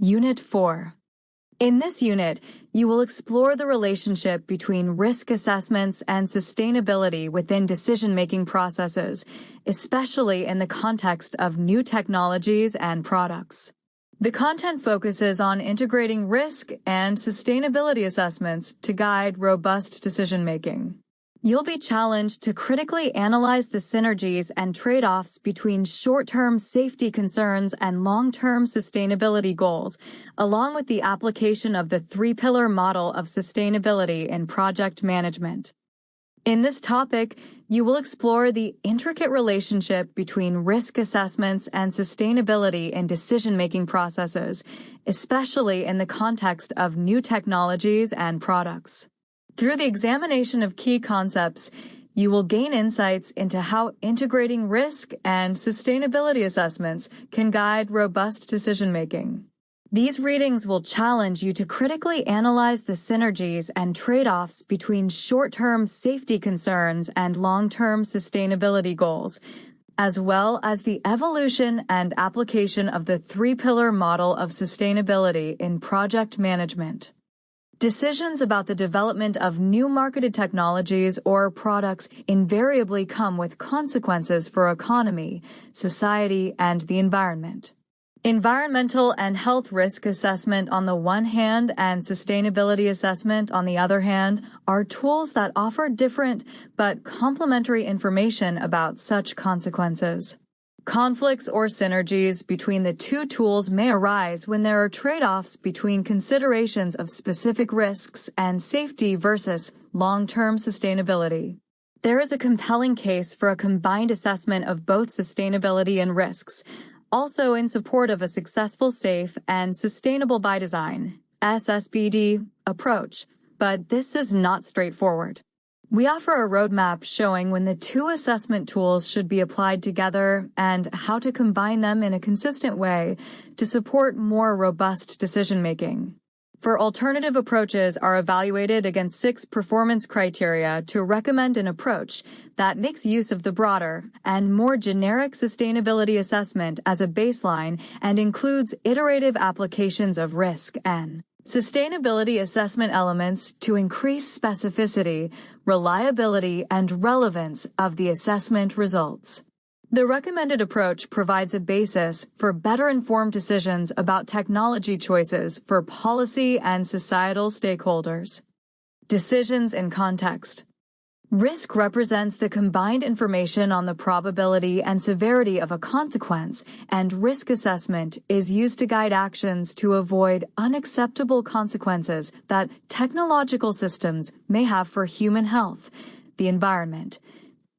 Unit 4. In this unit, you will explore the relationship between risk assessments and sustainability within decision-making processes, especially in the context of new technologies and products. The content focuses on integrating risk and sustainability assessments to guide robust decision-making. You'll be challenged to critically analyze the synergies and trade-offs between short-term safety concerns and long-term sustainability goals, along with the application of the three-pillar model of sustainability in project management. In this topic, you will explore the intricate relationship between risk assessments and sustainability in decision-making processes, especially in the context of new technologies and products. Through the examination of key concepts, you will gain insights into how integrating risk and sustainability assessments can guide robust decision-making. These readings will challenge you to critically analyze the synergies and trade-offs between short-term safety concerns and long-term sustainability goals, as well as the evolution and application of the three-pillar model of sustainability in project management. Decisions about the development of new marketed technologies or products invariably come with consequences for economy, society, and the environment. Environmental and health risk assessment on the one hand and sustainability assessment on the other hand are tools that offer different but complementary information about such consequences. Conflicts or synergies between the two tools may arise when there are trade-offs between considerations of specific risks and safety versus long-term sustainability. There is a compelling case for a combined assessment of both sustainability and risks, also in support of a successful, safe, and sustainable by design (SSBD) approach, but this is not straightforward. We offer a roadmap showing when the two assessment tools should be applied together and how to combine them in a consistent way to support more robust decision-making. For alternative approaches are evaluated against 6 performance criteria to recommend an approach that makes use of the broader and more generic sustainability assessment as a baseline and includes iterative applications of risk and sustainability assessment elements to increase specificity, reliability, and relevance of the assessment results. The recommended approach provides a basis for better informed decisions about technology choices for policy and societal stakeholders. Decisions in context. Risk represents the combined information on the probability and severity of a consequence, and risk assessment is used to guide actions to avoid unacceptable consequences that technological systems may have for human health, the environment,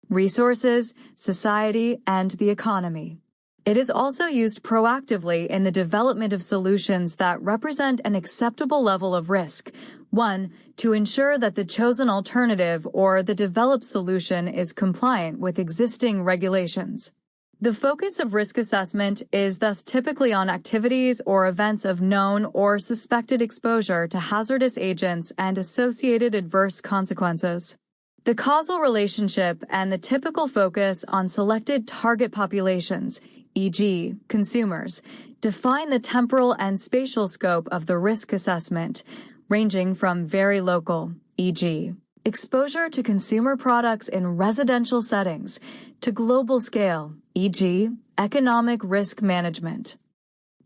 resources, society, and the economy. It is also used proactively in the development of solutions that represent an acceptable level of risk. 1. To ensure that the chosen alternative or the developed solution is compliant with existing regulations. The focus of risk assessment is thus typically on activities or events of known or suspected exposure to hazardous agents and associated adverse consequences. The causal relationship and the typical focus on selected target populations, e.g., consumers, define the temporal and spatial scope of the risk assessment, ranging from very local, e.g., exposure to consumer products in residential settings, to global scale, e.g., economic risk management.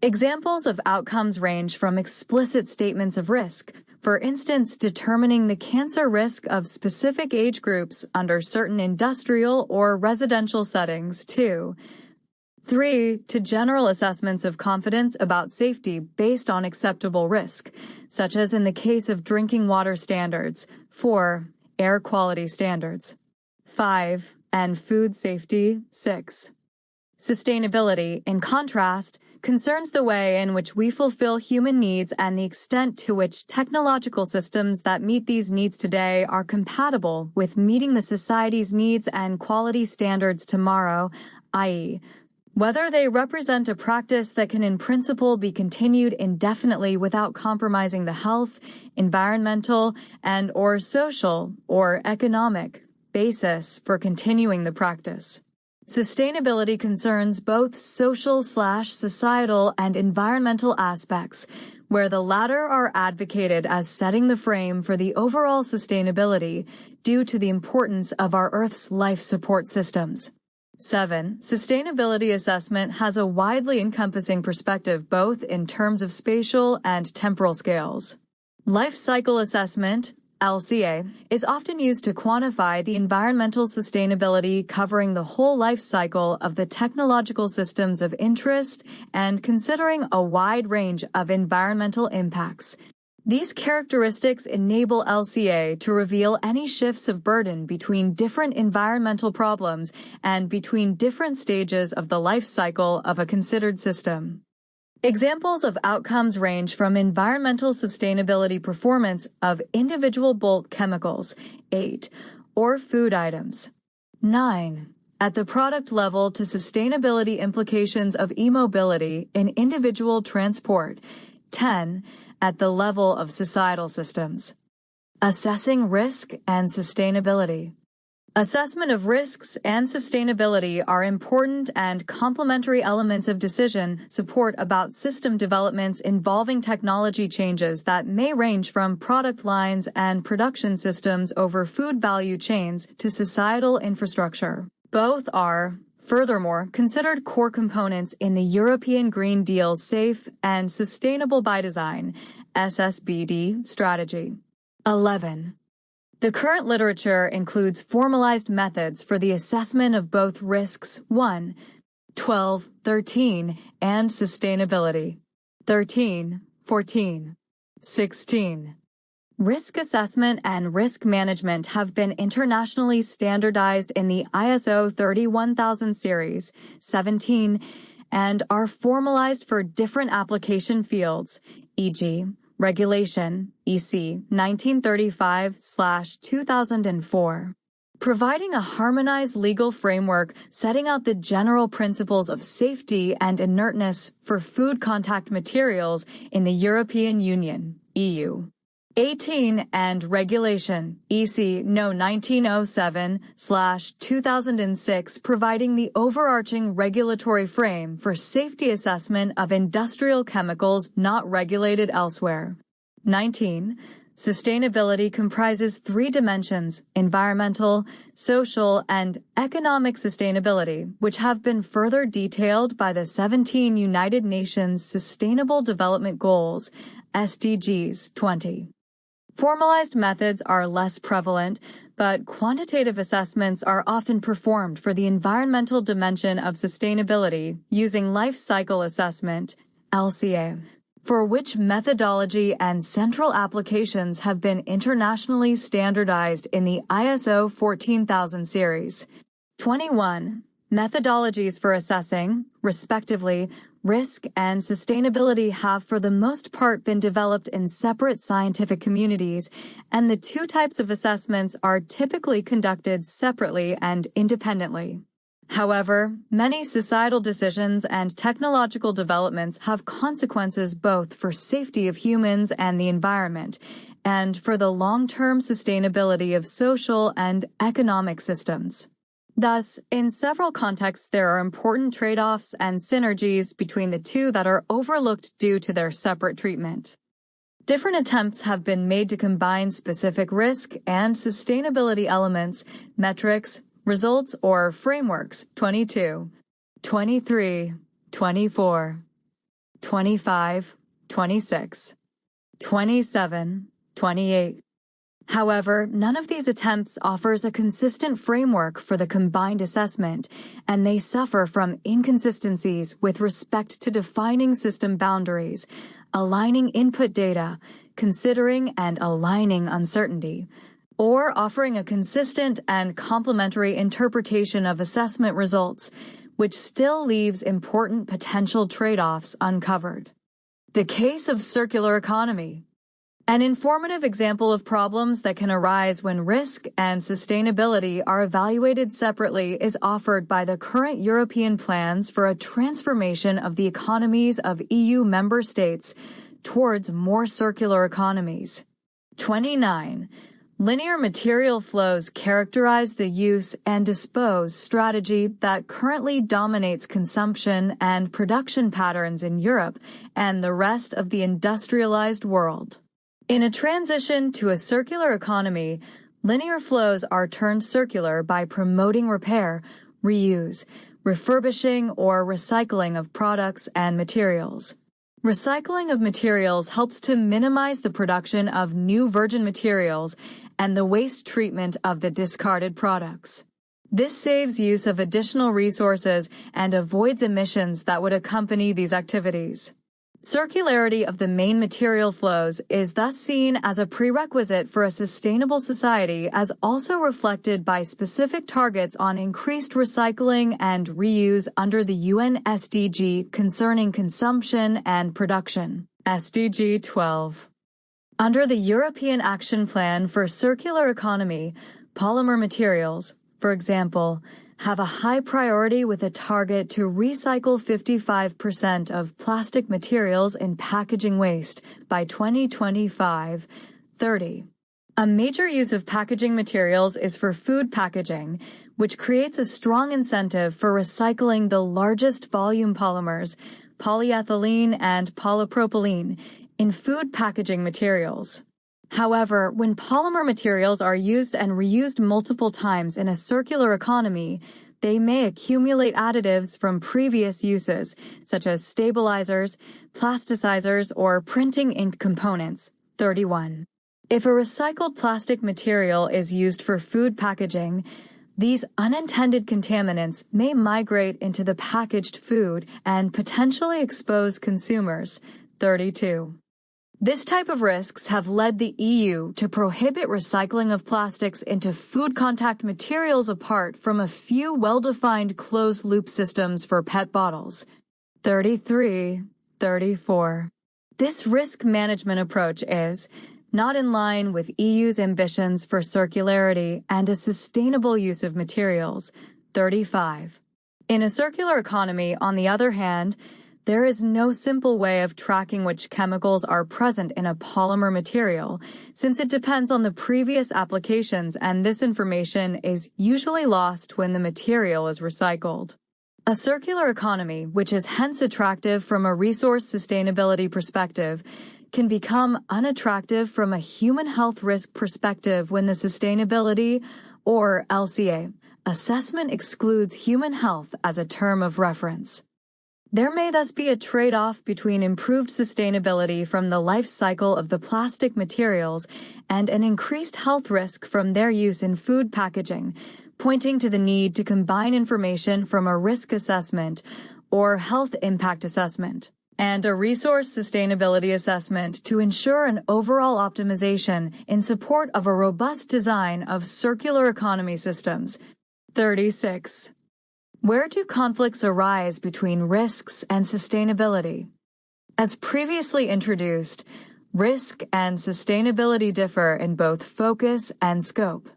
Examples of outcomes range from explicit statements of risk, for instance, determining the cancer risk of specific age groups under certain industrial or residential settings, to 3. To general assessments of confidence about safety based on acceptable risk, such as in the case of drinking water standards. 4. Air quality standards. 5. And food safety. 6. Sustainability, in contrast, concerns the way in which we fulfill human needs and the extent to which technological systems that meet these needs today are compatible with meeting the society's needs and quality standards tomorrow, i.e., whether they represent a practice that can in principle be continued indefinitely without compromising the health, environmental, and/or social or economic basis for continuing the practice. Sustainability concerns both social/societal and environmental aspects, where the latter are advocated as setting the frame for the overall sustainability due to the importance of our Earth's life support systems. 7. Sustainability assessment has a widely encompassing perspective both in terms of spatial and temporal scales. Life cycle assessment, LCA, is often used to quantify the environmental sustainability covering the whole life cycle of the technological systems of interest and considering a wide range of environmental impacts. These characteristics enable LCA to reveal any shifts of burden between different environmental problems and between different stages of the life cycle of a considered system. Examples of outcomes range from environmental sustainability performance of individual bulk chemicals, 8, or food items. 9. At the product level to sustainability implications of e-mobility in individual transport. 10. At the level of societal systems. Assessing risk and sustainability. Assessment of risks and sustainability are important and complementary elements of decision support about system developments involving technology changes that may range from product lines and production systems over food value chains to societal infrastructure. Both are, furthermore, considered core components in the European Green Deal's Safe and Sustainable by Design (SSBD) strategy. 11. The current literature includes formalized methods for the assessment of both risks 1, 12, 13, and sustainability 13, 14, 16. Risk assessment and risk management have been internationally standardized in the ISO 31000 series 17 and are formalized for different application fields, e.g., Regulation EC 1935/2004, providing a harmonized legal framework setting out the general principles of safety and inertness for food contact materials in the European Union, EU. 18 and Regulation EC No. 1907/2006 providing the overarching regulatory frame for safety assessment of industrial chemicals not regulated elsewhere. 19. Sustainability comprises 3 dimensions: environmental, social, and economic sustainability, which have been further detailed by the 17 United Nations Sustainable Development Goals, SDGs 20. Formalized methods are less prevalent, but quantitative assessments are often performed for the environmental dimension of sustainability using life cycle assessment, LCA, for which methodology and central applications have been internationally standardized in the ISO 14000 series. 21. Methodologies for assessing, respectively, risk and sustainability have for the most part been developed in separate scientific communities, and the 2 types of assessments are typically conducted separately and independently. However, many societal decisions and technological developments have consequences both for safety of humans and the environment, and for the long-term sustainability of social and economic systems. Thus, in several contexts there are important trade-offs and synergies between the 2 that are overlooked due to their separate treatment. Different attempts have been made to combine specific risk and sustainability elements, metrics, results, or frameworks 22, 23, 24, 25, 26, 27, 28. However, none of these attempts offers a consistent framework for the combined assessment, and they suffer from inconsistencies with respect to defining system boundaries, aligning input data, considering and aligning uncertainty, or offering a consistent and complementary interpretation of assessment results, which still leaves important potential trade-offs uncovered. The case of circular economy. An informative example of problems that can arise when risk and sustainability are evaluated separately is offered by the current European plans for a transformation of the economies of EU member states towards more circular economies. 29. Linear material flows characterize the use and dispose strategy that currently dominates consumption and production patterns in Europe and the rest of the industrialized world. In a transition to a circular economy, linear flows are turned circular by promoting repair, reuse, refurbishing, or recycling of products and materials. Recycling of materials helps to minimize the production of new virgin materials and the waste treatment of the discarded products. This saves use of additional resources and avoids emissions that would accompany these activities. Circularity of the main material flows is thus seen as a prerequisite for a sustainable society, as also reflected by specific targets on increased recycling and reuse under the UN SDG concerning consumption and production. SDG 12. Under the European Action Plan for Circular Economy, polymer materials, for example, have a high priority with a target to recycle 55% of plastic materials in packaging waste by 2025-30. A major use of packaging materials is for food packaging, which creates a strong incentive for recycling the largest volume polymers, polyethylene and polypropylene, in food packaging materials. However, when polymer materials are used and reused multiple times in a circular economy, they may accumulate additives from previous uses, such as stabilizers, plasticizers, or printing ink components. 31. If a recycled plastic material is used for food packaging, these unintended contaminants may migrate into the packaged food and potentially expose consumers. 32. This type of risks have led the EU to prohibit recycling of plastics into food contact materials apart from a few well-defined closed-loop systems for PET bottles. 33. 34. This risk management approach is not in line with EU's ambitions for circularity and a sustainable use of materials. 35. In a circular economy, on the other hand, there is no simple way of tracking which chemicals are present in a polymer material, since it depends on the previous applications, and this information is usually lost when the material is recycled. A circular economy, which is hence attractive from a resource sustainability perspective, can become unattractive from a human health risk perspective when the sustainability, or LCA, assessment excludes human health as a term of reference. There may thus be a trade-off between improved sustainability from the life cycle of the plastic materials and an increased health risk from their use in food packaging, pointing to the need to combine information from a risk assessment or health impact assessment and a resource sustainability assessment to ensure an overall optimization in support of a robust design of circular economy systems. 36. Where do conflicts arise between risks and sustainability? As previously introduced, risk and sustainability differ in both focus and scope.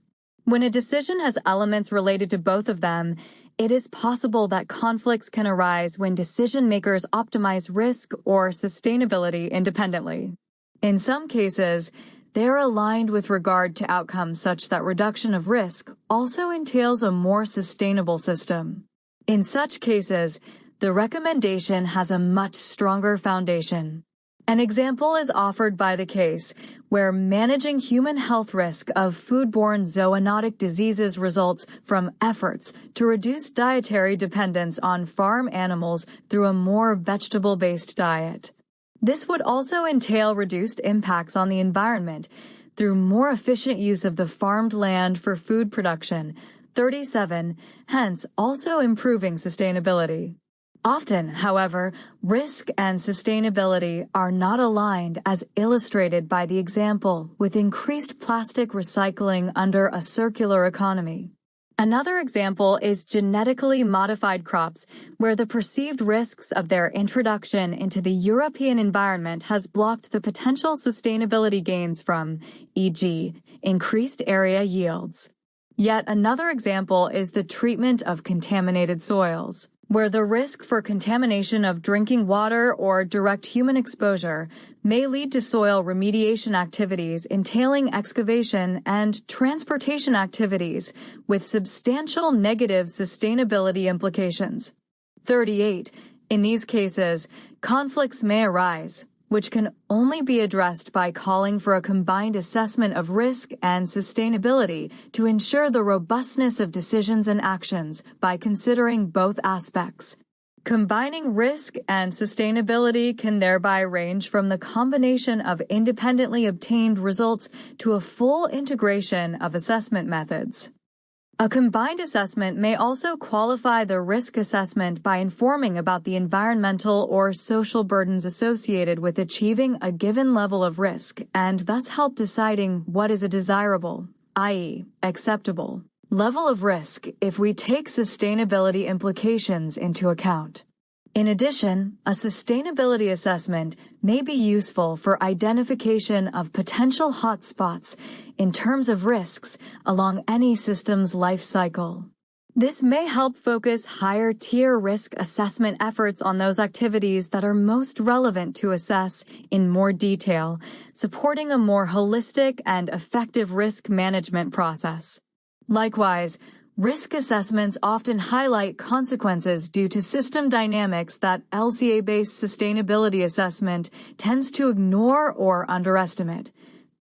When a decision has elements related to both of them, it is possible that conflicts can arise when decision makers optimize risk or sustainability independently. In some cases, they are aligned with regard to outcomes such that reduction of risk also entails a more sustainable system. In such cases, the recommendation has a much stronger foundation. An example is offered by the case where managing human health risk of foodborne zoonotic diseases results from efforts to reduce dietary dependence on farm animals through a more vegetable-based diet. This would also entail reduced impacts on the environment through more efficient use of the farmed land for food production. 37, hence also improving sustainability. Often, however, risk and sustainability are not aligned, as illustrated by the example with increased plastic recycling under a circular economy. Another example is genetically modified crops, where the perceived risks of their introduction into the European environment has blocked the potential sustainability gains from, e.g., increased area yields. Yet another example is the treatment of contaminated soils. where the risk for contamination of drinking water or direct human exposure may lead to soil remediation activities entailing excavation and transportation activities with substantial negative sustainability implications. 38. In these cases, conflicts may arise, which can only be addressed by calling for a combined assessment of risk and sustainability to ensure the robustness of decisions and actions by considering both aspects. Combining risk and sustainability can thereby range from the combination of independently obtained results to a full integration of assessment methods. A combined assessment may also qualify the risk assessment by informing about the environmental or social burdens associated with achieving a given level of risk and thus help deciding what is a desirable, i.e., acceptable, level of risk if we take sustainability implications into account. In addition, a sustainability assessment may be useful for identification of potential hotspots in terms of risks along any system's life cycle. This may help focus higher-tier risk assessment efforts on those activities that are most relevant to assess in more detail, supporting a more holistic and effective risk management process. Likewise, risk assessments often highlight consequences due to system dynamics that LCA-based sustainability assessment tends to ignore or underestimate.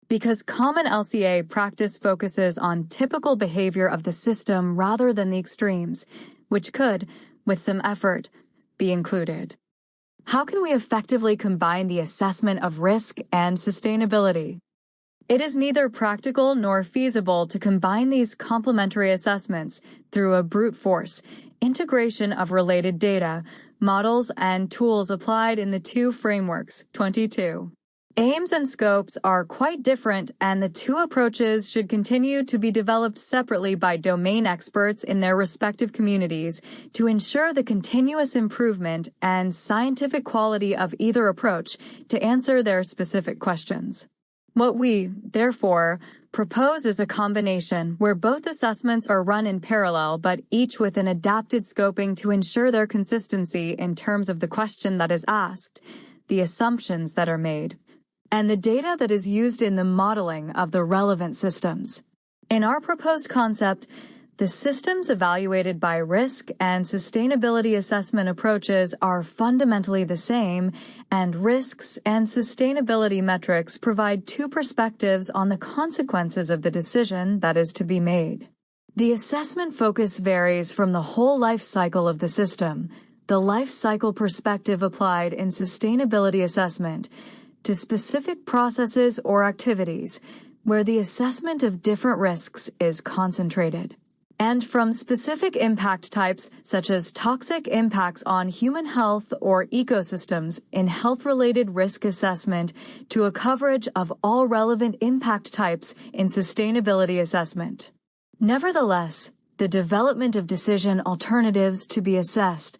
Because common LCA practice focuses on typical behavior of the system rather than the extremes, which could, with some effort, be included. How can we effectively combine the assessment of risk and sustainability? It is neither practical nor feasible to combine these complementary assessments through a brute force integration of related data, models, and tools applied in the two frameworks. 22. Aims and scopes are quite different, and the two approaches should continue to be developed separately by domain experts in their respective communities to ensure the continuous improvement and scientific quality of either approach to answer their specific questions. What we, therefore, propose is a combination where both assessments are run in parallel but each with an adapted scoping to ensure their consistency in terms of the question that is asked, the assumptions that are made, and the data that is used in the modeling of the relevant systems. In our proposed concept, the systems evaluated by risk and sustainability assessment approaches are fundamentally the same, and risks and sustainability metrics provide two perspectives on the consequences of the decision that is to be made. The assessment focus varies from the whole life cycle of the system, the life cycle perspective applied in sustainability assessment, to specific processes or activities where the assessment of different risks is concentrated, and from specific impact types such as toxic impacts on human health or ecosystems in health-related risk assessment to a coverage of all relevant impact types in sustainability assessment. Nevertheless, the development of decision alternatives to be assessed,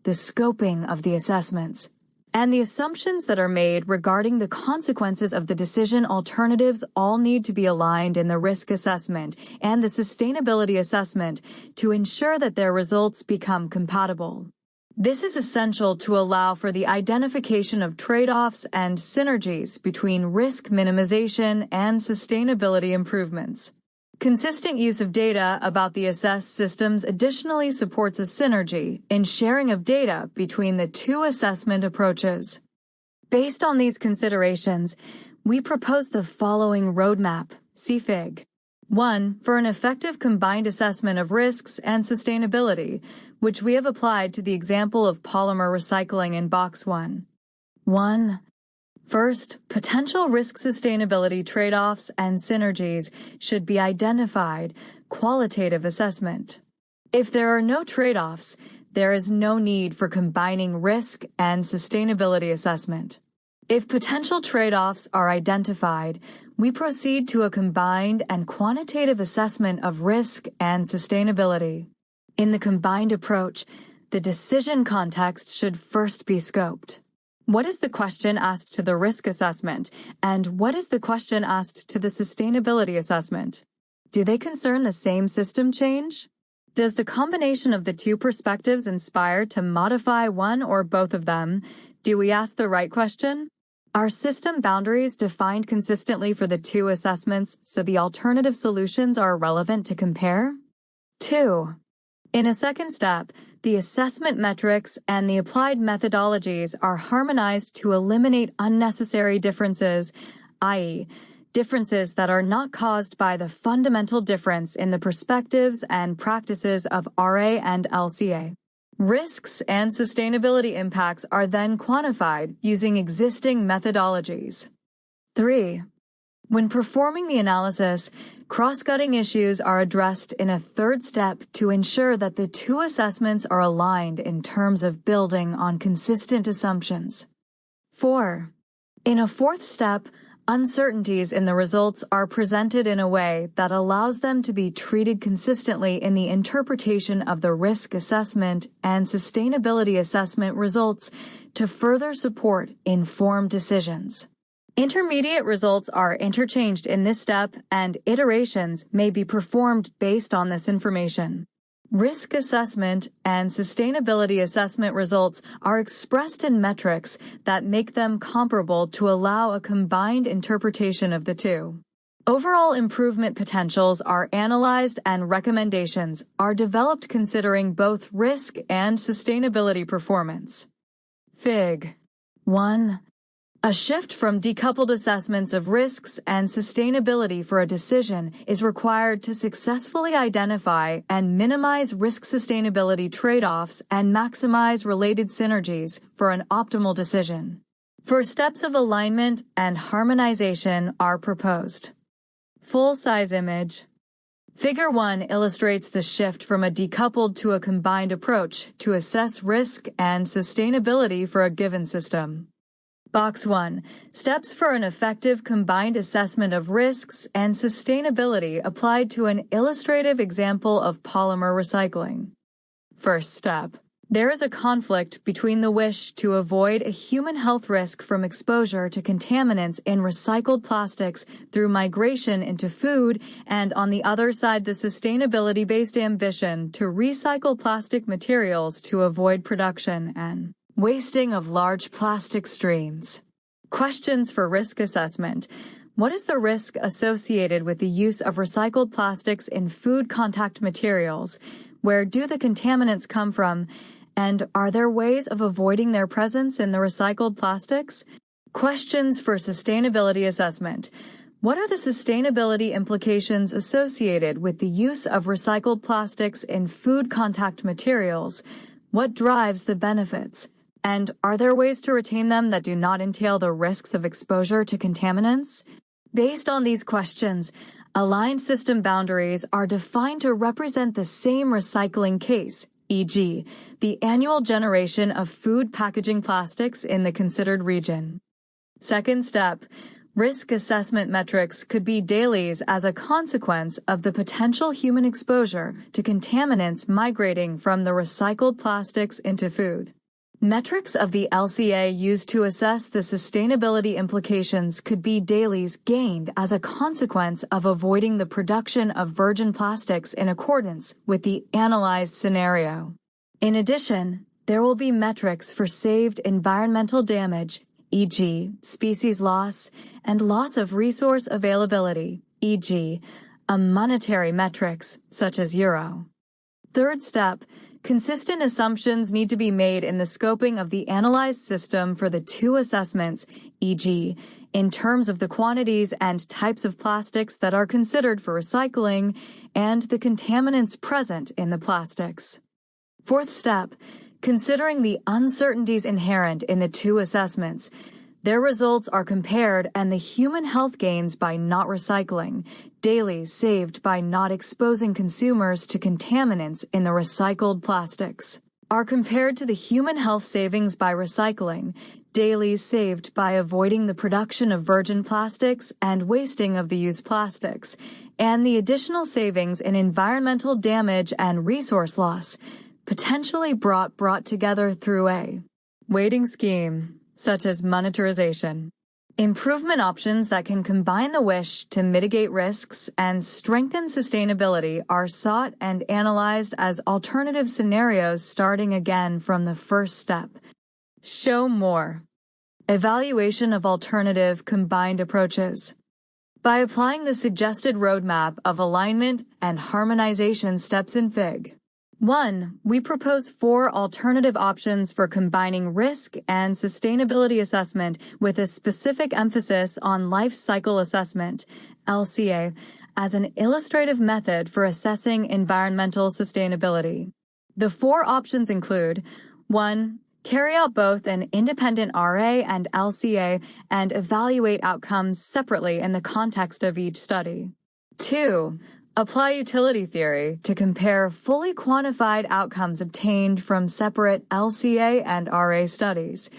the scoping of the assessments, and the assumptions that are made regarding the consequences of the decision alternatives all need to be aligned in the risk assessment and the sustainability assessment to ensure that their results become compatible. This is essential to allow for the identification of trade-offs and synergies between risk minimization and sustainability improvements. Consistent use of data about the assessed systems additionally supports a synergy in sharing of data between the two assessment approaches. Based on these considerations, we propose the following roadmap, see Fig. 1. For an effective combined assessment of risks and sustainability, which we have applied to the example of polymer recycling in Box 1. 1. First, potential risk sustainability trade-offs and synergies should be identified, qualitative assessment. If there are no trade-offs, there is no need for combining risk and sustainability assessment. If potential trade-offs are identified, we proceed to a combined and quantitative assessment of risk and sustainability. In the combined approach, the decision context should first be scoped. What is the question asked to the risk assessment, and what is the question asked to the sustainability assessment? Do they concern the same system change? Does the combination of the two perspectives inspire to modify one or both of them? Do we ask the right question? Are system boundaries defined consistently for the two assessments so the alternative solutions are relevant to compare? 2. In a second step, the assessment metrics and the applied methodologies are harmonized to eliminate unnecessary differences, i.e., differences that are not caused by the fundamental difference in the perspectives and practices of RA and LCA. Risks and sustainability impacts are then quantified using existing methodologies. 3. When performing the analysis, cross-cutting issues are addressed in a third step to ensure that the two assessments are aligned in terms of building on consistent assumptions. 4. In a fourth step, uncertainties in the results are presented in a way that allows them to be treated consistently in the interpretation of the risk assessment and sustainability assessment results to further support informed decisions. Intermediate results are interchanged in this step, and iterations may be performed based on this information. Risk assessment and sustainability assessment results are expressed in metrics that make them comparable to allow a combined interpretation of the two. Overall improvement potentials are analyzed and recommendations are developed considering both risk and sustainability performance. Fig. 1. A shift from decoupled assessments of risks and sustainability for a decision is required to successfully identify and minimize risk-sustainability trade-offs and maximize related synergies for an optimal decision. First steps of alignment and harmonization are proposed. Full-size image. Figure 1 illustrates the shift from a decoupled to a combined approach to assess risk and sustainability for a given system. Box 1. Steps for an effective combined assessment of risks and sustainability applied to an illustrative example of polymer recycling. First step. There is a conflict between the wish to avoid a human health risk from exposure to contaminants in recycled plastics through migration into food and, on the other side, the sustainability-based ambition to recycle plastic materials to avoid production and wasting of large plastic streams. Questions for risk assessment. What is the risk associated with the use of recycled plastics in food contact materials? Where do the contaminants come from? And are there ways of avoiding their presence in the recycled plastics? Questions for sustainability assessment. What are the sustainability implications associated with the use of recycled plastics in food contact materials? What drives the benefits? And are there ways to retain them that do not entail the risks of exposure to contaminants? Based on these questions, aligned system boundaries are defined to represent the same recycling case, e.g., the annual generation of food packaging plastics in the considered region. Second step, risk assessment metrics could be dailies as a consequence of the potential human exposure to contaminants migrating from the recycled plastics into food. Metrics of the LCA used to assess the sustainability implications could be dailies gained as a consequence of avoiding the production of virgin plastics in accordance with the analyzed scenario. In addition, there will be metrics for saved environmental damage, e.g., species loss, and loss of resource availability, e.g., a monetary metrics such as euro. Third step, consistent assumptions need to be made in the scoping of the analyzed system for the two assessments, e.g., in terms of the quantities and types of plastics that are considered for recycling and the contaminants present in the plastics. Fourth step, considering the uncertainties inherent in the two assessments, their results are compared and the human health gains by not recycling, dailies saved by not exposing consumers to contaminants in the recycled plastics, are compared to the human health savings by recycling, dailies saved by avoiding the production of virgin plastics and wasting of the used plastics, and the additional savings in environmental damage and resource loss, potentially brought together through a weighting scheme, such as monetarization. Improvement options that can combine the wish to mitigate risks and strengthen sustainability are sought and analyzed as alternative scenarios starting again from the first step. Show more. Evaluation of alternative combined approaches. By applying the suggested roadmap of alignment and harmonization steps in FIG. 1. We propose 4 alternative options for combining risk and sustainability assessment with a specific emphasis on life cycle assessment, LCA, as an illustrative method for assessing environmental sustainability. The 4 options include 1. Carry out both an independent RA and LCA and evaluate outcomes separately in the context of each study. 2. Apply utility theory to compare fully quantified outcomes obtained from separate LCA and RA studies.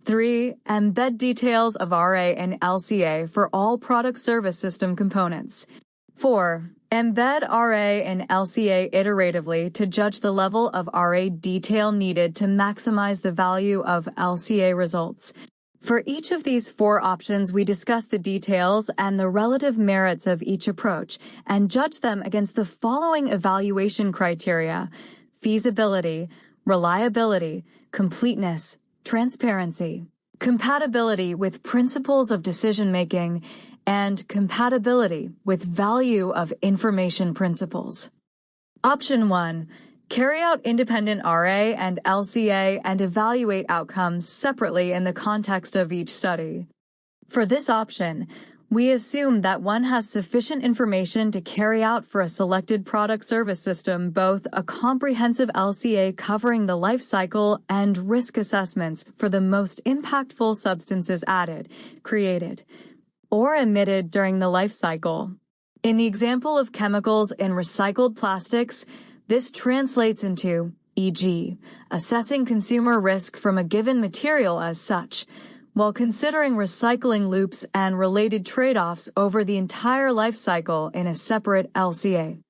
3. Embed details of RA and LCA for all product service system components. 4. Embed RA and LCA iteratively to judge the level of RA detail needed to maximize the value of LCA results. For each of these 4 options, we discuss the details and the relative merits of each approach and judge them against the following evaluation criteria: feasibility, reliability, completeness, transparency, compatibility with principles of decision-making, and compatibility with value of information principles. Option 1. Carry out independent RA and LCA and evaluate outcomes separately in the context of each study. For this option, we assume that one has sufficient information to carry out for a selected product service system both a comprehensive LCA covering the life cycle and risk assessments for the most impactful substances added, created, or emitted during the life cycle. In the example of chemicals in recycled plastics, this translates into, e.g., assessing consumer risk from a given material as such, while considering recycling loops and related trade-offs over the entire life cycle in a separate LCA.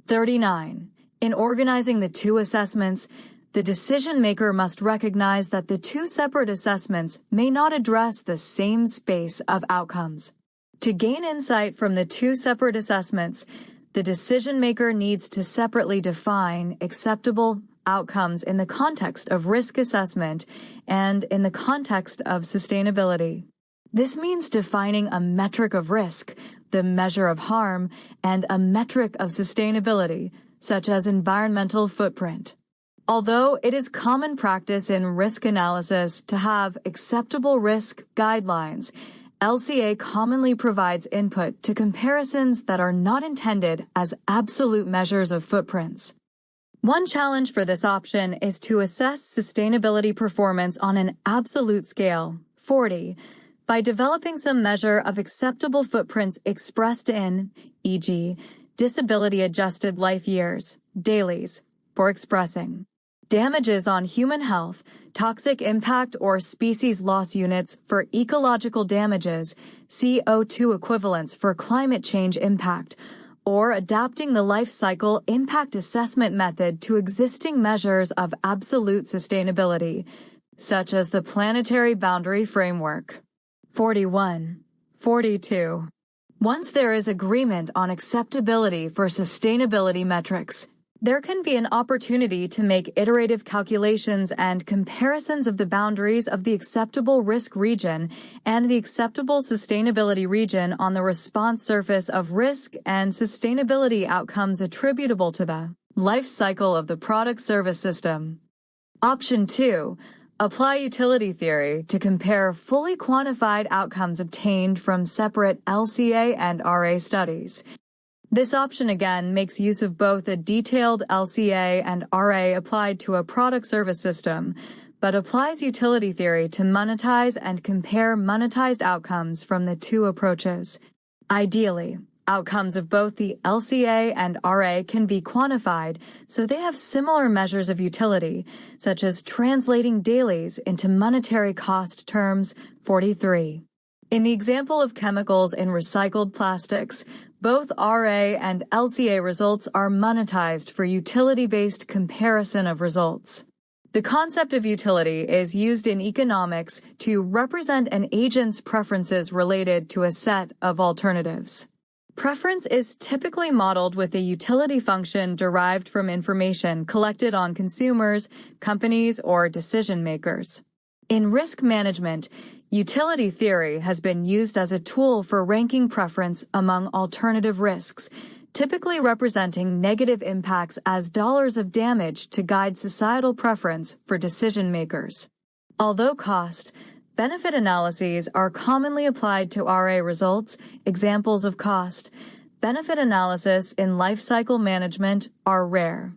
39. In organizing the 2 assessments, the decision-maker must recognize that the 2 separate assessments may not address the same space of outcomes. To gain insight from the 2 separate assessments, the decision-maker needs to separately define acceptable outcomes in the context of risk assessment and in the context of sustainability. This means defining a metric of risk, the measure of harm, and a metric of sustainability, such as environmental footprint. Although it is common practice in risk analysis to have acceptable risk guidelines, LCA commonly provides input to comparisons that are not intended as absolute measures of footprints. One challenge for this option is to assess sustainability performance on an absolute scale, 40, by developing some measure of acceptable footprints expressed in, e.g., disability-adjusted life years, DALYs, for expressing damages on human health, toxic impact or species loss units for ecological damages, CO2 equivalents for climate change impact, or adapting the life cycle impact assessment method to existing measures of absolute sustainability, such as the Planetary Boundary Framework. 41. 42. Once there is agreement on acceptability for sustainability metrics, there can be an opportunity to make iterative calculations and comparisons of the boundaries of the acceptable risk region and the acceptable sustainability region on the response surface of risk and sustainability outcomes attributable to the life cycle of the product service system. Option 2. Apply utility theory to compare fully quantified outcomes obtained from separate LCA and RA studies. This option again makes use of both a detailed LCA and RA applied to a product service system, but applies utility theory to monetize and compare monetized outcomes from the 2 approaches. Ideally, outcomes of both the LCA and RA can be quantified so they have similar measures of utility, such as translating DALYs into monetary cost terms, 43. In the example of chemicals in recycled plastics, both RA and LCA results are monetized for utility-based comparison of results. The concept of utility is used in economics to represent an agent's preferences related to a set of alternatives. Preference is typically modeled with a utility function derived from information collected on consumers, companies, or decision makers. In risk management, utility theory has been used as a tool for ranking preference among alternative risks, typically representing negative impacts as dollars of damage to guide societal preference for decision makers. Although cost-benefit analyses are commonly applied to RA results, examples of cost-benefit analysis in life cycle management are rare.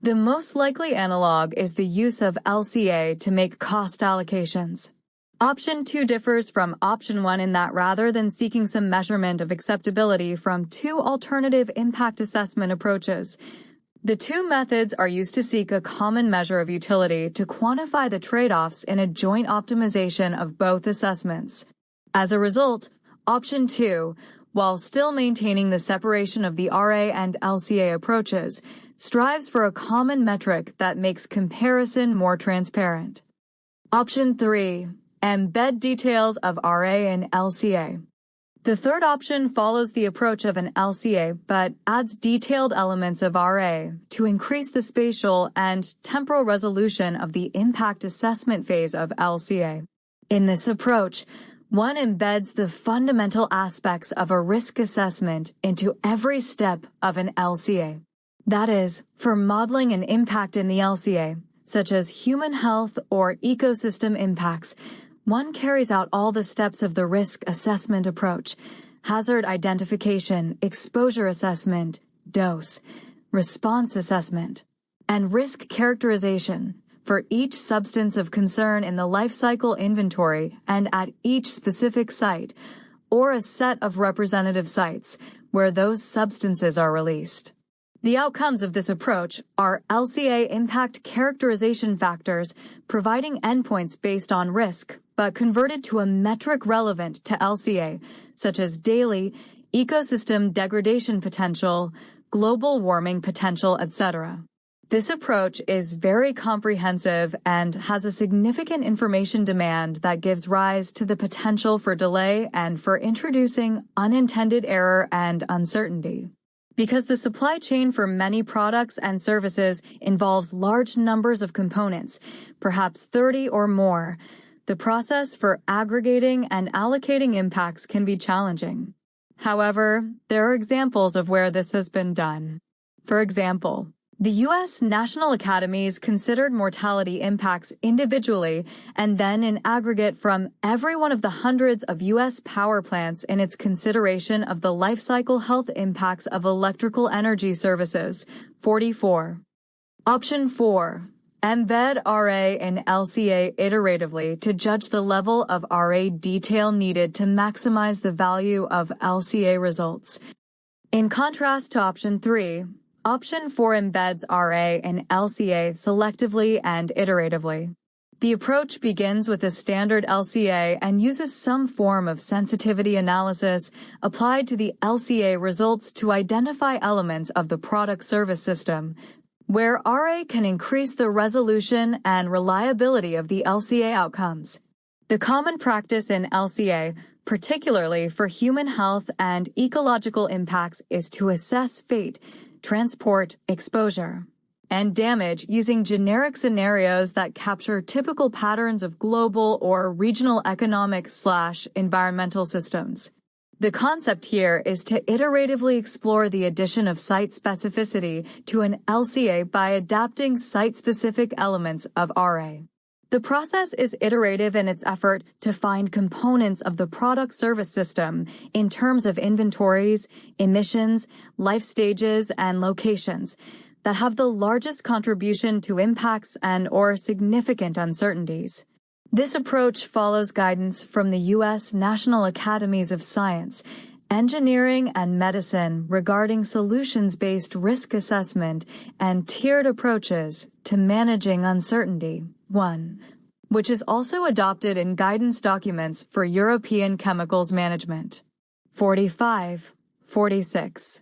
The most likely analog is the use of LCA to make cost allocations. Option 2 differs from Option 1 in that rather than seeking some measurement of acceptability from two alternative impact assessment approaches, the two methods are used to seek a common measure of utility to quantify the trade-offs in a joint optimization of both assessments. As a result, Option 2, while still maintaining the separation of the RA and LCA approaches, strives for a common metric that makes comparison more transparent. Option 3. Embed details of RA and LCA. The third option follows the approach of an LCA but adds detailed elements of RA to increase the spatial and temporal resolution of the impact assessment phase of LCA. In this approach, one embeds the fundamental aspects of a risk assessment into every step of an LCA. That is, for modeling an impact in the LCA, such as human health or ecosystem impacts, one carries out all the steps of the risk assessment approach: hazard identification, exposure assessment, dose, response assessment, and risk characterization for each substance of concern in the life cycle inventory and at each specific site, or a set of representative sites where those substances are released. The outcomes of this approach are LCA impact characterization factors, providing endpoints based on risk, but converted to a metric relevant to LCA, such as daily, ecosystem degradation potential, global warming potential, etc. This approach is very comprehensive and has a significant information demand that gives rise to the potential for delay and for introducing unintended error and uncertainty. Because the supply chain for many products and services involves large numbers of components, perhaps 30 or more, the process for aggregating and allocating impacts can be challenging. However, there are examples of where this has been done. For example, the U.S. National Academies considered mortality impacts individually and then in aggregate from every one of the hundreds of U.S. power plants in its consideration of the life cycle health impacts of electrical energy services. 44. Option 4. Embed RA and LCA iteratively to judge the level of RA detail needed to maximize the value of LCA results. In contrast to Option 3, Option 4 embeds RA and LCA selectively and iteratively. The approach begins with a standard LCA and uses some form of sensitivity analysis applied to the LCA results to identify elements of the product service system, where RA can increase the resolution and reliability of the LCA outcomes. The common practice in LCA, particularly for human health and ecological impacts, is to assess fate, transport, exposure, and damage using generic scenarios that capture typical patterns of global or regional economic/environmental systems. The concept here is to iteratively explore the addition of site specificity to an LCA by adapting site-specific elements of RA. The process is iterative in its effort to find components of the product service system in terms of inventories, emissions, life stages, and locations that have the largest contribution to impacts and/or significant uncertainties. This approach follows guidance from the U.S. National Academies of Science, Engineering, and Medicine regarding solutions-based risk assessment and tiered approaches to managing uncertainty. 1. Which is also adopted in guidance documents for European chemicals management. 45, 46.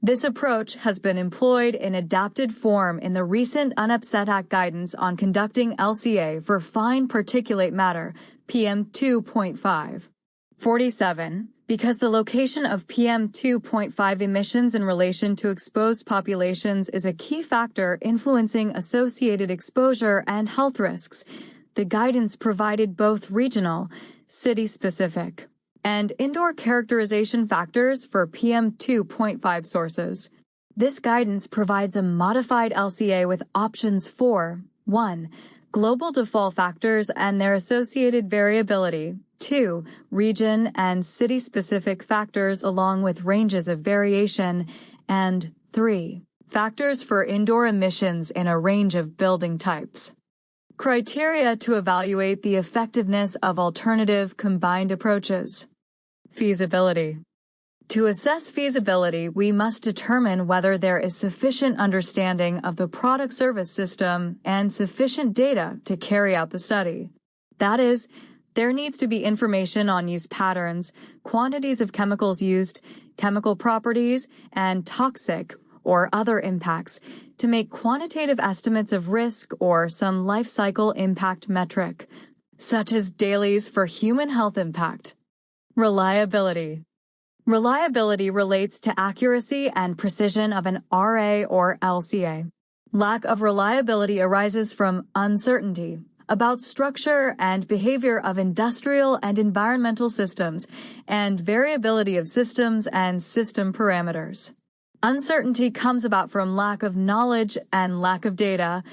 This approach has been employed in adapted form in the recent UNEP Act guidance on conducting LCA for fine particulate matter, PM2.5. 47. Because the location of PM2.5 emissions in relation to exposed populations is a key factor influencing associated exposure and health risks, the guidance provided both regional, city-specific, and indoor characterization factors for PM2.5 sources. This guidance provides a modified LCA with options for 1. Global default factors and their associated variability, 2. Region and city-specific factors along with ranges of variation, and 3. Factors for indoor emissions in a range of building types. Criteria to evaluate the effectiveness of alternative combined approaches. Feasibility. To assess feasibility, we must determine whether there is sufficient understanding of the product service system and sufficient data to carry out the study. That is, there needs to be information on use patterns, quantities of chemicals used, chemical properties, and toxic or other impacts to make quantitative estimates of risk or some life cycle impact metric, such as dailies for human health impact. Reliability. Reliability relates to accuracy and precision of an RA or LCA. Lack of reliability arises from uncertainty about structure and behavior of industrial and environmental systems and variability of systems and system parameters. Uncertainty comes about from lack of knowledge and lack of data,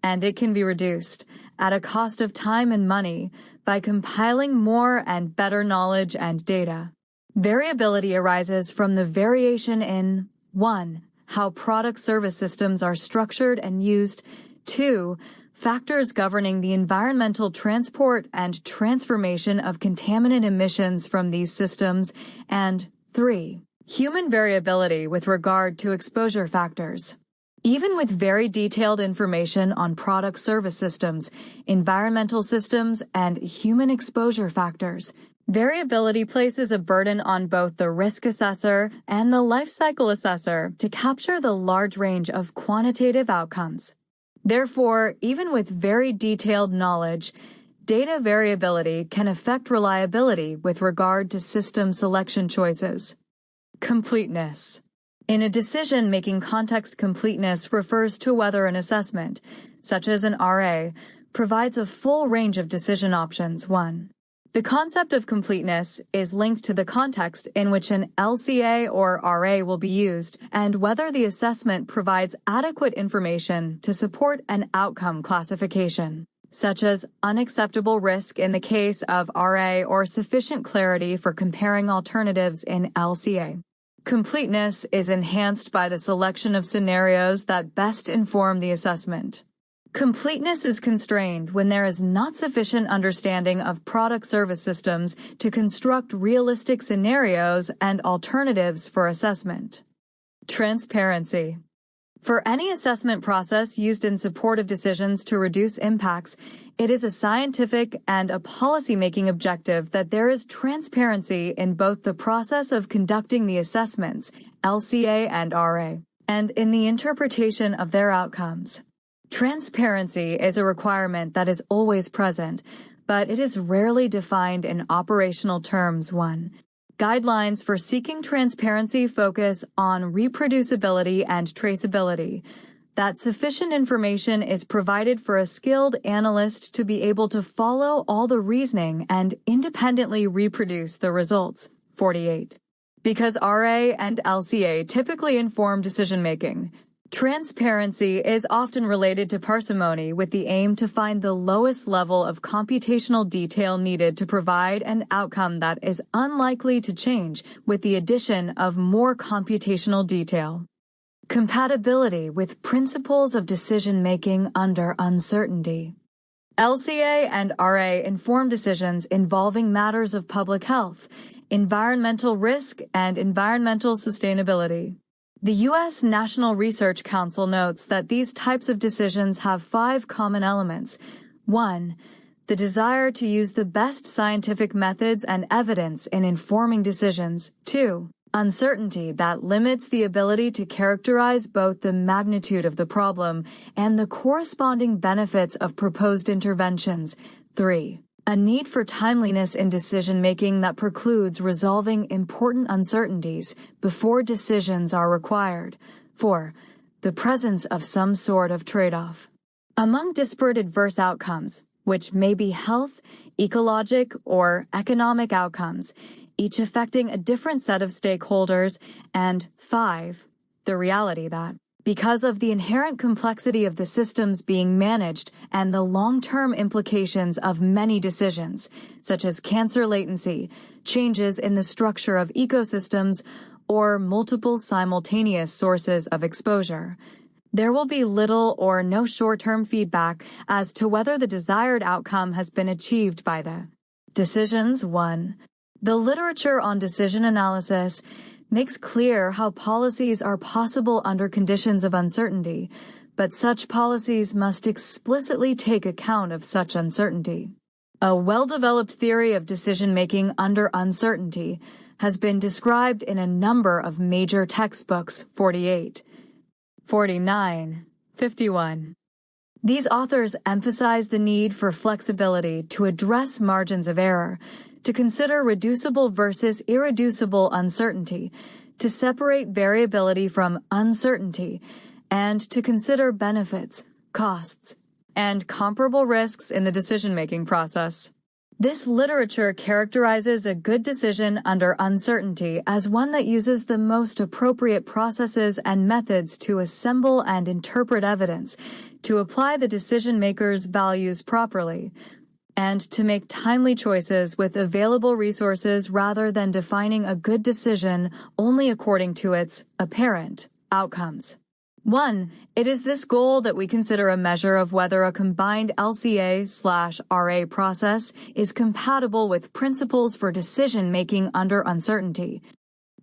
and it can be reduced at a cost of time and money by compiling more and better knowledge and data. Variability arises from the variation in 1. How product service systems are structured and used, 2. Factors governing the environmental transport and transformation of contaminant emissions from these systems, and 3. Human variability with regard to exposure factors. Even with very detailed information on product service systems, environmental systems, and human exposure factors, variability places a burden on both the risk assessor and the life cycle assessor to capture the large range of quantitative outcomes. Therefore, even with very detailed knowledge, data variability can affect reliability with regard to system selection choices. Completeness. In a decision-making context, completeness refers to whether an assessment, such as an RA, provides a full range of decision options. 1. The concept of completeness is linked to the context in which an LCA or RA will be used and whether the assessment provides adequate information to support an outcome classification, such as unacceptable risk in the case of RA or sufficient clarity for comparing alternatives in LCA. Completeness is enhanced by the selection of scenarios that best inform the assessment. Completeness is constrained when there is not sufficient understanding of product service systems to construct realistic scenarios and alternatives for assessment. Transparency. For any assessment process used in support of decisions to reduce impacts, it is a scientific and a policy-making objective that there is transparency in both the process of conducting the assessments, LCA and RA, and in the interpretation of their outcomes. Transparency is a requirement that is always present, but it is rarely defined in operational terms. 1. Guidelines for seeking transparency focus on reproducibility and traceability, that sufficient information is provided for a skilled analyst to be able to follow all the reasoning and independently reproduce the results. 48. Because RA and LCA typically inform decision-making, transparency is often related to parsimony with the aim to find the lowest level of computational detail needed to provide an outcome that is unlikely to change with the addition of more computational detail. Compatibility with principles of decision-making under uncertainty. LCA and RA inform decisions involving matters of public health, environmental risk, and environmental sustainability. The U.S. National Research Council notes that these types of decisions have 5 common elements. 1. The desire to use the best scientific methods and evidence in informing decisions. 2. Uncertainty that limits the ability to characterize both the magnitude of the problem and the corresponding benefits of proposed interventions. 3. A need for timeliness in decision-making that precludes resolving important uncertainties before decisions are required. 4. The presence of some sort of trade-off. Among disparate adverse outcomes, which may be health, ecologic, or economic outcomes, each affecting a different set of stakeholders, and 5. The reality that, because of the inherent complexity of the systems being managed and the long-term implications of many decisions, such as cancer latency, changes in the structure of ecosystems, or multiple simultaneous sources of exposure, there will be little or no short-term feedback as to whether the desired outcome has been achieved by the decisions. 1. The literature on decision analysis makes clear how policies are possible under conditions of uncertainty, but such policies must explicitly take account of such uncertainty. A well-developed theory of decision-making under uncertainty has been described in a number of major textbooks. 48, 49, 51. These authors emphasize the need for flexibility to address margins of error, to consider reducible versus irreducible uncertainty, to separate variability from uncertainty, and to consider benefits, costs, and comparable risks in the decision-making process. This literature characterizes a good decision under uncertainty as one that uses the most appropriate processes and methods to assemble and interpret evidence, to apply the decision-maker's values properly, and to make timely choices with available resources rather than defining a good decision only according to its apparent outcomes. 1. It is this goal that we consider a measure of whether a combined LCA/RA process is compatible with principles for decision-making under uncertainty.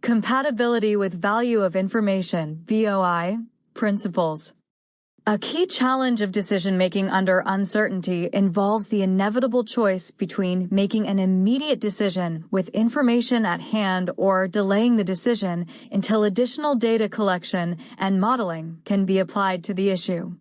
Compatibility with value of information, VOI, principles. A key challenge of decision-making under uncertainty involves the inevitable choice between making an immediate decision with information at hand or delaying the decision until additional data collection and modeling can be applied to the issue.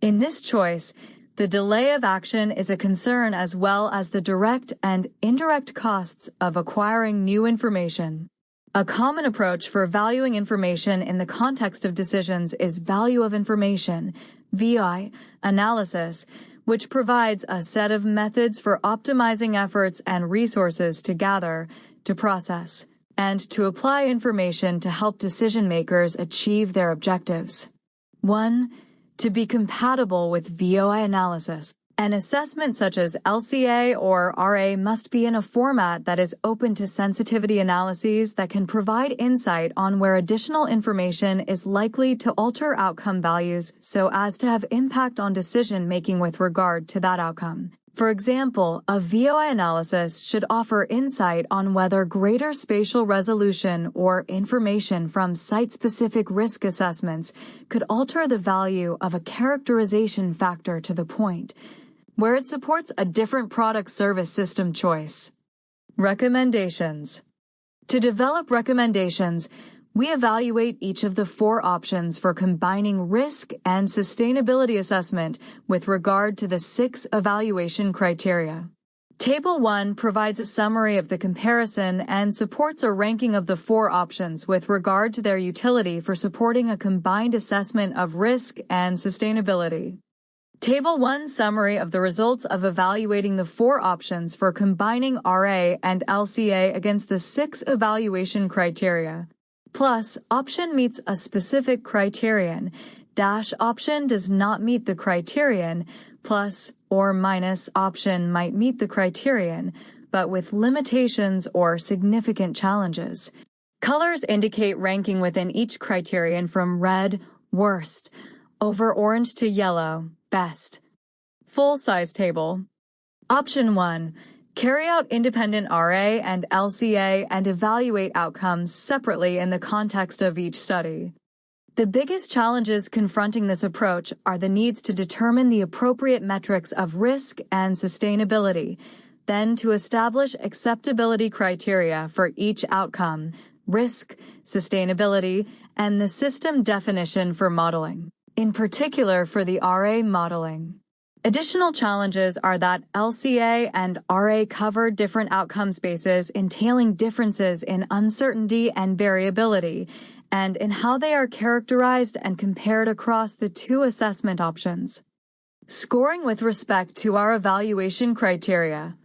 In this choice, the delay of action is a concern as well as the direct and indirect costs of acquiring new information. A common approach for valuing information in the context of decisions is value of information, VI, analysis, which provides a set of methods for optimizing efforts and resources to gather, to process, and to apply information to help decision-makers achieve their objectives. 1. To be compatible with VOI analysis. An assessment such as LCA or RA must be in a format that is open to sensitivity analyses that can provide insight on where additional information is likely to alter outcome values so as to have impact on decision-making with regard to that outcome. For example, a VOI analysis should offer insight on whether greater spatial resolution or information from site-specific risk assessments could alter the value of a characterization factor to the point where it supports a different product-service system choice. Recommendations. To develop recommendations, we evaluate each of the 4 options for combining risk and sustainability assessment with regard to the 6 evaluation criteria. Table 1 provides a summary of the comparison and supports a ranking of the 4 options with regard to their utility for supporting a combined assessment of risk and sustainability. Table 1 summary of the results of evaluating the 4 options for combining RA and LCA against the 6 evaluation criteria. Plus, option meets a specific criterion, dash option does not meet the criterion, plus or minus option might meet the criterion, but with limitations or significant challenges. Colors indicate ranking within each criterion from red, worst, over orange to yellow, best. Full-size table. Option 1. Carry out independent RA and LCA and evaluate outcomes separately in the context of each study. The biggest challenges confronting this approach are the needs to determine the appropriate metrics of risk and sustainability, then to establish acceptability criteria for each outcome, risk, sustainability, and the system definition for modeling, in particular for the RA modeling. Additional challenges are that LCA and RA cover different outcome spaces, entailing differences in uncertainty and variability, and in how they are characterized and compared across the two assessment options. Scoring with respect to our evaluation criteria.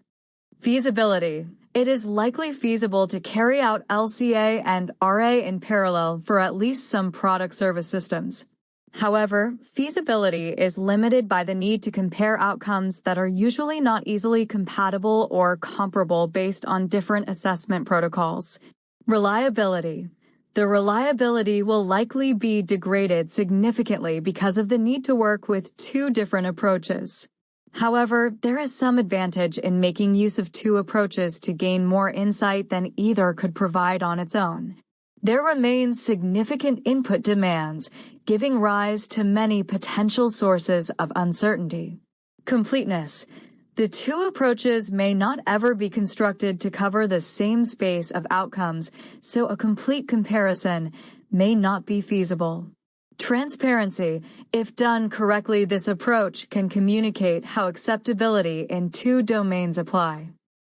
Feasibility. It is likely feasible to carry out LCA and RA in parallel for at least some product service systems. However, feasibility is limited by the need to compare outcomes that are usually not easily compatible or comparable based on different assessment protocols. Reliability. The reliability will likely be degraded significantly because of the need to work with two different approaches. However, there is some advantage in making use of two approaches to gain more insight than either could provide on its own. There remains significant input demands, giving rise to many potential sources of uncertainty. Completeness. The two approaches may not ever be constructed to cover the same space of outcomes, so a complete comparison may not be feasible. Transparency. If done correctly, this approach can communicate how acceptability in two domains apply.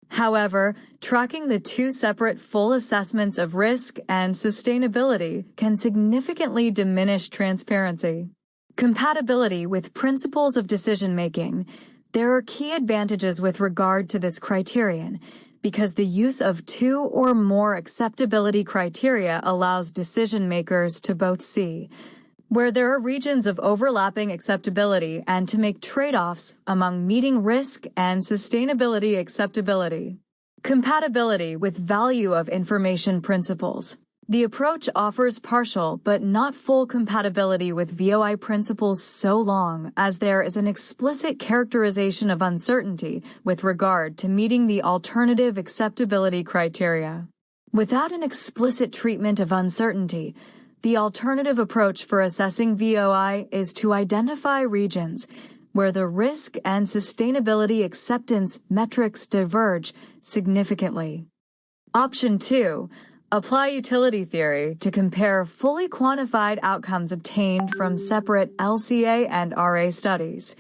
However, tracking the two separate full assessments of risk and sustainability can significantly diminish transparency. Compatibility with principles of decision-making. There are key advantages with regard to this criterion, because the use of two or more acceptability criteria allows decision-makers to both see where there are regions of overlapping acceptability and to make trade-offs among meeting risk and sustainability acceptability. Compatibility with value of information principles. The approach offers partial but not full compatibility with VOI principles so long as there is an explicit characterization of uncertainty with regard to meeting the alternative acceptability criteria. Without an explicit treatment of uncertainty, the alternative approach for assessing VOI is to identify regions where the risk and sustainability acceptance metrics diverge significantly. Option 2. Apply utility theory to compare fully quantified outcomes obtained from separate LCA and RA studies.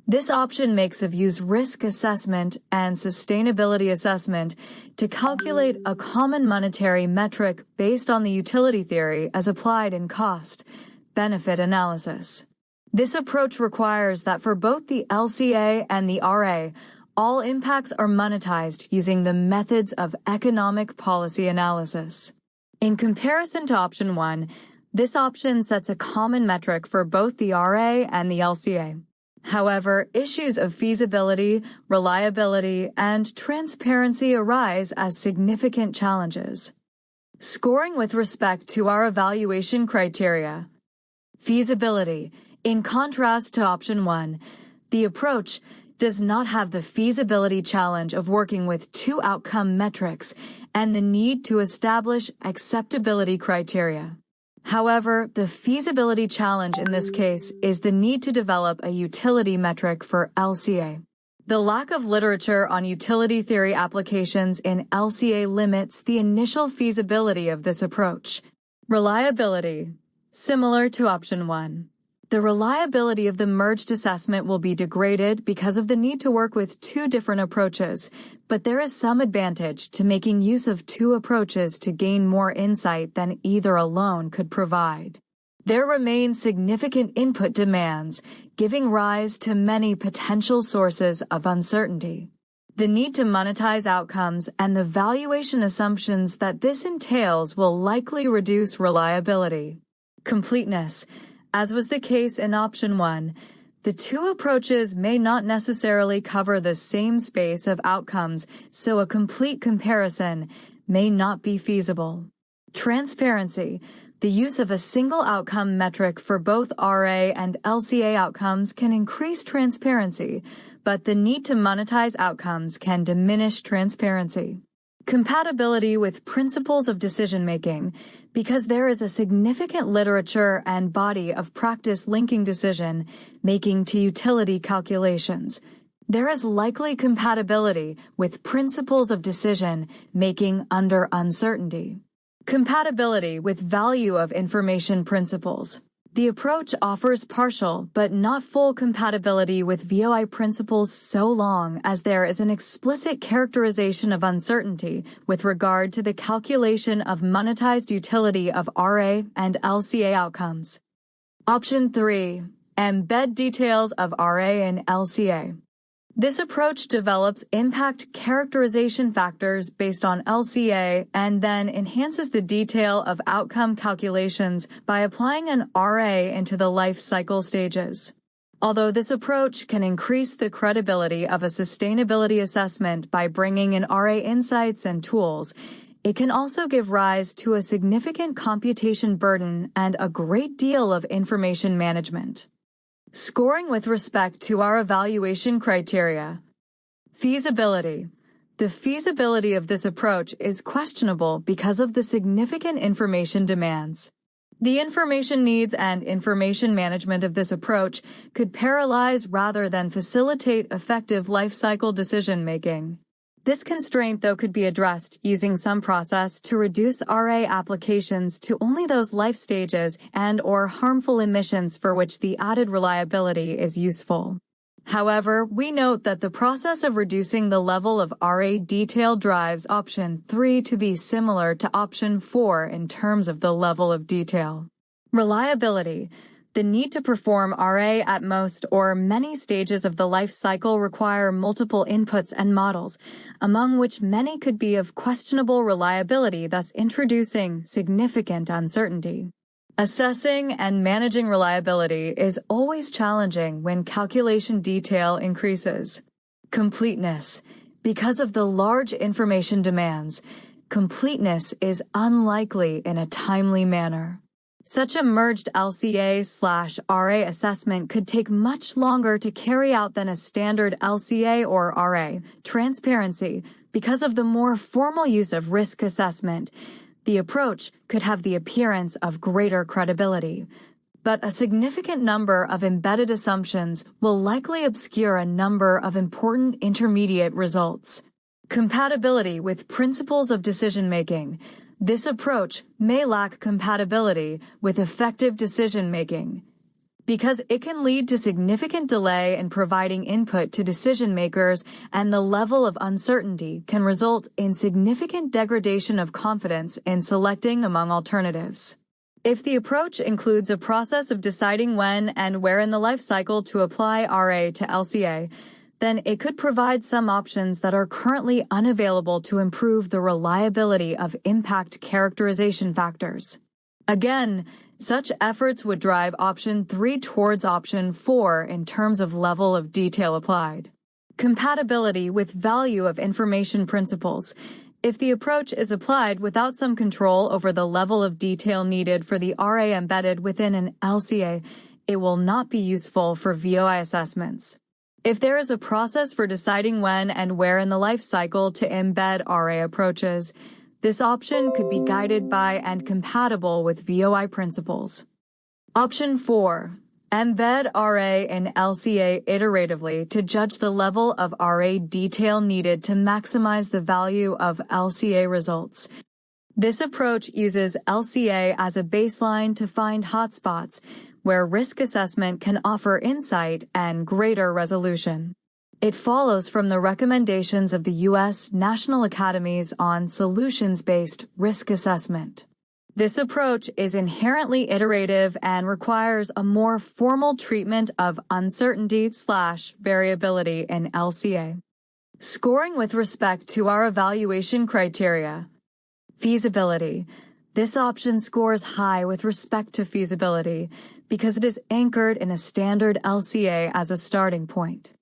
This option makes use risk assessment and sustainability assessment to calculate a common monetary metric based on the utility theory as applied in cost-benefit analysis. This approach requires that for both the LCA and the RA, all impacts are monetized using the methods of economic policy analysis. In comparison to option 1, this option sets a common metric for both the RA and the LCA. However, issues of feasibility, reliability, and transparency arise as significant challenges. Scoring with respect to our evaluation criteria. Feasibility. In contrast to option 1, the approach does not have the feasibility challenge of working with two outcome metrics and the need to establish acceptability criteria. However, the feasibility challenge in this case is the need to develop a utility metric for LCA. The lack of literature on utility theory applications in LCA limits the initial feasibility of this approach. Reliability. Similar to option 1. The reliability of the merged assessment will be degraded because of the need to work with two different approaches, but there is some advantage to making use of two approaches to gain more insight than either alone could provide. There remain significant input demands, giving rise to many potential sources of uncertainty. The need to monetize outcomes and the valuation assumptions that this entails will likely reduce reliability. Completeness. As was the case in option 1, the two approaches may not necessarily cover the same space of outcomes, so a complete comparison may not be feasible. Transparency. The use of a single outcome metric for both RA and LCA outcomes can increase transparency, but the need to monetize outcomes can diminish transparency. Compatibility with principles of decision-making. Because there is a significant literature and body of practice linking decision-making to utility calculations, there is likely compatibility with principles of decision-making under uncertainty. Compatibility with value of information principles. The approach offers partial but not full compatibility with VOI principles so long as there is an explicit characterization of uncertainty with regard to the calculation of monetized utility of RA and LCA outcomes. Option 3. Embed details of RA in LCA. This approach develops impact characterization factors based on LCA and then enhances the detail of outcome calculations by applying an RA into the life cycle stages. Although this approach can increase the credibility of a sustainability assessment by bringing in RA insights and tools, it can also give rise to a significant computation burden and a great deal of information management. Scoring with respect to our evaluation criteria. Feasibility. The feasibility of this approach is questionable because of the significant information demands. The information needs and information management of this approach could paralyze rather than facilitate effective life cycle decision-making. This constraint, though, could be addressed using some process to reduce RA applications to only those life stages and/or harmful emissions for which the added reliability is useful. However, we note that the process of reducing the level of RA detail drives option 3 to be similar to option 4 in terms of the level of detail. Reliability. The need to perform RA at most or many stages of the life cycle require multiple inputs and models, among which many could be of questionable reliability, thus introducing significant uncertainty. Assessing and managing reliability is always challenging when calculation detail increases. Completeness. Because of the large information demands, completeness is unlikely in a timely manner. Such a merged LCA/RA assessment could take much longer to carry out than a standard LCA or RA. Transparency. Because of the more formal use of risk assessment, the approach could have the appearance of greater credibility. But a significant number of embedded assumptions will likely obscure a number of important intermediate results. Compatibility with principles of decision-making. This approach may lack compatibility with effective decision-making because it can lead to significant delay in providing input to decision-makers, and the level of uncertainty can result in significant degradation of confidence in selecting among alternatives. If the approach includes a process of deciding when and where in the life cycle to apply RA to LCA, then it could provide some options that are currently unavailable to improve the reliability of impact characterization factors. Again, such efforts would drive option 3 towards option 4 in terms of level of detail applied. Compatibility with value of information principles. If the approach is applied without some control over the level of detail needed for the RA embedded within an LCA, it will not be useful for VOI assessments. If there is a process for deciding when and where in the life cycle to embed RA approaches, this option could be guided by and compatible with VOI principles. Option 4. Embed RA in LCA iteratively to judge the level of RA detail needed to maximize the value of LCA results. This approach uses LCA as a baseline to find hotspots, where risk assessment can offer insight and greater resolution. It follows from the recommendations of the U.S. National Academies on Solutions-Based Risk Assessment. This approach is inherently iterative and requires a more formal treatment of uncertainty/variability in LCA. Scoring with respect to our evaluation criteria. Feasibility. This option scores high with respect to feasibility because it is anchored in a standard LCA as a starting point.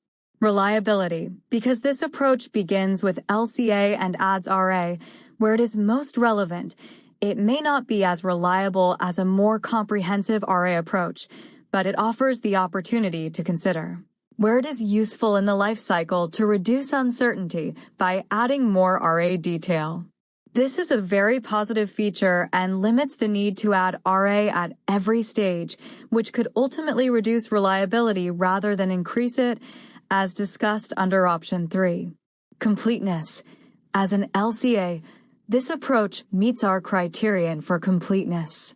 Reliability, because this approach begins with LCA and adds RA, where it is most relevant. It may not be as reliable as a more comprehensive RA approach, but it offers the opportunity to consider. Where it is useful in the life cycle to reduce uncertainty by adding more RA detail. This is a very positive feature and limits the need to add RA at every stage, which could ultimately reduce reliability rather than increase it, as discussed under option 3. Completeness. As an LCA, this approach meets our criterion for completeness.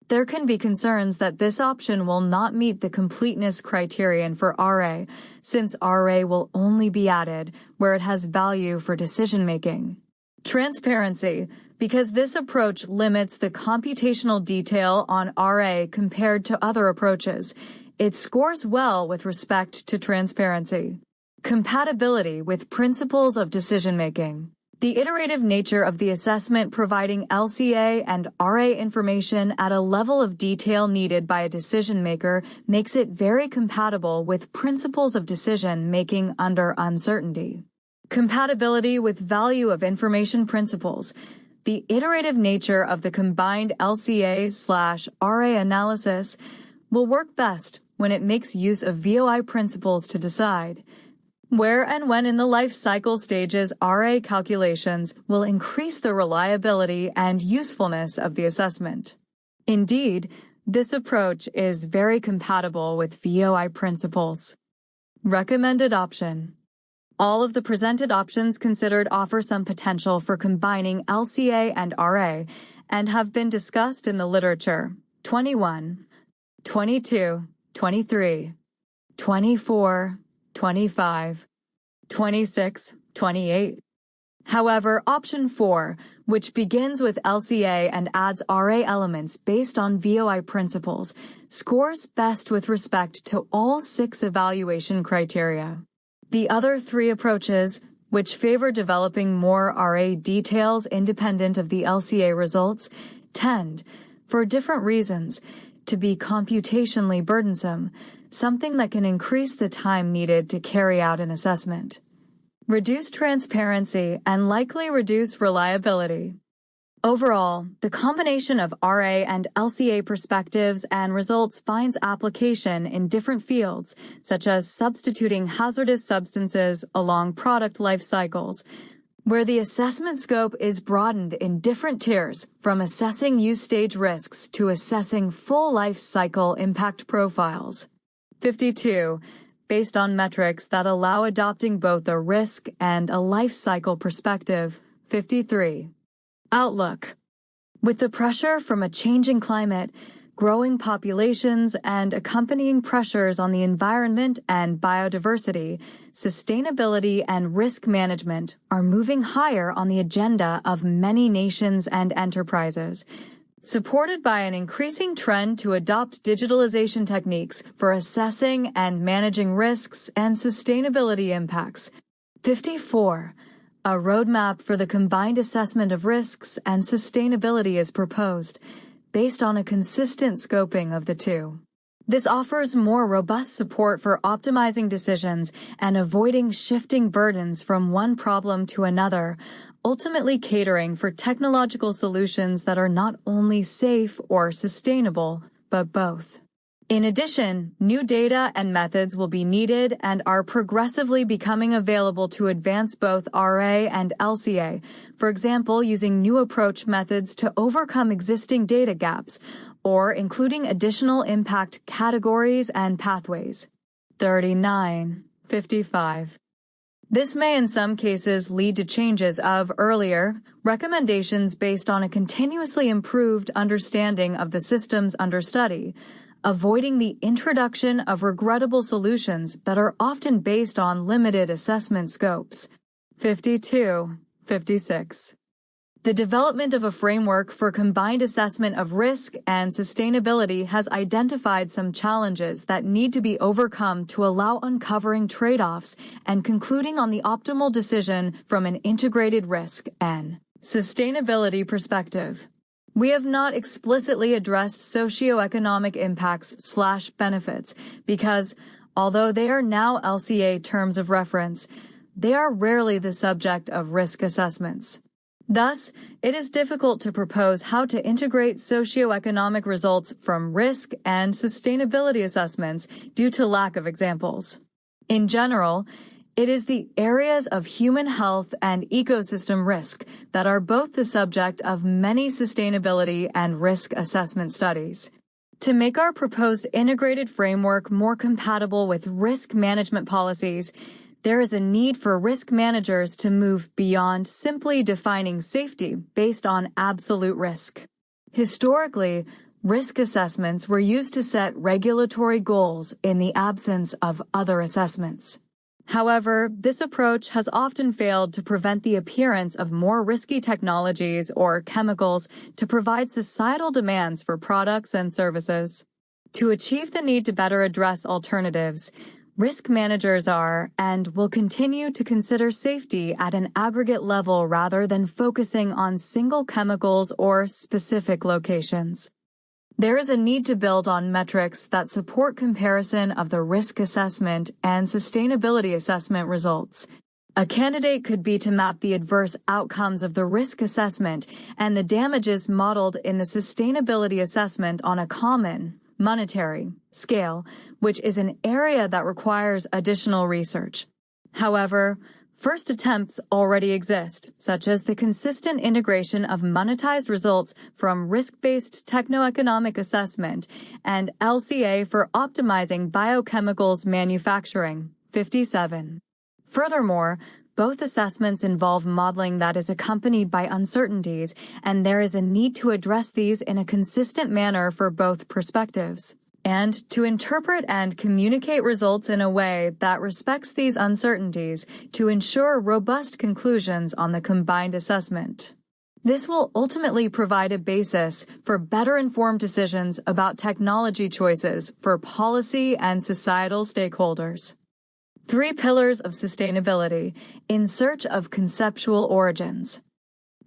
There can be concerns that this option will not meet the completeness criterion for RA, since RA will only be added where it has value for decision-making. Transparency, because this approach limits the computational detail on RA compared to other approaches. It scores well with respect to transparency. Compatibility with principles of decision-making. The iterative nature of the assessment providing LCA and RA information at a level of detail needed by a decision maker makes it very compatible with principles of decision-making under uncertainty. Compatibility with value of information principles. The iterative nature of the combined LCA/RA analysis will work best when it makes use of VOI principles to decide where and when in the life cycle stages RA calculations will increase the reliability and usefulness of the assessment. Indeed, this approach is very compatible with VOI principles. Recommended option. All of the presented options considered offer some potential for combining LCA and RA and have been discussed in the literature. 21, 22, 23, 24, 25, 26, 28. However, option 4, which begins with LCA and adds RA elements based on VOI principles, scores best with respect to all 6 evaluation criteria. The other 3 approaches, which favor developing more RA details independent of the LCA results, tend, for different reasons, to be computationally burdensome, something that can increase the time needed to carry out an assessment. Reduce transparency and likely reduce reliability. Overall, the combination of RA and LCA perspectives and results finds application in different fields, such as substituting hazardous substances along product life cycles, where the assessment scope is broadened in different tiers, from assessing use stage risks to assessing full life cycle impact profiles. 52. Based on metrics that allow adopting both a risk and a life cycle perspective. 53. Outlook. With the pressure from a changing climate, growing populations, and accompanying pressures on the environment and biodiversity, sustainability and risk management are moving higher on the agenda of many nations and enterprises. Supported by an increasing trend to adopt digitalization techniques for assessing and managing risks and sustainability impacts. 54. A roadmap for the combined assessment of risks and sustainability is proposed, based on a consistent scoping of the two. This offers more robust support for optimizing decisions and avoiding shifting burdens from one problem to another, ultimately catering for technological solutions that are not only safe or sustainable, but both. In addition, new data and methods will be needed and are progressively becoming available to advance both RA and LCA, for example, using new approach methods to overcome existing data gaps, or including additional impact categories and pathways. 39, 55. This may in some cases lead to changes of earlier recommendations based on a continuously improved understanding of the systems under study, avoiding the introduction of regrettable solutions that are often based on limited assessment scopes. 52, 56. The development of a framework for combined assessment of risk and sustainability has identified some challenges that need to be overcome to allow uncovering trade-offs and concluding on the optimal decision from an integrated risk and sustainability perspective. We have not explicitly addressed socioeconomic impacts/benefits because, although they are now LCA terms of reference, they are rarely the subject of risk assessments. Thus, it is difficult to propose how to integrate socioeconomic results from risk and sustainability assessments due to lack of examples. In general, it is the areas of human health and ecosystem risk that are both the subject of many sustainability and risk assessment studies. To make our proposed integrated framework more compatible with risk management policies, there is a need for risk managers to move beyond simply defining safety based on absolute risk. Historically, risk assessments were used to set regulatory goals in the absence of other assessments. However, this approach has often failed to prevent the appearance of more risky technologies or chemicals to provide societal demands for products and services. To achieve the need to better address alternatives, risk managers are and will continue to consider safety at an aggregate level rather than focusing on single chemicals or specific locations. There is a need to build on metrics that support comparison of the risk assessment and sustainability assessment results. A candidate could be to map the adverse outcomes of the risk assessment and the damages modeled in the sustainability assessment on a common, monetary scale, which is an area that requires additional research. However, first attempts already exist, such as the consistent integration of monetized results from risk-based techno-economic assessment and LCA for optimizing biochemicals manufacturing, 57. Furthermore, both assessments involve modeling that is accompanied by uncertainties, and there is a need to address these in a consistent manner for both perspectives, and to interpret and communicate results in a way that respects these uncertainties to ensure robust conclusions on the combined assessment. This will ultimately provide a basis for better informed decisions about technology choices for policy and societal stakeholders. 3 pillars of sustainability in search of conceptual origins.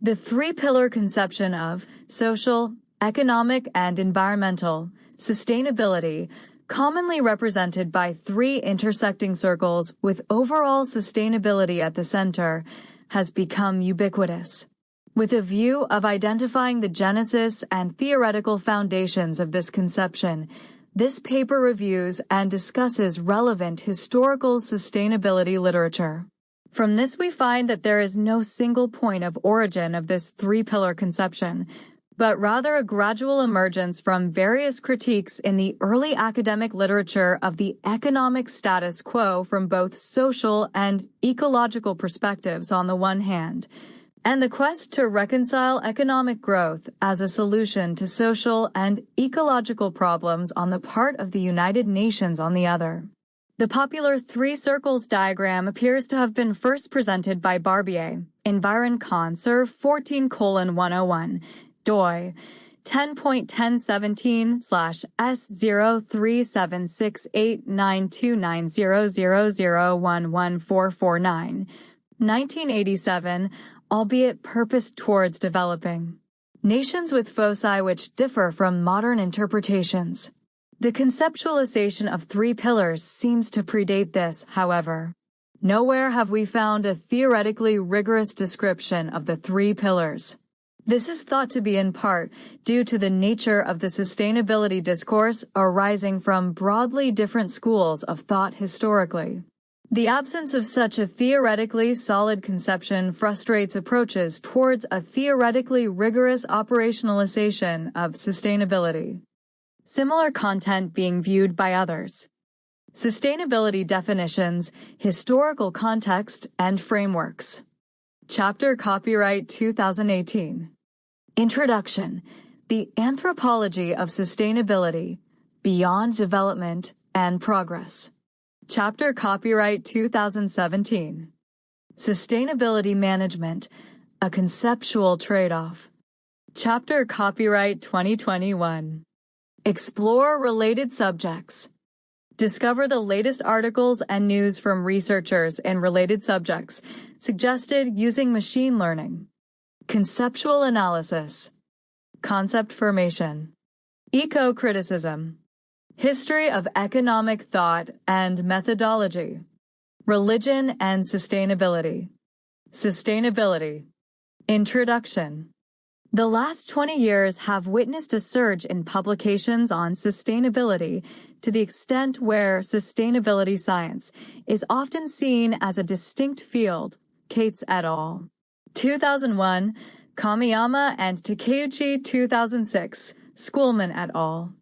The 3-pillar conception of social, economic, and environmental sustainability, commonly represented by 3 intersecting circles with overall sustainability at the center, has become ubiquitous. With a view of identifying the genesis and theoretical foundations of this conception, this paper reviews and discusses relevant historical sustainability literature. From this we find that there is no single point of origin of this 3-pillar conception, but rather a gradual emergence from various critiques in the early academic literature of the economic status quo from both social and ecological perspectives on the one hand, and the quest to reconcile economic growth as a solution to social and ecological problems on the part of the United Nations on the other. The popular 3 circles diagram appears to have been first presented by Barbier, Environ-Con Serv 14:101, doi 10.1017/S0376892900011449, 1987, albeit purposed towards developing nations with foci which differ from modern interpretations. The conceptualization of 3 pillars seems to predate this, however. Nowhere have we found a theoretically rigorous description of the 3 pillars. This is thought to be in part due to the nature of the sustainability discourse arising from broadly different schools of thought historically. The absence of such a theoretically solid conception frustrates approaches towards a theoretically rigorous operationalization of sustainability. Similar content being viewed by others. Sustainability definitions, historical context, and frameworks. Chapter Copyright 2018. Introduction: The Anthropology of Sustainability, Beyond Development and Progress. Chapter Copyright 2017. Sustainability Management, A Conceptual Trade-off. Chapter Copyright 2021. Explore related subjects. Discover the latest articles and news from researchers in related subjects, suggested using machine learning. Conceptual analysis. Concept formation. Eco-criticism. History of economic thought and methodology. Religion and sustainability. Sustainability. Introduction. The last 20 years have witnessed a surge in publications on sustainability to the extent where sustainability science is often seen as a distinct field, Cates et al. 2001, Kamiyama and Takeuchi 2006, Schoolman et al.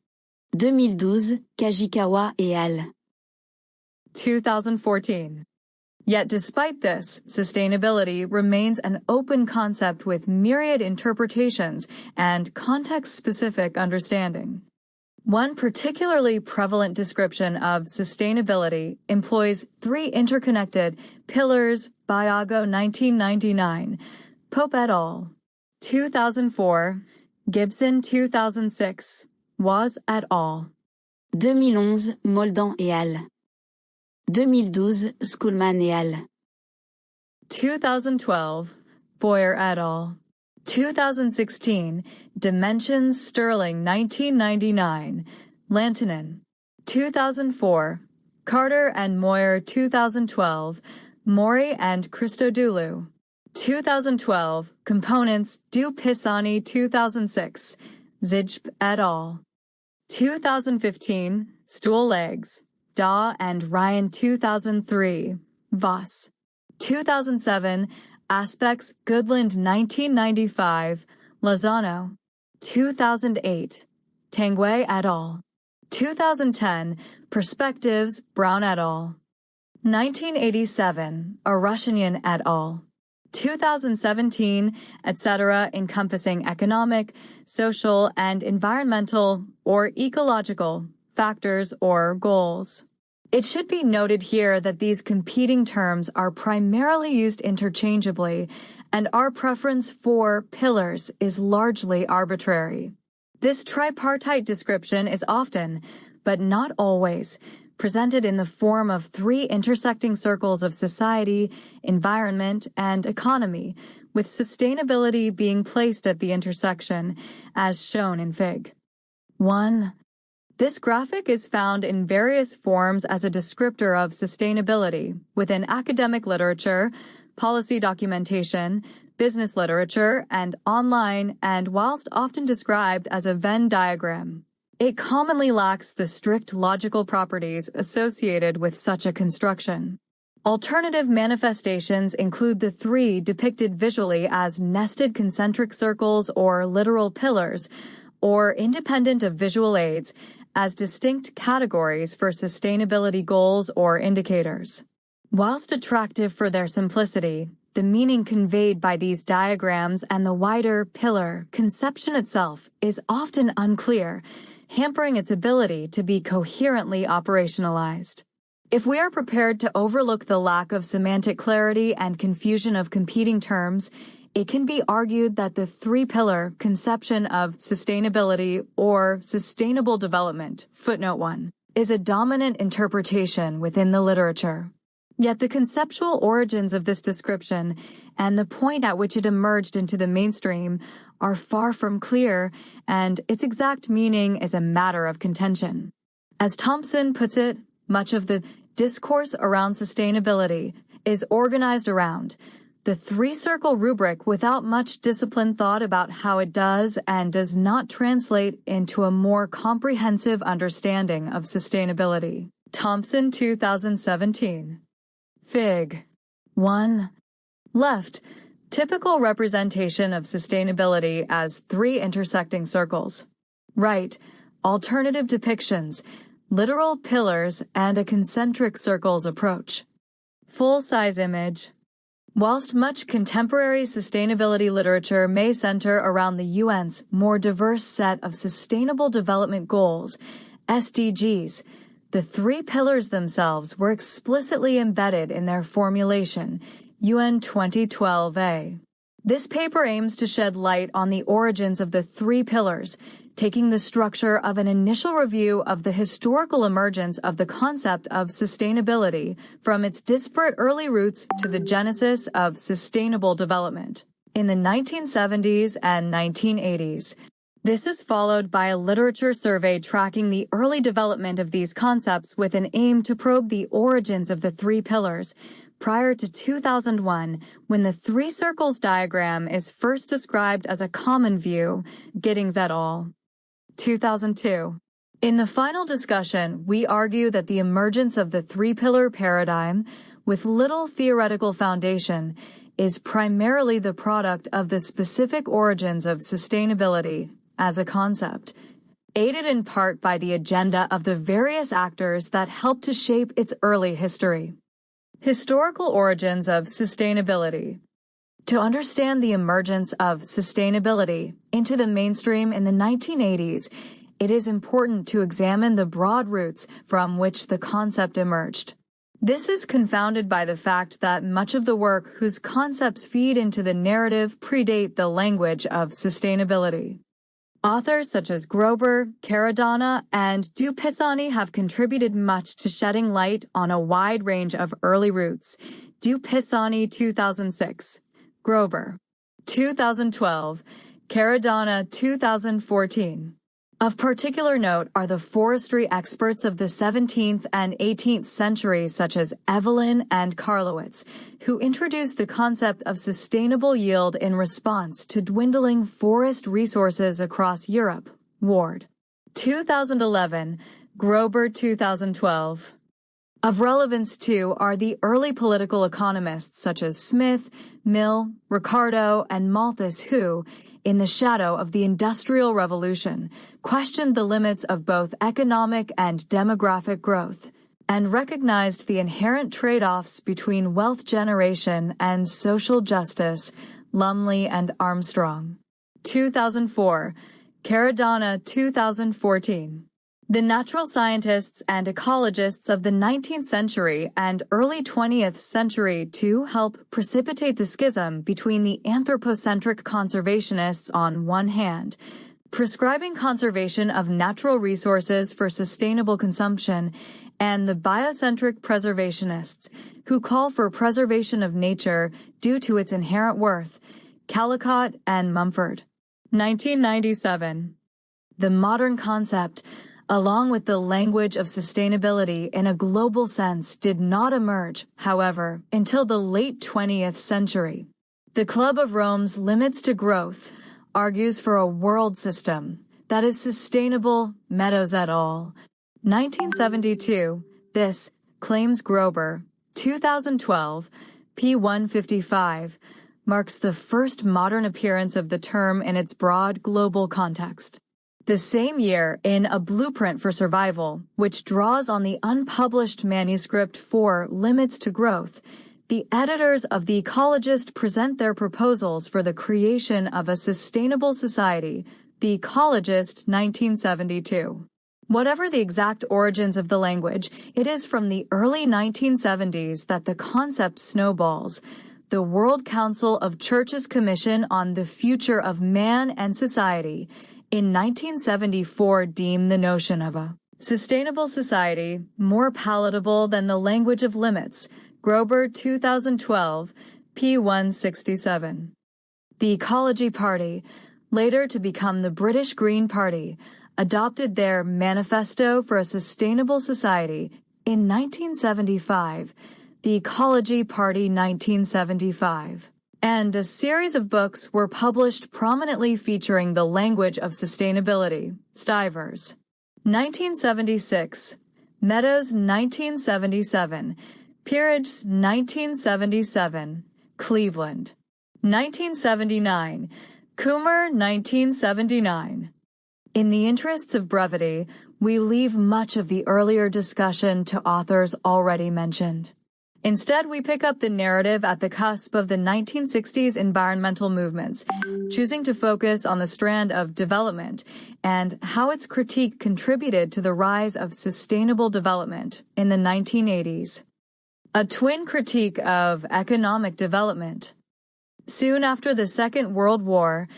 2012, Kajikawa et al. 2014. Yet despite this, sustainability remains an open concept with myriad interpretations and context-specific understanding. One particularly prevalent description of sustainability employs three interconnected pillars. Biago 1999, Pope et al. 2004, Gibson 2006, Was et al. 2011, Moldan et al. 2012, Schoolman et al. 2012, Boyer et al. 2016, Dimensions Sterling 1999, Lantinen. 2004, Carter and Moyer 2012, Mori and Christodoulou. 2012, Components Du Pisani 2006, Zijp et al. 2015, Stool Legs, Daw and Ryan 2003, Voss. 2007, Aspects Goodland 1995, Lozano. 2008, Tanguay et al. 2010, Perspectives, Brown et al. 1987, Arushian et al. 2017, etc., encompassing economic, social, and environmental or ecological factors or goals. It should be noted here that these competing terms are primarily used interchangeably, and our preference for pillars is largely arbitrary. This tripartite description is often, but not always, presented in the form of three intersecting circles of society, environment, and economy, with sustainability being placed at the intersection, as shown in Fig. 1. This graphic is found in various forms as a descriptor of sustainability within academic literature, policy documentation, business literature, and online, and whilst often described as a Venn diagram, it commonly lacks the strict logical properties associated with such a construction. Alternative manifestations include the three depicted visually as nested concentric circles or literal pillars, or independent of visual aids, as distinct categories for sustainability goals or indicators. Whilst attractive for their simplicity, the meaning conveyed by these diagrams and the wider pillar conception itself is often unclear, hampering its ability to be coherently operationalized. If we are prepared to overlook the lack of semantic clarity and confusion of competing terms, it can be argued that the three-pillar conception of sustainability or sustainable development, footnote 1, is a dominant interpretation within the literature. Yet the conceptual origins of this description and the point at which it emerged into the mainstream are far from clear, and its exact meaning is a matter of contention. As Thompson puts it, much of the discourse around sustainability is organized around the three-circle rubric without much disciplined thought about how it does and does not translate into a more comprehensive understanding of sustainability. Thompson 2017. Fig. 1. Left. Typical representation of sustainability as three intersecting circles. Right. Alternative depictions, literal pillars, and a concentric circles approach. Full-size image. Whilst much contemporary sustainability literature may center around the UN's more diverse set of Sustainable Development Goals, SDGs, the three pillars themselves were explicitly embedded in their formulation, UN 2012a. This paper aims to shed light on the origins of the three pillars, taking the structure of an initial review of the historical emergence of the concept of sustainability from its disparate early roots to the genesis of sustainable development in the 1970s and 1980s. This is followed by a literature survey tracking the early development of these concepts with an aim to probe the origins of the three pillars, prior to 2001, when the three circles diagram is first described as a common view, Giddings et al. 2002. In the final discussion, we argue that the emergence of the three-pillar paradigm, with little theoretical foundation, is primarily the product of the specific origins of sustainability as a concept, aided in part by the agenda of the various actors that helped to shape its early history. Historical origins of sustainability. To understand the emergence of sustainability into the mainstream in the 1980s, it is important to examine the broad roots from which the concept emerged. This is confounded by the fact that much of the work whose concepts feed into the narrative predate the language of sustainability. Authors such as Grober, Caradonna, and Dupisani have contributed much to shedding light on a wide range of early roots. Dupisani 2006, Grober 2012, Caradonna 2014. Of particular note are the forestry experts of the 17th and 18th centuries such as Evelyn and Karlowitz, who introduced the concept of sustainable yield in response to dwindling forest resources across Europe. Ward 2011, Grober 2012. Of relevance, too, are the early political economists such as Smith, Mill, Ricardo, and Malthus who, in the shadow of the Industrial Revolution, questioned the limits of both economic and demographic growth, and recognized the inherent trade-offs between wealth generation and social justice. Lumley and Armstrong. 2004, Caradonna 2014. The natural scientists and ecologists of the 19th century and early 20th century to help precipitate the schism between the anthropocentric conservationists on one hand, prescribing conservation of natural resources for sustainable consumption, and the biocentric preservationists, who call for preservation of nature due to its inherent worth, Callicott and Mumford. 1997. The modern concept, along with the language of sustainability in a global sense, did not emerge, however, until the late 20th century. The Club of Rome's Limits to Growth argues for a world system that is sustainable, Meadows et al. 1972. This, claims Grober, 2012, p. 155, marks the first modern appearance of the term in its broad global context. The same year, in A Blueprint for Survival, which draws on the unpublished manuscript for Limits to Growth, the editors of The Ecologist present their proposals for the creation of a sustainable society, The Ecologist, 1972. Whatever the exact origins of the language, it is from the early 1970s that the concept snowballs. The World Council of Churches Commission on the Future of Man and Society in 1974 deemed the notion of a sustainable society more palatable than the language of limits. Grober 2012, p. 167. The Ecology Party, later to become the British Green Party, adopted their Manifesto for a Sustainable Society in 1975, the Ecology Party 1975. And a series of books were published prominently featuring the language of sustainability. Stivers. 1976. Meadows 1977. Peerage 1977. Cleveland. 1979. Coomer 1979. In the interests of brevity, we leave much of the earlier discussion to authors already mentioned. Instead, we pick up the narrative at the cusp of the 1960s environmental movements, choosing to focus on the strand of development and how its critique contributed to the rise of sustainable development in the 1980s. A twin critique of economic development. Soon after the Second World War,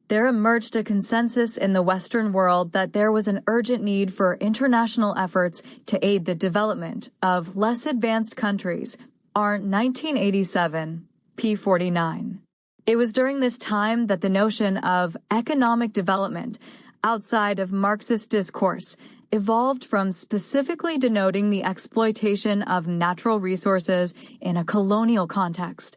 there emerged a consensus in the Western world that there was an urgent need for international efforts to aid the development of less advanced countries. R. 1987, p. 49. It was during this time that the notion of economic development, outside of Marxist discourse, evolved from specifically denoting the exploitation of natural resources in a colonial context,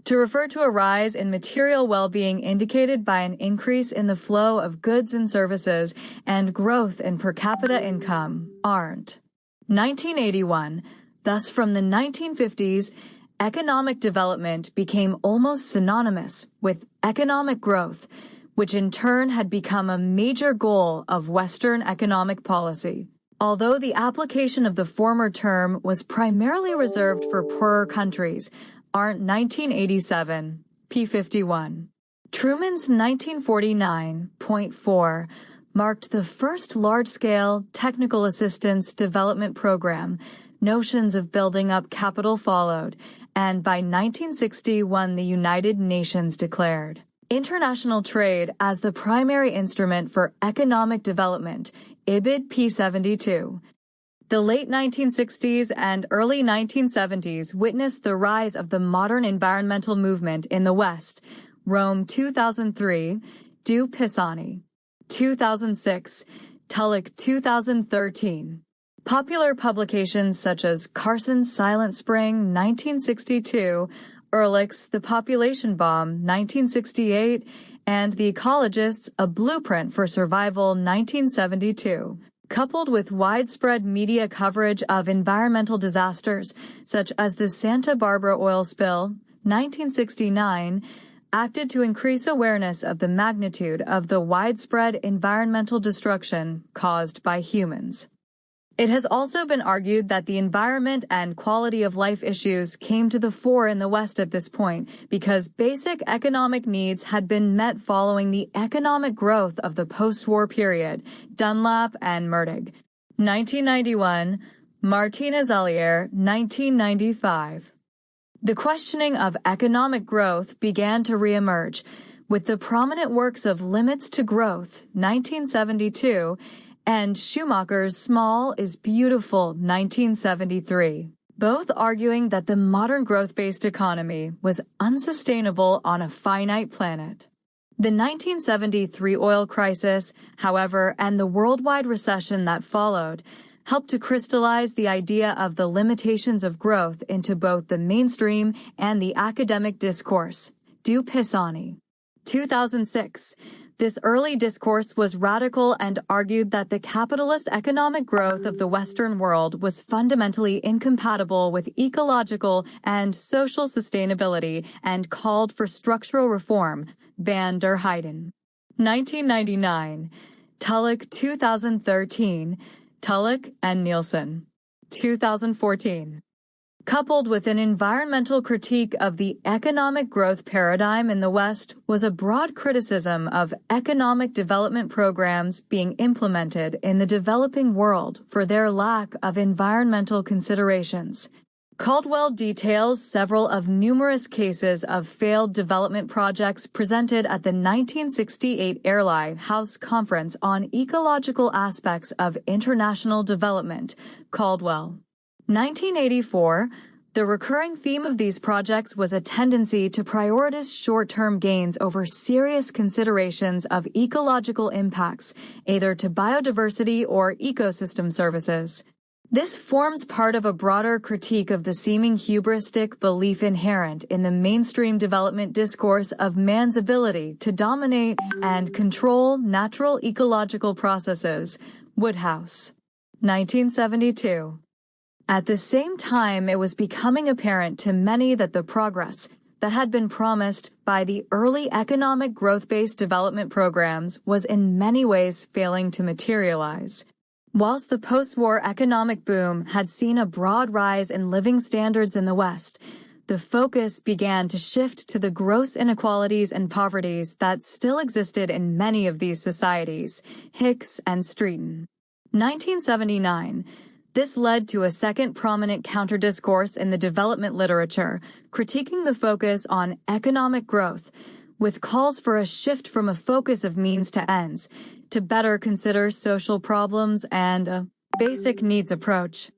to refer to a rise in material well-being indicated by an increase in the flow of goods and services and growth in per capita income. Arndt. 1981. Thus, from the 1950s, economic development became almost synonymous with economic growth, which in turn had become a major goal of Western economic policy. although the application of the former term was primarily reserved for poorer countries. Arndt 1987, p. 51. Truman's 1949.4 marked the first large-scale technical assistance development program. Notions of building up capital followed, and by 1961 the United Nations declared international trade as the primary instrument for economic development, IBID p. 72. The late 1960s and early 1970s witnessed the rise of the modern environmental movement in the West. Rome 2003, Du Pisani 2006, Tulloch 2013. Popular publications such as Carson's Silent Spring 1962, Ehrlich's The Population Bomb 1968, and The Ecologists, A Blueprint for Survival 1972, coupled with widespread media coverage of environmental disasters such as the Santa Barbara oil spill 1969, acted to increase awareness of the magnitude of the widespread environmental destruction caused by humans. It has also been argued that the environment and quality of life issues came to the fore in the West at this point because basic economic needs had been met following the economic growth of the post-war period. Dunlap and Mertig, 1991, Martinez-Allier, 1995. The questioning of economic growth began to reemerge, with the prominent works of Limits to Growth, 1972, and Schumacher's Small is Beautiful, 1973, both arguing that the modern growth-based economy was unsustainable on a finite planet. The 1973 oil crisis, however, and the worldwide recession that followed, helped to crystallize the idea of the limitations of growth into both the mainstream and the academic discourse. Du Pisani, 2006. This early discourse was radical and argued that the capitalist economic growth of the Western world was fundamentally incompatible with ecological and social sustainability and called for structural reform. Van der Heyden, 1999. Tulloch, 2013. Tulloch and Nielsen, 2014. Coupled with an environmental critique of the economic growth paradigm in the West was a broad criticism of economic development programs being implemented in the developing world for their lack of environmental considerations. Caldwell details several of numerous cases of failed development projects presented at the 1968 Airlie House Conference on Ecological Aspects of International Development, Caldwell. 1984, the recurring theme of these projects was a tendency to prioritize short-term gains over serious considerations of ecological impacts, either to biodiversity or ecosystem services. This forms part of a broader critique of the seeming hubristic belief inherent in the mainstream development discourse of man's ability to dominate and control natural ecological processes. Woodhouse, 1972. At the same time, it was becoming apparent to many that the progress that had been promised by the early economic growth-based development programs was in many ways failing to materialize. Whilst the post-war economic boom had seen a broad rise in living standards in the West, the focus began to shift to the gross inequalities and poverties that still existed in many of these societies. Hicks and Streeton, 1979. This led to a second prominent counter-discourse in the development literature, critiquing the focus on economic growth, with calls for a shift from a focus of means to ends, to better consider social problems and a basic needs approach.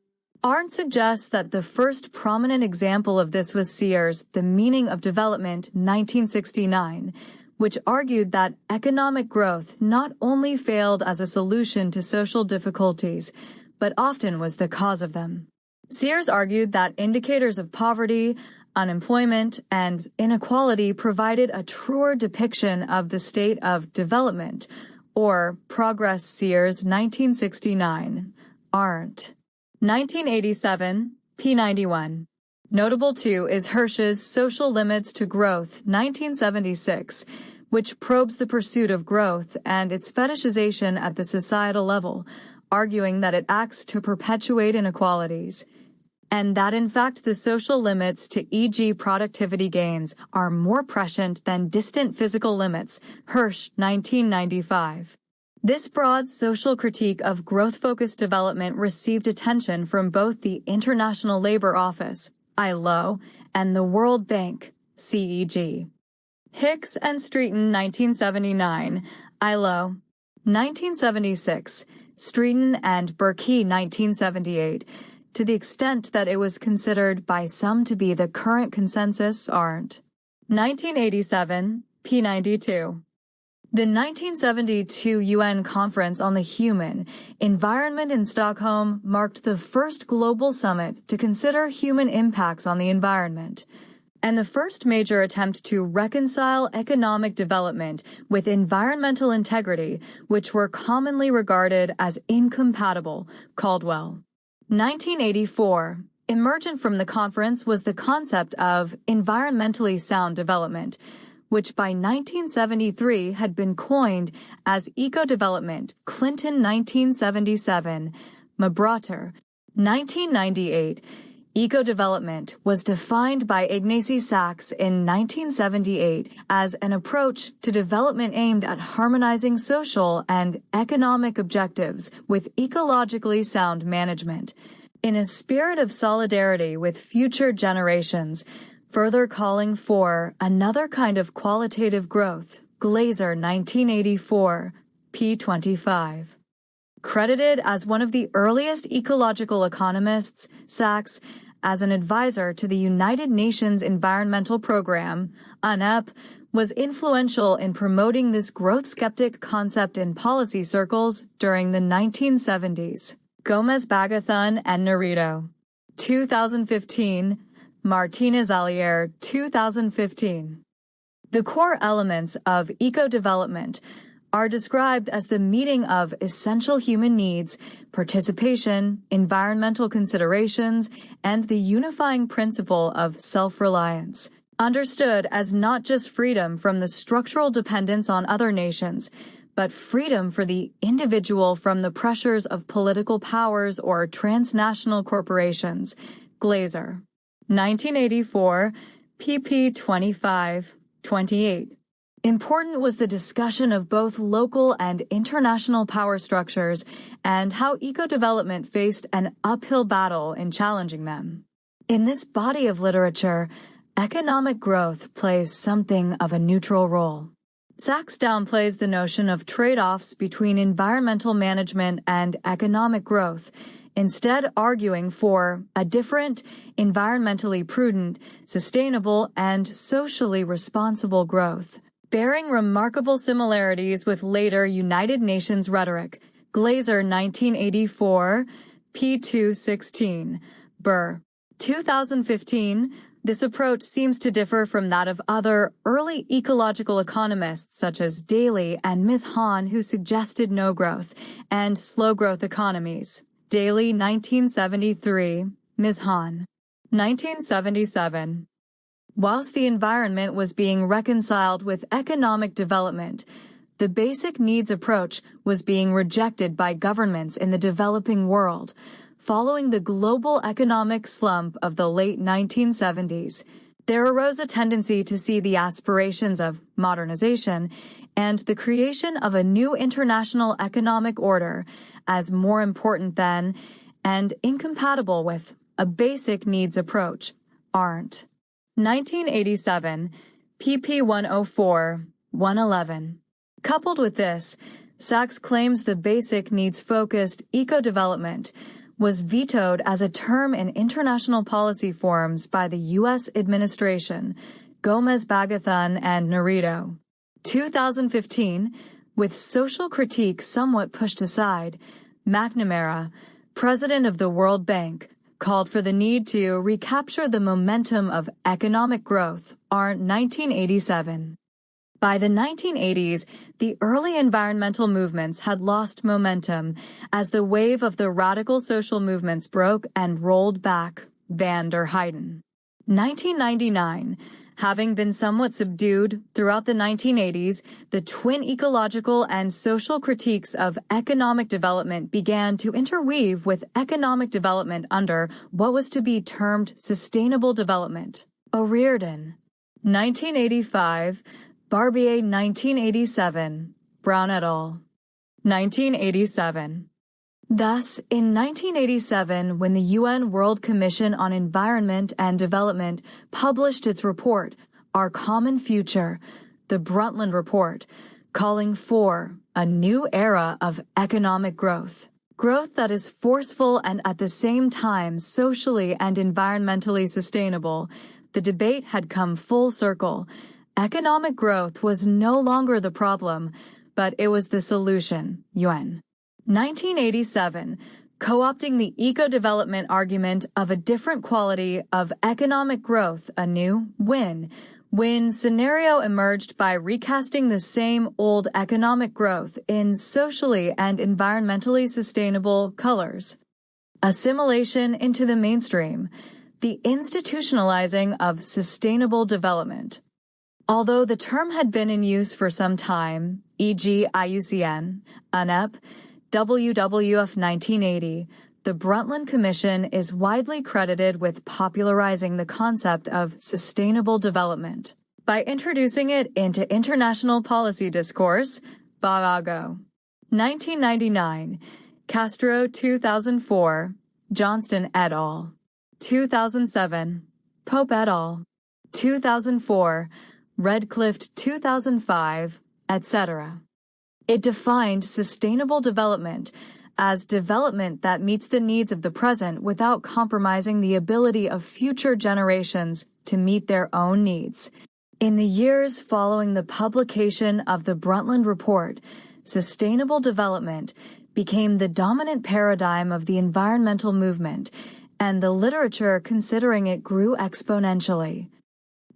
Arndt suggests that the first prominent example of this was Sears' The Meaning of Development, 1969, which argued that economic growth not only failed as a solution to social difficulties, but often was the cause of them. Sears argued that indicators of poverty, unemployment, and inequality provided a truer depiction of the state of development, or progress. Sears, 1969. Arndt, 1987, p. 91. Notable too is Hirsch's Social Limits to Growth, 1976, which probes the pursuit of growth and its fetishization at the societal level, arguing that it acts to perpetuate inequalities, and that in fact the social limits to e.g. productivity gains are more prescient than distant physical limits, Hirsch, 1995. This broad social critique of growth-focused development received attention from both the International Labor Office, ILO, and the World Bank, CEG. Hicks and Streeton, 1979, ILO, 1976, Streeton and Burke, 1978, to the extent that it was considered by some to be the current consensus, aren't. 1987, P92. The 1972 UN Conference on the Human Environment in Stockholm marked the first global summit to consider human impacts on the environment, and the first major attempt to reconcile economic development with environmental integrity, which were commonly regarded as incompatible, Caldwell. 1984. Emergent from the conference was the concept of environmentally sound development, which by 1973 had been coined as eco-development, Clinton 1977, Mabrater, 1998. Eco-development was defined by Ignacy Sachs in 1978 as an approach to development aimed at harmonizing social and economic objectives with ecologically sound management, in a spirit of solidarity with future generations, further calling for another kind of qualitative growth, Glaser 1984, p25. Credited as one of the earliest ecological economists, Sachs, as an advisor to the United Nations Environmental Program, UNEP, was influential in promoting this growth-skeptic concept in policy circles during the 1970s. Gomez-Bagathon and Nerito. 2015. Martinez-Allier, 2015. The core elements of eco-development are described as the meeting of essential human needs, participation, environmental considerations, and the unifying principle of self-reliance, understood as not just freedom from the structural dependence on other nations, but freedom for the individual from the pressures of political powers or transnational corporations. Glaser. 1984, pp. 25-28. Important was the discussion of both local and international power structures and how eco-development faced an uphill battle in challenging them. In this body of literature, economic growth plays something of a neutral role. Sachs downplays the notion of trade-offs between environmental management and economic growth, instead arguing for a different, environmentally prudent, sustainable, and socially responsible growth, bearing remarkable similarities with later United Nations rhetoric. Glaser 1984, p216. Burr. 2015. This approach seems to differ from that of other early ecological economists such as Daly and Ms. Hahn, who suggested no growth and slow growth economies. Daly 1973, Ms. Hahn. 1977. Whilst the environment was being reconciled with economic development, the basic needs approach was being rejected by governments in the developing world, following the global economic slump of the late 1970s. There arose a tendency to see the aspirations of modernization and the creation of a new international economic order as more important than and incompatible with a basic needs approach, aren't. 1987, pp 104, 111. Coupled with this, Sachs claims the basic needs-focused eco-development was vetoed as a term in international policy forums by the U.S. administration, Gomez-Bagathon and Nerito. 2015, with social critique somewhat pushed aside, McNamara, president of the World Bank, called for the need to recapture the momentum of economic growth, Arndt 1987. By the 1980s, the early environmental movements had lost momentum as the wave of the radical social movements broke and rolled back, van der Heyden. 1999. Having been somewhat subdued throughout the 1980s, the twin ecological and social critiques of economic development began to interweave with economic development under what was to be termed sustainable development. O'Riordan, 1985, Barbier, 1987, Brown et al., 1987. Thus, in 1987, when the UN World Commission on Environment and Development published its report, Our Common Future, the Brundtland Report, calling for a new era of economic growth. Growth that is forceful and at the same time socially and environmentally sustainable, the debate had come full circle. Economic growth was no longer the problem, but it was the solution, UN. 1987, co-opting the eco-development argument of a different quality of economic growth, a new win scenario emerged by recasting the same old economic growth in socially and environmentally sustainable colors. Assimilation into the mainstream, the institutionalizing of sustainable development. Although the term had been in use for some time, e.g. IUCN, UNEP, WWF 1980, the Brundtland Commission is widely credited with popularizing the concept of sustainable development by introducing it into international policy discourse, Barago. 1999, Castro 2004, Johnston et al. 2007, Pope et al. 2004, Redcliffe 2005, etc. It defined sustainable development as development that meets the needs of the present without compromising the ability of future generations to meet their own needs. In the years following the publication of the Brundtland Report, sustainable development became the dominant paradigm of the environmental movement, and the literature considering it grew exponentially.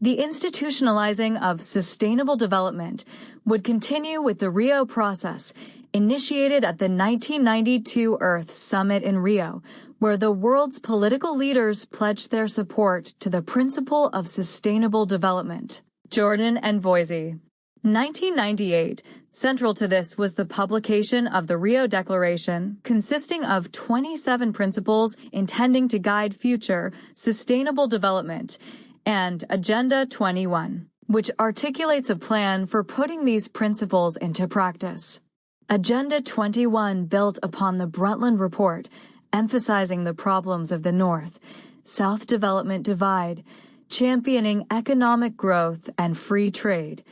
The institutionalizing of sustainable development would continue with the Rio process, initiated at the 1992 Earth Summit in Rio, where the world's political leaders pledged their support to the principle of sustainable development. Jordan and Voisey. 1998. Central to this was the publication of the Rio Declaration, consisting of 27 principles intending to guide future sustainable development, and Agenda 21, which articulates a plan for putting these principles into practice. Agenda 21 built upon the Brundtland Report, emphasizing the problems of the North-South development divide, championing economic growth and free trade,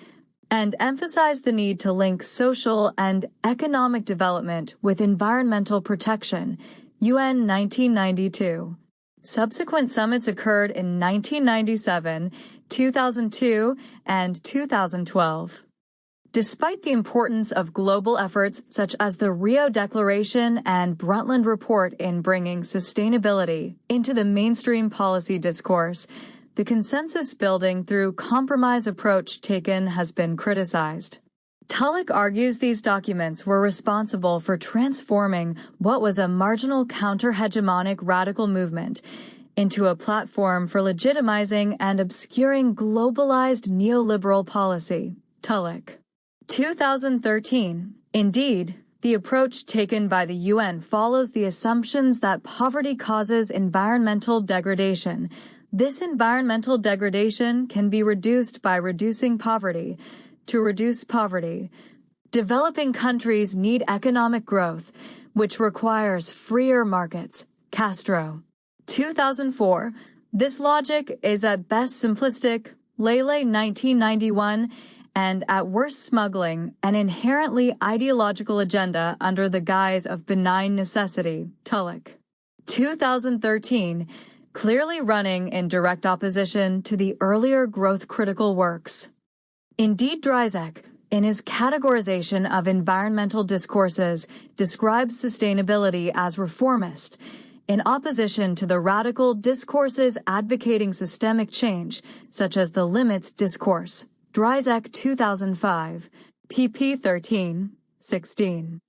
and emphasized the need to link social and economic development with environmental protection, UN 1992. Subsequent summits occurred in 1997, 2002, and 2012. Despite the importance of global efforts such as the Rio Declaration and Brundtland Report in bringing sustainability into the mainstream policy discourse, the consensus building through compromise approach taken has been criticized. Tulloch argues these documents were responsible for transforming what was a marginal counter-hegemonic radical movement into a platform for legitimizing and obscuring globalized neoliberal policy. Tulloch. 2013. Indeed, the approach taken by the UN follows the assumptions that poverty causes environmental degradation. This environmental degradation can be reduced by reducing poverty. To reduce poverty, developing countries need economic growth, which requires freer markets. Castro. 2004. This logic is at best simplistic, Lele 1991, and at worst smuggling an inherently ideological agenda under the guise of benign necessity. Tulloch. 2013. Clearly running in direct opposition to the earlier growth-critical works. Indeed, Dryzek, in his categorization of environmental discourses, describes sustainability as reformist, in opposition to the radical discourses advocating systemic change, such as the limits discourse. Dryzek 2005, pp. 13, 16.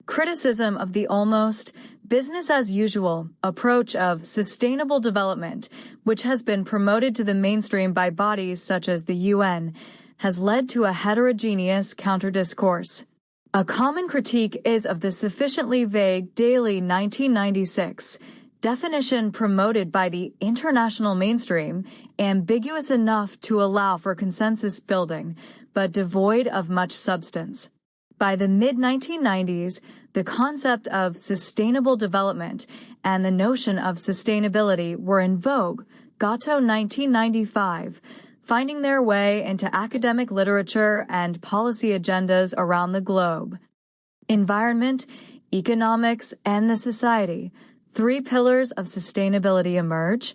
Criticism of the almost business as usual approach of sustainable development, which has been promoted to the mainstream by bodies such as the UN, has led to a heterogeneous counter-discourse. A common critique is of the sufficiently vague Daly 1996 definition promoted by the international mainstream, ambiguous enough to allow for consensus building, but devoid of much substance. By the mid-1990s, the concept of sustainable development and the notion of sustainability were in vogue, Gatto 1995, finding their way into academic literature and policy agendas around the globe. Environment, economics, and the society, 3 pillars of sustainability emerge.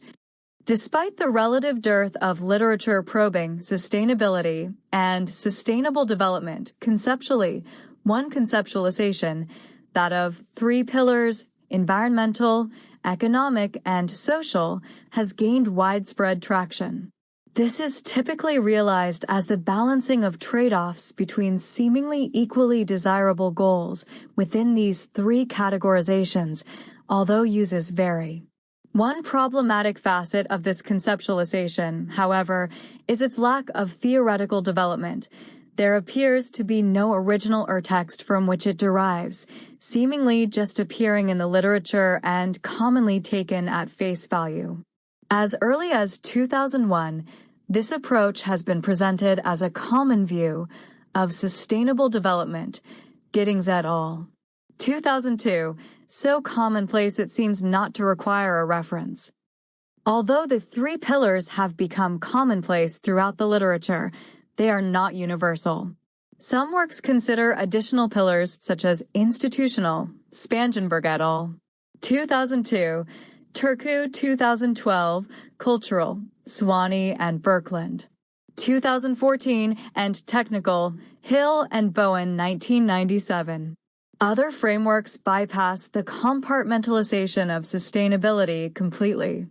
Despite the relative dearth of literature probing sustainability and sustainable development conceptually, one conceptualization, that of 3 pillars, environmental, economic, and social, has gained widespread traction. This is typically realized as the balancing of trade-offs between seemingly equally desirable goals within these 3 categorizations, although uses vary. One problematic facet of this conceptualization, however, is its lack of theoretical development. There appears to be no original text from which it derives, seemingly just appearing in the literature and commonly taken at face value. As early as 2001, this approach has been presented as a common view of sustainable development, Giddings et al. 2002, so commonplace it seems not to require a reference. Although the 3 pillars have become commonplace throughout the literature, they are not universal. Some works consider additional pillars such as institutional, Spangenberg et al. 2002, Turku 2012, cultural, Swanee and Birkeland. 2014, and technical, Hill and Bowen 1997. Other frameworks bypass the compartmentalization of sustainability completely.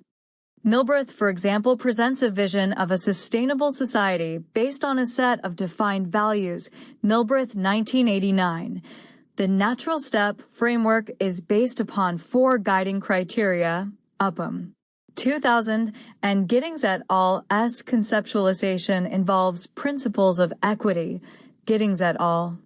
Milbreth, for example, presents a vision of a sustainable society based on a set of defined values, Milbreth 1989. The natural step framework is based upon 4 guiding criteria, Upham. 2000, and Giddings et al.'s conceptualization involves principles of equity, Giddings et al.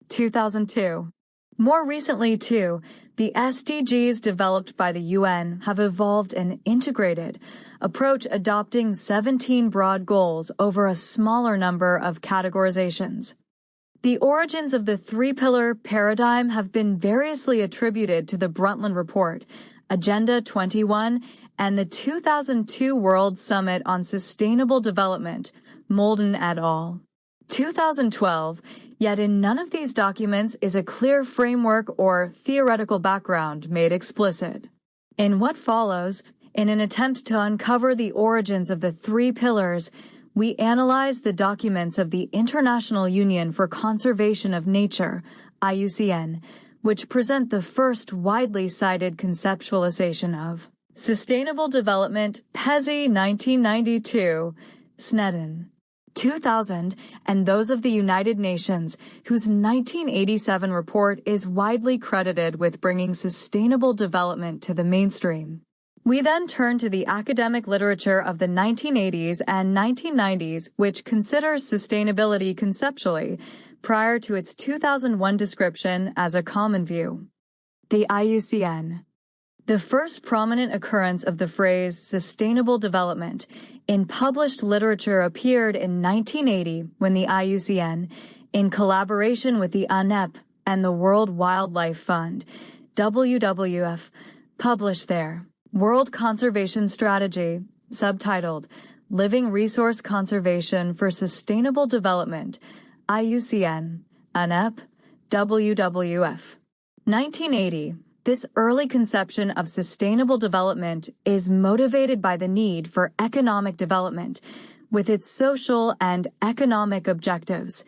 2002. More recently, too, the SDGs developed by the UN have evolved an integrated approach adopting 17 broad goals over a smaller number of categorizations. The origins of the 3-pillar paradigm have been variously attributed to the Brundtland Report, Agenda 21, and the 2002 World Summit on Sustainable Development, Molden et al. 2012, yet in none of these documents is a clear framework or theoretical background made explicit. In what follows, in an attempt to uncover the origins of the 3 pillars, we analyze the documents of the International Union for Conservation of Nature, IUCN, which present the first widely cited conceptualization of sustainable development, PESI 1992, Snedden 2000, and those of the United Nations, whose 1987 report is widely credited with bringing sustainable development to the mainstream. We then turn to the academic literature of the 1980s and 1990s, which considers sustainability conceptually, prior to its 2001 description as a common view. The IUCN. The first prominent occurrence of the phrase sustainable development in published literature appeared in 1980 when the IUCN, in collaboration with the UNEP and the World Wildlife Fund, WWF, published their World Conservation Strategy, subtitled Living Resource Conservation for Sustainable Development, IUCN, UNEP, WWF. 1980. This early conception of sustainable development is motivated by the need for economic development, with its social and economic objectives,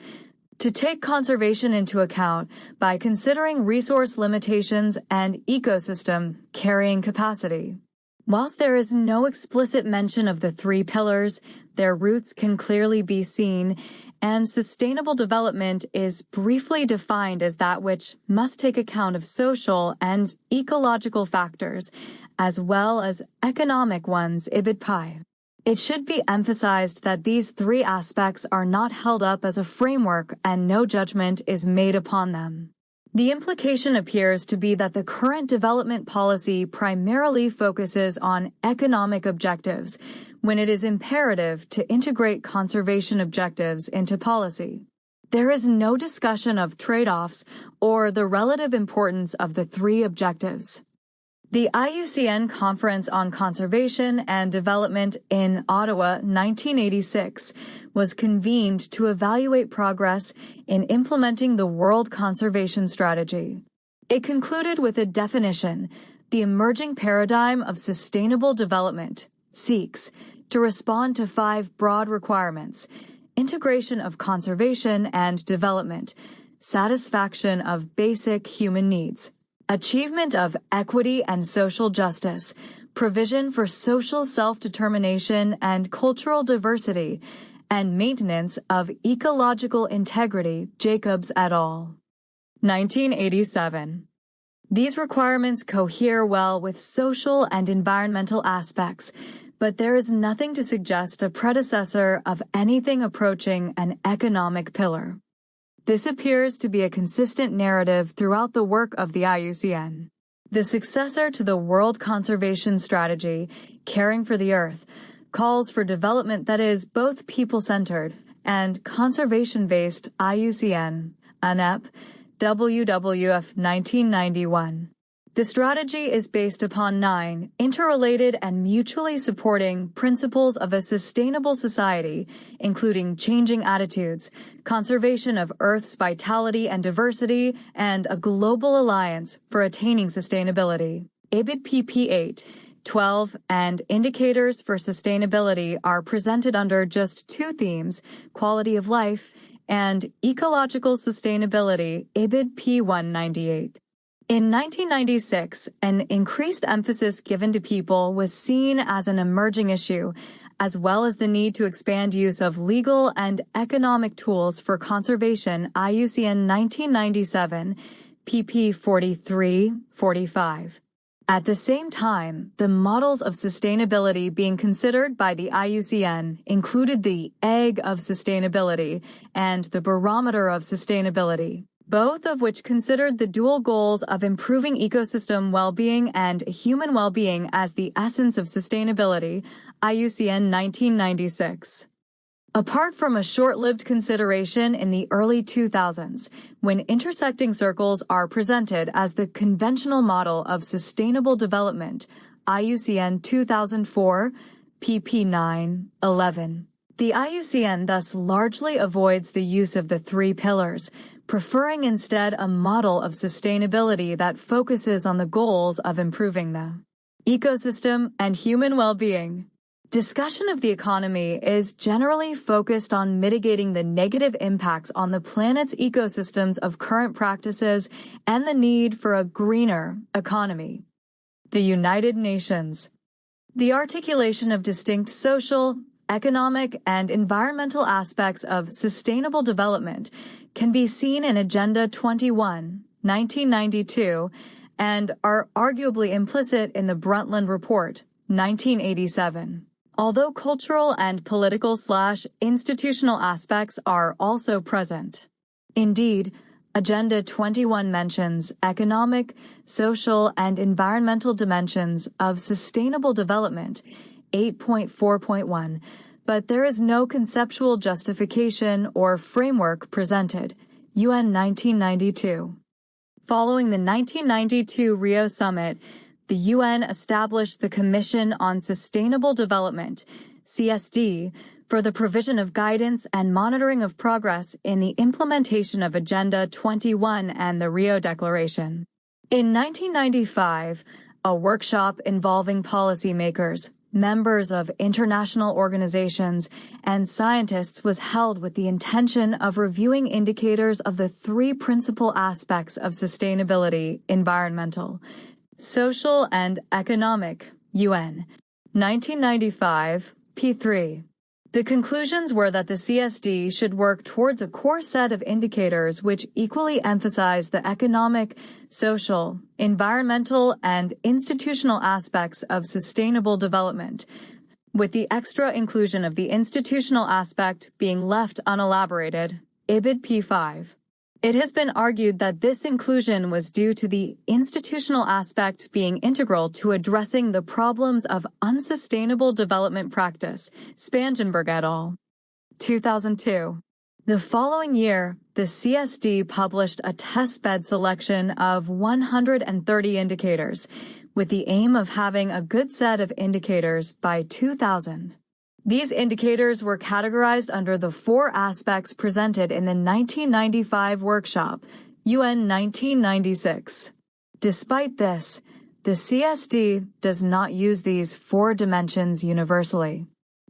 to take conservation into account by considering resource limitations and ecosystem carrying capacity. Whilst there is no explicit mention of the 3 pillars, their roots can clearly be seen, and sustainable development is briefly defined as that which must take account of social and ecological factors, as well as economic ones, ibid pi. It should be emphasized that these three aspects are not held up as a framework and no judgment is made upon them. The implication appears to be that the current development policy primarily focuses on economic objectives, when it is imperative to integrate conservation objectives into policy. There is no discussion of trade-offs or the relative importance of the three objectives. The IUCN Conference on Conservation and Development in Ottawa, 1986, was convened to evaluate progress in implementing the World Conservation Strategy. It concluded with a definition: the emerging paradigm of sustainable development seeks to respond to 5 broad requirements: integration of conservation and development, satisfaction of basic human needs, achievement of equity and social justice, provision for social self-determination and cultural diversity, and maintenance of ecological integrity, Jacobs et al. 1987. These requirements cohere well with social and environmental aspects, but there is nothing to suggest a predecessor of anything approaching an economic pillar. This appears to be a consistent narrative throughout the work of the IUCN. The successor to the World Conservation Strategy, Caring for the Earth, calls for development that is both people-centered and conservation-based. IUCN, UNEP, WWF 1991. The strategy is based upon 9 interrelated and mutually supporting principles of a sustainable society, including changing attitudes, conservation of Earth's vitality and diversity, and a global alliance for attaining sustainability. IBID PP 8, 12, and indicators for sustainability are presented under just 2 themes: quality of life and ecological sustainability, IBID P198. In 1996, an increased emphasis given to people was seen as an emerging issue, as well as the need to expand use of legal and economic tools for conservation. IUCN 1997, pp. 43-45. At the same time, the models of sustainability being considered by the IUCN included the egg of sustainability and the barometer of sustainability, both of which considered the dual goals of improving ecosystem well-being and human well-being as the essence of sustainability. IUCN 1996. Apart from a short-lived consideration in the early 2000s, when intersecting circles are presented as the conventional model of sustainable development, IUCN 2004, pp. 9-11. The IUCN thus largely avoids the use of the 3 pillars, preferring instead a model of sustainability that focuses on the goals of improving the ecosystem and human well-being. Discussion of the economy is generally focused on mitigating the negative impacts on the planet's ecosystems of current practices and the need for a greener economy. The United Nations. The articulation of distinct social, economic, and environmental aspects of sustainable development can be seen in Agenda 21, 1992, and are arguably implicit in the Brundtland Report, 1987. Although cultural and political/institutional aspects are also present. Indeed, Agenda 21 mentions economic, social, and environmental dimensions of sustainable development, 8.4.1, but there is no conceptual justification or framework presented. UN 1992. Following the 1992 Rio Summit, the UN established the Commission on Sustainable Development, CSD, for the provision of guidance and monitoring of progress in the implementation of Agenda 21 and the Rio Declaration. In 1995, a workshop involving policymakers, members of international organizations, and scientists was held with the intention of reviewing indicators of the 3 principal aspects of sustainability: environmental, social, and economic. UN 1995, p3. The conclusions were that the CSD should work towards a core set of indicators which equally emphasize the economic, social, environmental, and institutional aspects of sustainable development, with the extra inclusion of the institutional aspect being left unelaborated, IBID P5. It has been argued that this inclusion was due to the institutional aspect being integral to addressing the problems of unsustainable development practice, Spangenberg et al. 2002. The following year, the CSD published a testbed selection of 130 indicators, with the aim of having a good set of indicators by 2000. These indicators were categorized under the 4 aspects presented in the 1995 workshop, UN 1996. Despite this, the CSD does not use these 4 dimensions universally.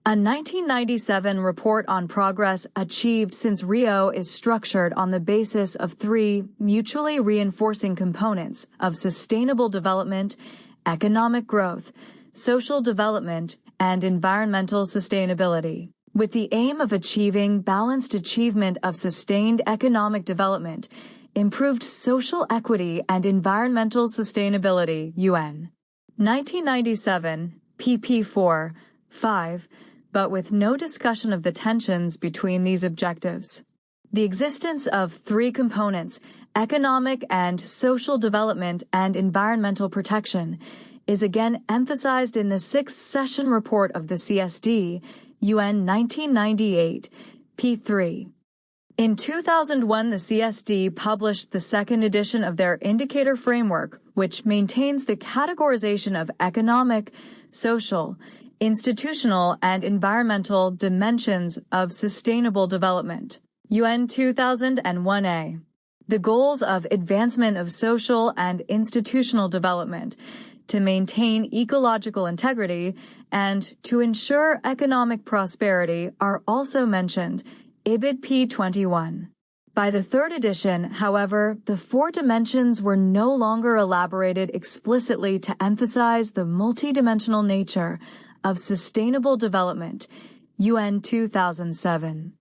A 1997 report on progress achieved since Rio is structured on the basis of 3 mutually reinforcing components of sustainable development, economic growth, social development, and environmental sustainability, with the aim of achieving balanced achievement of sustained economic development, improved social equity and environmental sustainability, UN. 1997, pp 4-5, but with no discussion of the tensions between these objectives. The existence of 3 components, economic and social development and environmental protection, is again emphasized in the 6th session report of the CSD, UN 1998, p3. In 2001, the CSD published the 2nd edition of their indicator framework, which maintains the categorization of economic, social, institutional, and environmental dimensions of sustainable development. UN 2001a. The goals of advancement of social and institutional development, to maintain ecological integrity, and to ensure economic prosperity are also mentioned, IBID P21. By the 3rd edition, however, the 4 dimensions were no longer elaborated explicitly to emphasize the multidimensional nature of sustainable development, UN 2007.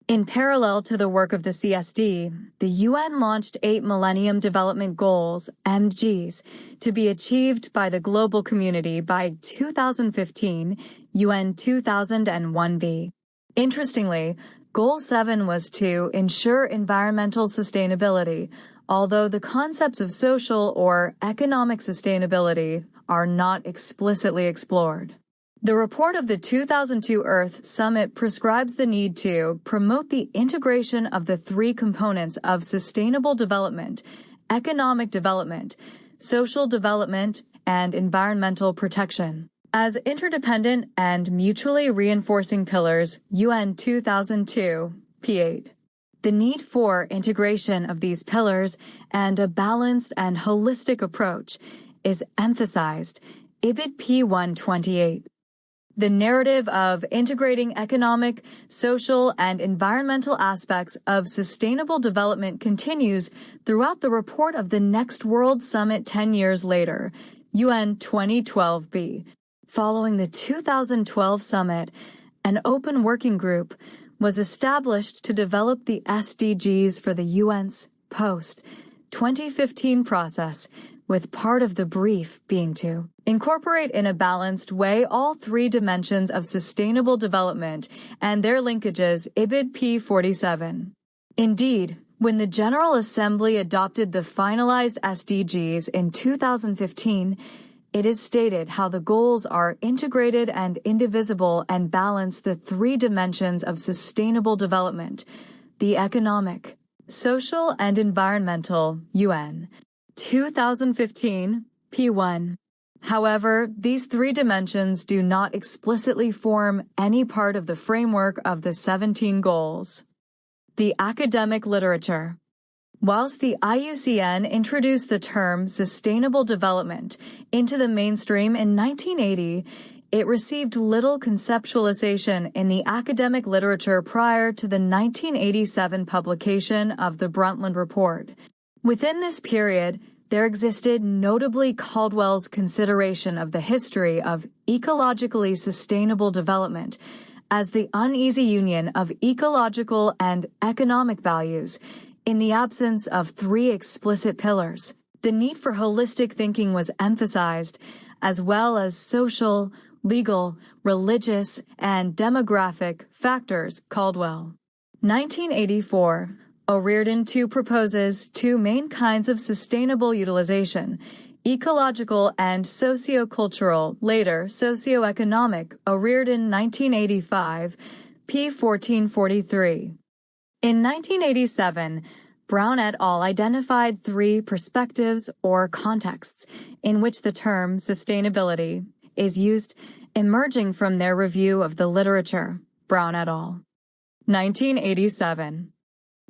In parallel to the work of the CSD, the UN launched 8 Millennium Development Goals, MDGs, to be achieved by the global community by 2015, UN 2001b. Interestingly, Goal 7 was to ensure environmental sustainability, although the concepts of social or economic sustainability are not explicitly explored. The report of the 2002 Earth Summit prescribes the need to promote the integration of the 3 components of sustainable development, economic development, social development, and environmental protection as interdependent and mutually reinforcing pillars, UN 2002, p8. The need for integration of these pillars and a balanced and holistic approach is emphasized, IBID P128. The narrative of integrating economic, social, and environmental aspects of sustainable development continues throughout the report of the Next World Summit 10 years later, UN 2012b. Following the 2012 summit, an open working group was established to develop the SDGs for the UN's post-2015 process, with part of the brief being to incorporate in a balanced way all 3 dimensions of sustainable development and their linkages, IBID P47. Indeed, when the General Assembly adopted the finalized SDGs in 2015, it is stated how the goals are integrated and indivisible and balance the 3 dimensions of sustainable development, the economic, social, and environmental, UN 2015, P1. However, these 3 dimensions do not explicitly form any part of the framework of the 17 goals. The academic literature. Whilst the IUCN introduced the term sustainable development into the mainstream in 1980, it received little conceptualization in the academic literature prior to the 1987 publication of the Brundtland Report. Within this period, there existed notably Caldwell's consideration of the history of ecologically sustainable development as the uneasy union of ecological and economic values in the absence of three explicit pillars. The need for holistic thinking was emphasized, as well as social, legal, religious, and demographic factors. Caldwell. 1984. O'Riordan II proposes two main kinds of sustainable utilization: ecological and sociocultural, later socioeconomic. O'Riordan, 1985, p. 1443. In 1987, Brown et al. Identified three perspectives or contexts in which the term sustainability is used, emerging from their review of the literature. Brown et al. 1987.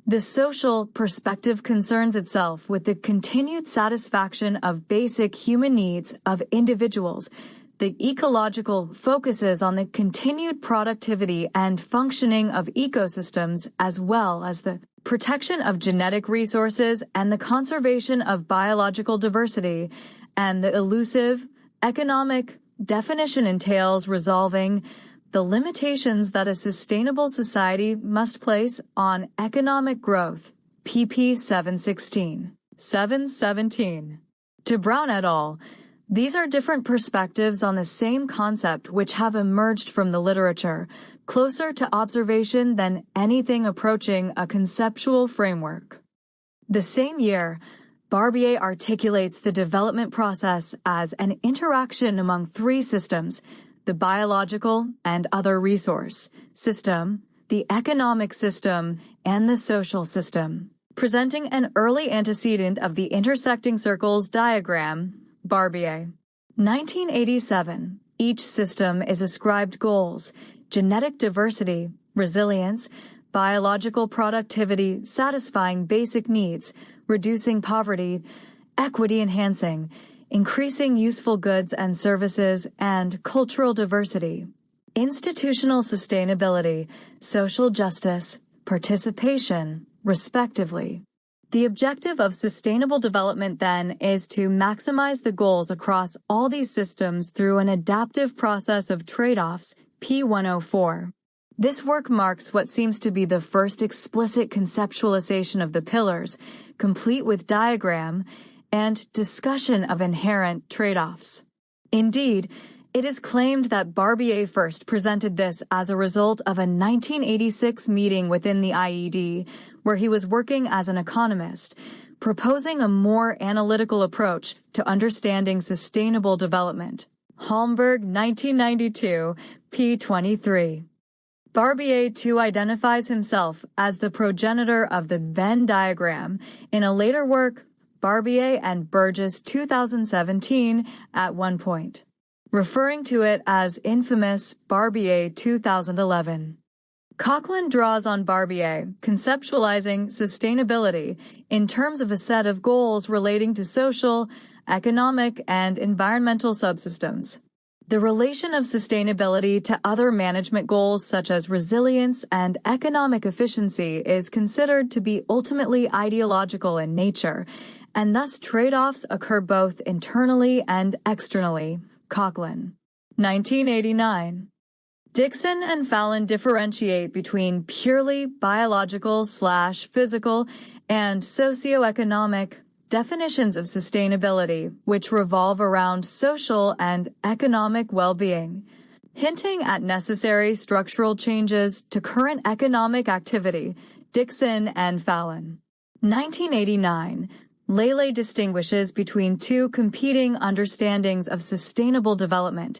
The social perspective concerns itself with the continued satisfaction of basic human needs of individuals. The ecological focuses on the continued productivity and functioning of ecosystems, as well as the protection of genetic resources and the conservation of biological diversity, and the elusive economic definition entails resolving the limitations that a sustainable society must place on economic growth. pp. 716. 717. To Brown et al., these are different perspectives on the same concept which have emerged from the literature, closer to observation than anything approaching a conceptual framework. The same year, Barbier articulates the development process as an interaction among three systems: the biological and other resource system, the economic system, and the social system. Presenting an early antecedent of the intersecting circles diagram, Barbier. 1987. Each system is ascribed goals: genetic diversity, resilience, biological productivity, satisfying basic needs, reducing poverty, equity enhancing, increasing useful goods and services, and cultural diversity. Institutional sustainability, social justice, participation, respectively. The objective of sustainable development, then, is to maximize the goals across all these systems through an adaptive process of trade-offs, p. 104. This work marks what seems to be the first explicit conceptualization of the pillars, complete with diagram and discussion of inherent trade-offs. Indeed, it is claimed that Barbier first presented this as a result of a 1986 meeting within the IED, where he was working as an economist, proposing a more analytical approach to understanding sustainable development. Holmberg, 1992, p. 23. Barbier, too, identifies himself as the progenitor of the Venn diagram in a later work, Barbier and Burgess, 2017, at one point, referring to it as infamous Barbier 2011. Coughlin draws on Barbier, conceptualizing sustainability in terms of a set of goals relating to social, economic, and environmental subsystems. The relation of sustainability to other management goals such as resilience and economic efficiency is considered to be ultimately ideological in nature, and thus trade-offs occur both internally and externally. Coughlin. 1989. Dixon and Fallon differentiate between purely biological/physical and socioeconomic definitions of sustainability, which revolve around social and economic well-being, hinting at necessary structural changes to current economic activity. Dixon and Fallon. 1989. Lele distinguishes between two competing understandings of sustainable development: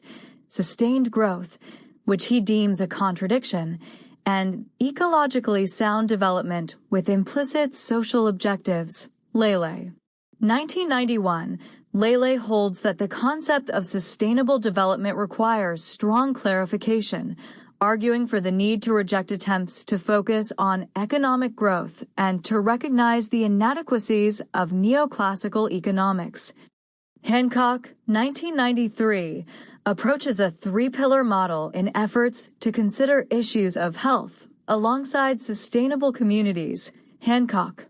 sustained growth, which he deems a contradiction, and ecologically sound development with implicit social objectives. Lele. 1991. Lele holds that the concept of sustainable development requires strong clarification, arguing for the need to reject attempts to focus on economic growth and to recognize the inadequacies of neoclassical economics. Hancock, 1993, approaches a three-pillar model in efforts to consider issues of health alongside sustainable communities. Hancock.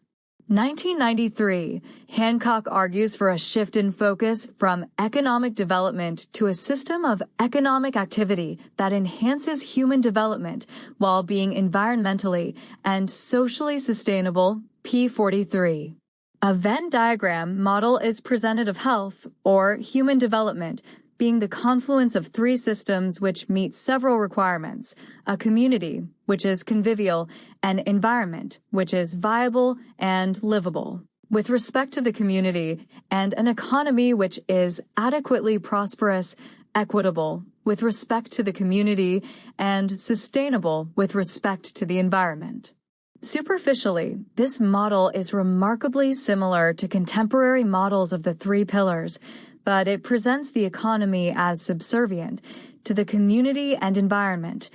1993, Hancock argues for a shift in focus from economic development to a system of economic activity that enhances human development while being environmentally and socially sustainable, p43. A Venn diagram model is presented of health, or human development, being the confluence of three systems which meet several requirements: a community, which is convivial, an environment, which is viable and livable, with respect to the community, and an economy which is adequately prosperous, equitable, with respect to the community, and sustainable with respect to the environment. Superficially, this model is remarkably similar to contemporary models of the three pillars, but it presents the economy as subservient to the community and environment,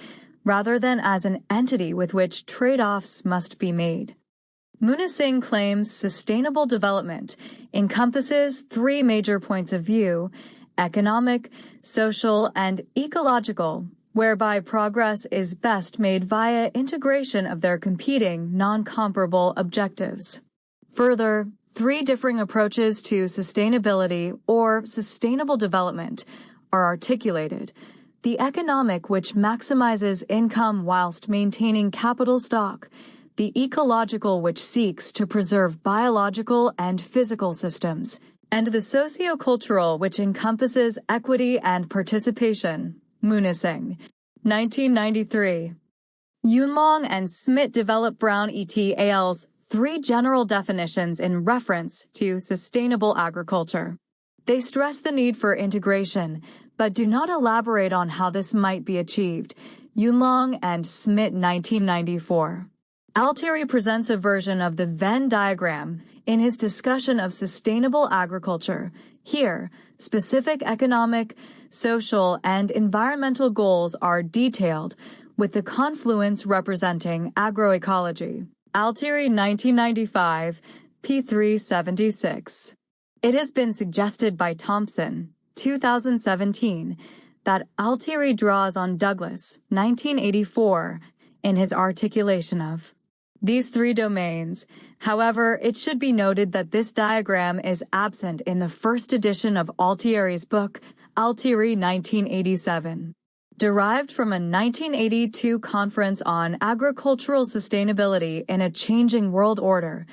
rather than as an entity with which trade-offs must be made. Munising claims sustainable development encompasses three major points of view: economic, social, and ecological, whereby progress is best made via integration of their competing, non-comparable objectives. Further, three differing approaches to sustainability or sustainable development are articulated: the economic, which maximizes income whilst maintaining capital stock; the ecological, which seeks to preserve biological and physical systems; and the socio-cultural, which encompasses equity and participation. Munising, 1993. Yunlong and Smith develop Brown et al.'s three general definitions in reference to sustainable agriculture. They stress the need for integration, but do not elaborate on how this might be achieved. Yunlong and Smith, 1994. Altieri presents a version of the Venn diagram in his discussion of sustainable agriculture. Here, specific economic, social, and environmental goals are detailed, with the confluence representing agroecology. Altieri, 1995, p376. It has been suggested by Thompson, 2017, that Altieri draws on Douglas, 1984, in his articulation of these three domains. However, it should be noted that this diagram is absent in the first edition of Altieri's book, Altieri, 1987. Derived from a 1982 conference on agricultural sustainability in a changing world order,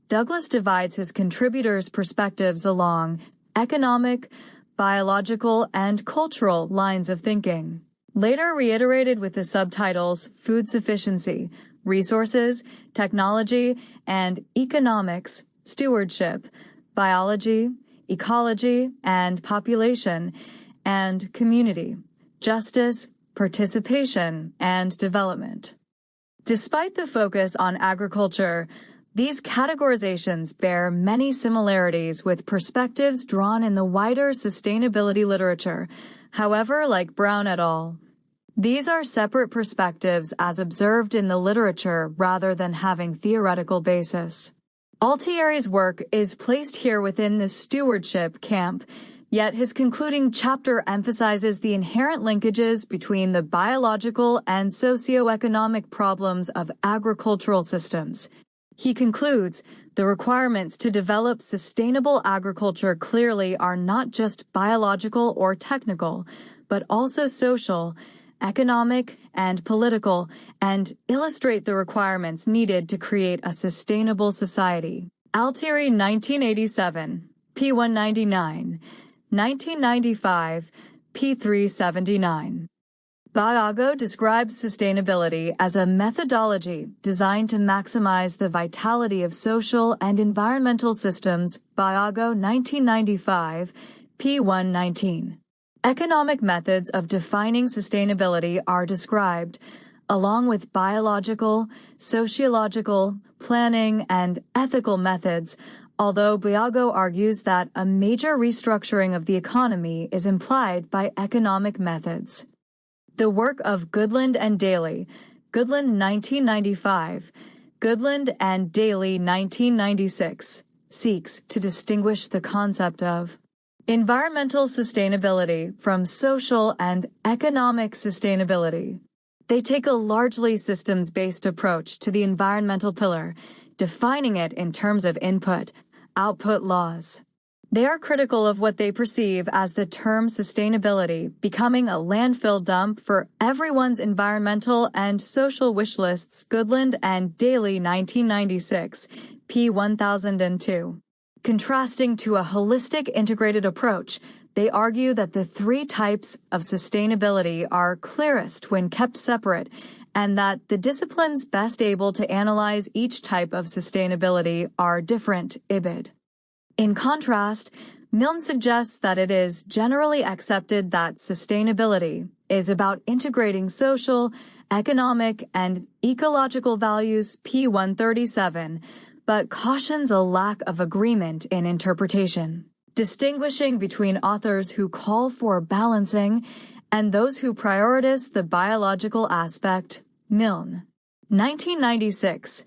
Douglas divides his contributors' perspectives along economic, biological, and cultural lines of thinking. Later reiterated with the subtitles Food Sufficiency, Resources, Technology, and Economics, Stewardship, Biology, Ecology, and Population, and Community, Justice, Participation, and Development. Despite the focus on agriculture, these categorizations bear many similarities with perspectives drawn in the wider sustainability literature. However, like Brown et al., these are separate perspectives as observed in the literature rather than having theoretical basis. Altieri's work is placed here within the stewardship camp, yet his concluding chapter emphasizes the inherent linkages between the biological and socioeconomic problems of agricultural systems. He concludes, the requirements to develop sustainable agriculture clearly are not just biological or technical, but also social, economic, and political, and illustrate the requirements needed to create a sustainable society. Altieri, 1987, p199, 1995, p379. Biago describes sustainability as a methodology designed to maximize the vitality of social and environmental systems. Biago, 1995, p119. Economic methods of defining sustainability are described, along with biological, sociological, planning, and ethical methods, although Biago argues that a major restructuring of the economy is implied by economic methods. The work of Goodland and Daly, Goodland 1995, Goodland and Daly 1996, seeks to distinguish the concept of environmental sustainability from social and economic sustainability. They take a largely systems-based approach to the environmental pillar, defining it in terms of input-output laws. They are critical of what they perceive as the term sustainability becoming a landfill dump for everyone's environmental and social wish lists. Goodland and Daly, 1996, p. 1002. Contrasting to a holistic integrated approach, they argue that the three types of sustainability are clearest when kept separate, and that the disciplines best able to analyze each type of sustainability are different. Ibid. In contrast, Milne suggests that it is generally accepted that sustainability is about integrating social, economic, and ecological values, p. 137, but cautions a lack of agreement in interpretation, distinguishing between authors who call for balancing and those who prioritize the biological aspect. Milne. 1996.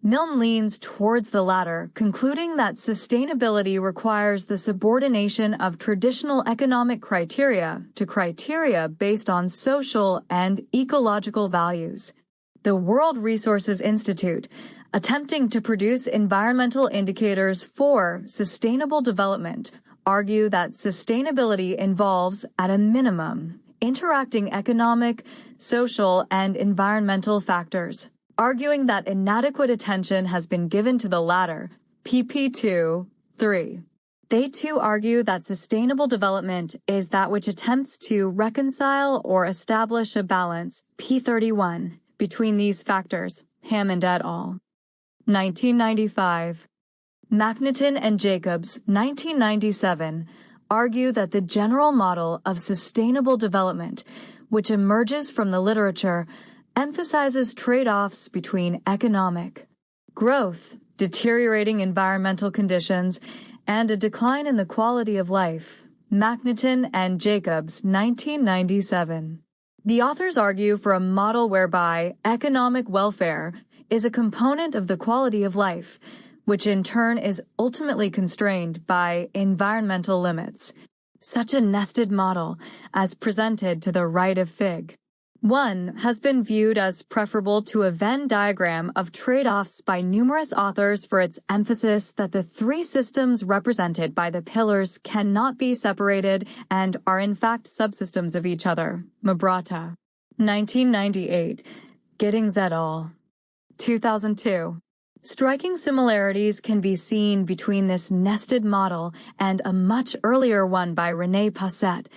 Milne leans towards the latter, concluding that sustainability requires the subordination of traditional economic criteria to criteria based on social and ecological values. The World Resources Institute, attempting to produce environmental indicators for sustainable development, argue that sustainability involves, at a minimum, interacting economic, social, and environmental factors, arguing that inadequate attention has been given to the latter, pp. 2-3. They too argue that sustainable development is that which attempts to reconcile or establish a balance, p. 31, between these factors. Hammond et al. 1995. McNaughton and Jacobs, 1997, argue that the general model of sustainable development, which emerges from the literature, emphasizes trade-offs between economic growth, deteriorating environmental conditions, and a decline in the quality of life. McNaughton and Jacobs, 1997. The authors argue for a model whereby economic welfare is a component of the quality of life, which in turn is ultimately constrained by environmental limits. Such a nested model, as presented to the right of Fig. 1, has been viewed as preferable to a Venn diagram of trade-offs by numerous authors for its emphasis that the three systems represented by the pillars cannot be separated and are in fact subsystems of each other. Mabrata. 1998. Giddings et al. 2002. Striking similarities can be seen between this nested model and a much earlier one by René Passet,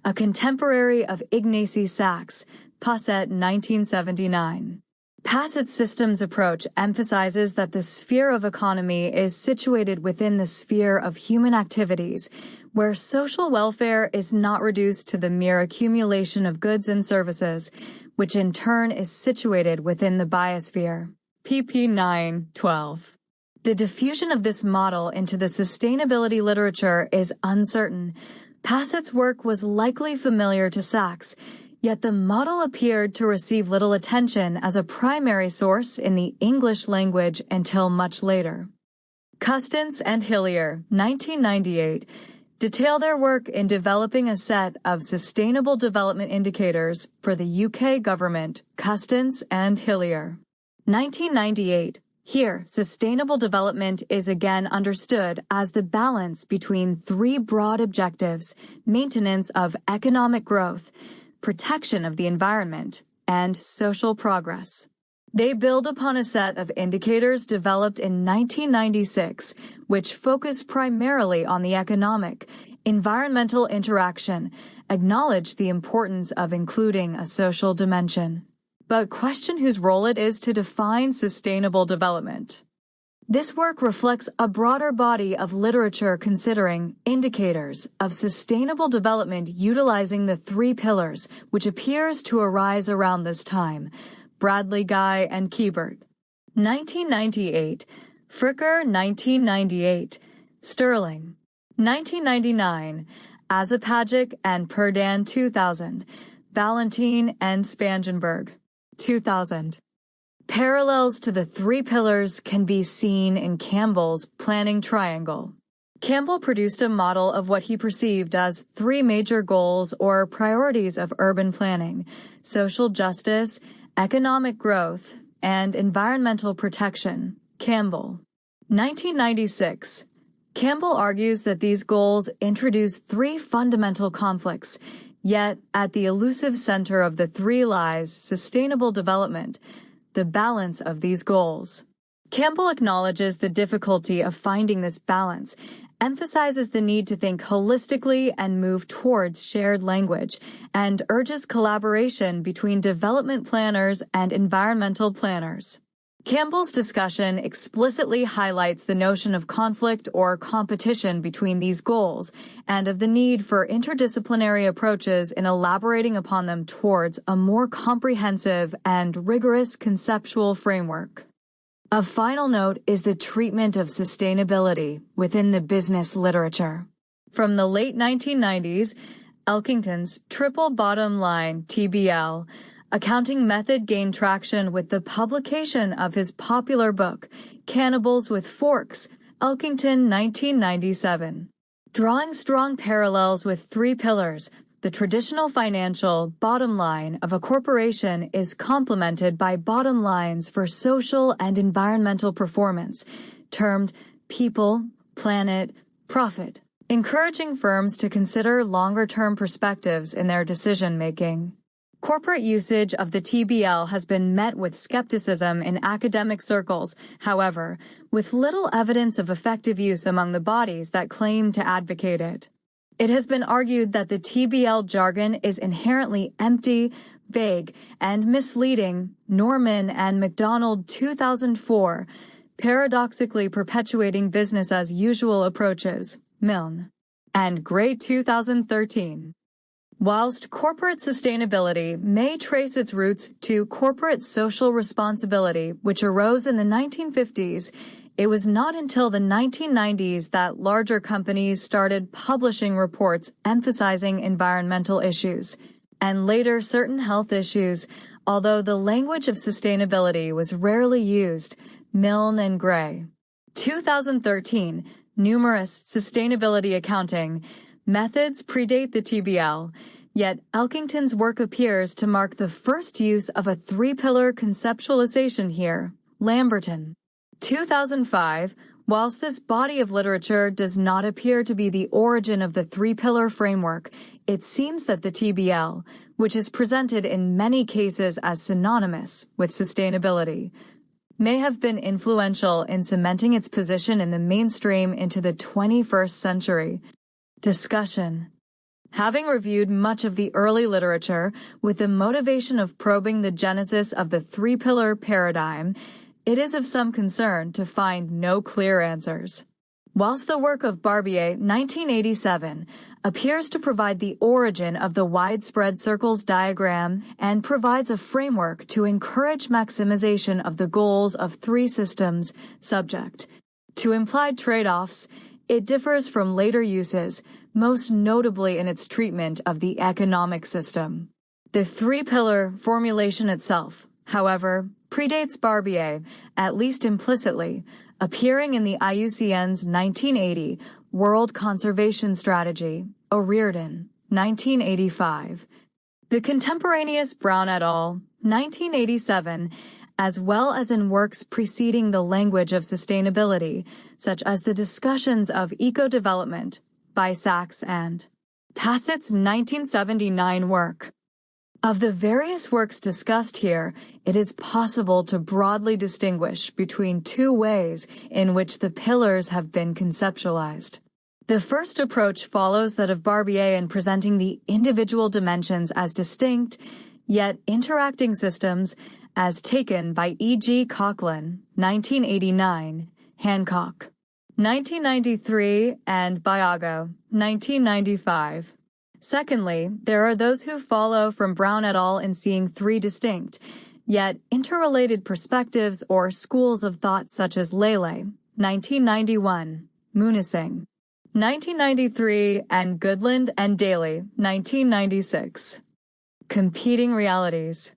a contemporary of Ignacy Sachs, Passet, 1979. Passet's systems approach emphasizes that the sphere of economy is situated within the sphere of human activities, where social welfare is not reduced to the mere accumulation of goods and services, which in turn is situated within the biosphere. pp. 9-12. The diffusion of this model into the sustainability literature is uncertain. Passet's work was likely familiar to Sachs, yet the model appeared to receive little attention as a primary source in the English language until much later. Custance and Hillier, 1998, detail their work in developing a set of sustainable development indicators for the UK government. Custance and Hillier. 1998. Here, sustainable development is again understood as the balance between three broad objectives: maintenance of economic growth, protection of the environment, and social progress. They build upon a set of indicators developed in 1996, which focus primarily on the economic, environmental interaction, acknowledge the importance of including a social dimension, but question whose role it is to define sustainable development. This work reflects a broader body of literature considering indicators of sustainable development utilizing the three pillars, which appears to arise around this time. Bradley, Guy, and Kiebert. 1998. Fricker, 1998. Sterling. 1999. Azapagic and Perdan, 2000. Valentine and Spangenberg. 2000. Parallels to the three pillars can be seen in Campbell's Planning Triangle. Campbell produced a model of what he perceived as three major goals or priorities of urban planning: social justice, economic growth, and environmental protection. Campbell. 1996. Campbell argues that these goals introduce three fundamental conflicts, yet at the elusive center of the three lies sustainable development, the balance of these goals. Campbell acknowledges the difficulty of finding this balance, emphasizes the need to think holistically and move towards shared language, and urges collaboration between development planners and environmental planners. Campbell's discussion explicitly highlights the notion of conflict or competition between these goals and of the need for interdisciplinary approaches in elaborating upon them towards a more comprehensive and rigorous conceptual framework. Of final note is the treatment of sustainability within the business literature. From the late 1990s, Elkington's Triple Bottom Line, TBL, accounting method gained traction with the publication of his popular book, Cannibals with Forks, Elkington, 1997. Drawing strong parallels with three pillars, the traditional financial bottom line of a corporation is complemented by bottom lines for social and environmental performance, termed people, planet, profit, encouraging firms to consider longer-term perspectives in their decision-making. Corporate usage of the TBL has been met with skepticism in academic circles, however, with little evidence of effective use among the bodies that claim to advocate it. It has been argued that the TBL jargon is inherently empty, vague, and misleading. Norman and McDonald 2004, paradoxically perpetuating business as usual approaches, Milne, and Gray 2013. Whilst corporate sustainability may trace its roots to corporate social responsibility, which arose in the 1950s, it was not until the 1990s that larger companies started publishing reports emphasizing environmental issues, and later certain health issues, although the language of sustainability was rarely used, Milne and Gray. 2013, numerous sustainability accounting methods predate the TBL, yet Elkington's work appears to mark the first use of a three-pillar conceptualization here, Lamberton. 2005, whilst this body of literature does not appear to be the origin of the three-pillar framework, it seems that the TBL, which is presented in many cases as synonymous with sustainability, may have been influential in cementing its position in the mainstream into the 21st century. Discussion. Having reviewed much of the early literature with the motivation of probing the genesis of the three-pillar paradigm, it is of some concern to find no clear answers. Whilst the work of Barbier, 1987, appears to provide the origin of the widespread circles diagram and provides a framework to encourage maximization of the goals of three systems subject to implied trade-offs, it differs from later uses, most notably in its treatment of the economic system. The three-pillar formulation itself, however, predates Barbier, at least implicitly, appearing in the IUCN's 1980 World Conservation Strategy, O'Riordan, 1985. The contemporaneous Brown et al., 1987, as well as in works preceding the language of sustainability, such as the discussions of eco-development by Sachs and Passett's 1979 work. Of the various works discussed here, it is possible to broadly distinguish between two ways in which the pillars have been conceptualized. The first approach follows that of Barbier in presenting the individual dimensions as distinct, yet interacting systems, as taken by E.G. Coughlin, 1989, Hancock, 1993, and Biago, 1995. Secondly, there are those who follow from Brown et al. In seeing three distinct, yet interrelated perspectives or schools of thought such as Lele, 1991, Munising, 1993, and Goodland and Daly, 1996. Competing realities.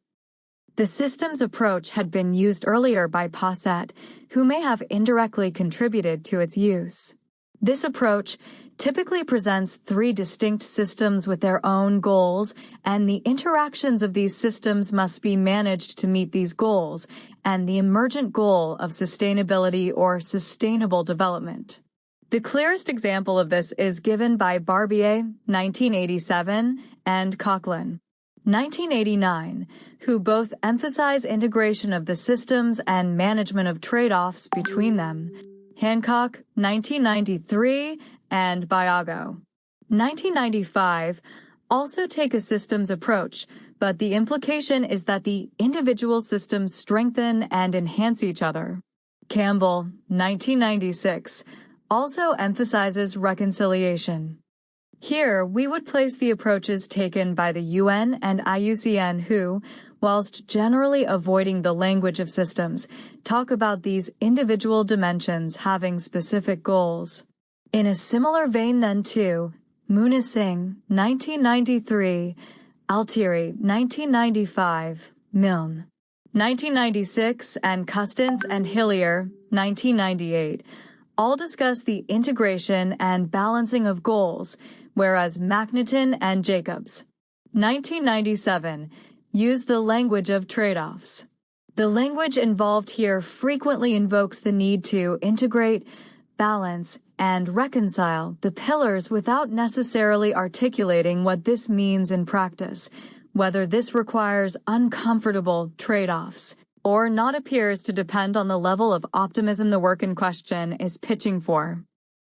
The systems approach had been used earlier by Passet, who may have indirectly contributed to its use. This approach, typically presents three distinct systems with their own goals, and the interactions of these systems must be managed to meet these goals, and the emergent goal of sustainability or sustainable development. The clearest example of this is given by Barbier, 1987, and Coughlin, 1989, who both emphasize integration of the systems and management of trade-offs between them. Hancock, 1993, and Biago, 1995, also take a systems approach, but the implication is that the individual systems strengthen and enhance each other. Campbell, 1996, also emphasizes reconciliation. Here, we would place the approaches taken by the UN and IUCN who, whilst generally avoiding the language of systems, talk about these individual dimensions having specific goals. In a similar vein then too, Munising, 1993, Altieri, 1995, Milne, 1996, and Custance and Hillier, 1998, all discuss the integration and balancing of goals, whereas Macnaghten and Jacobs, 1997, use the language of trade-offs. The language involved here frequently invokes the need to integrate, balance, and reconcile the pillars without necessarily articulating what this means in practice, whether this requires uncomfortable trade-offs, or not appears to depend on the level of optimism the work in question is pitching for.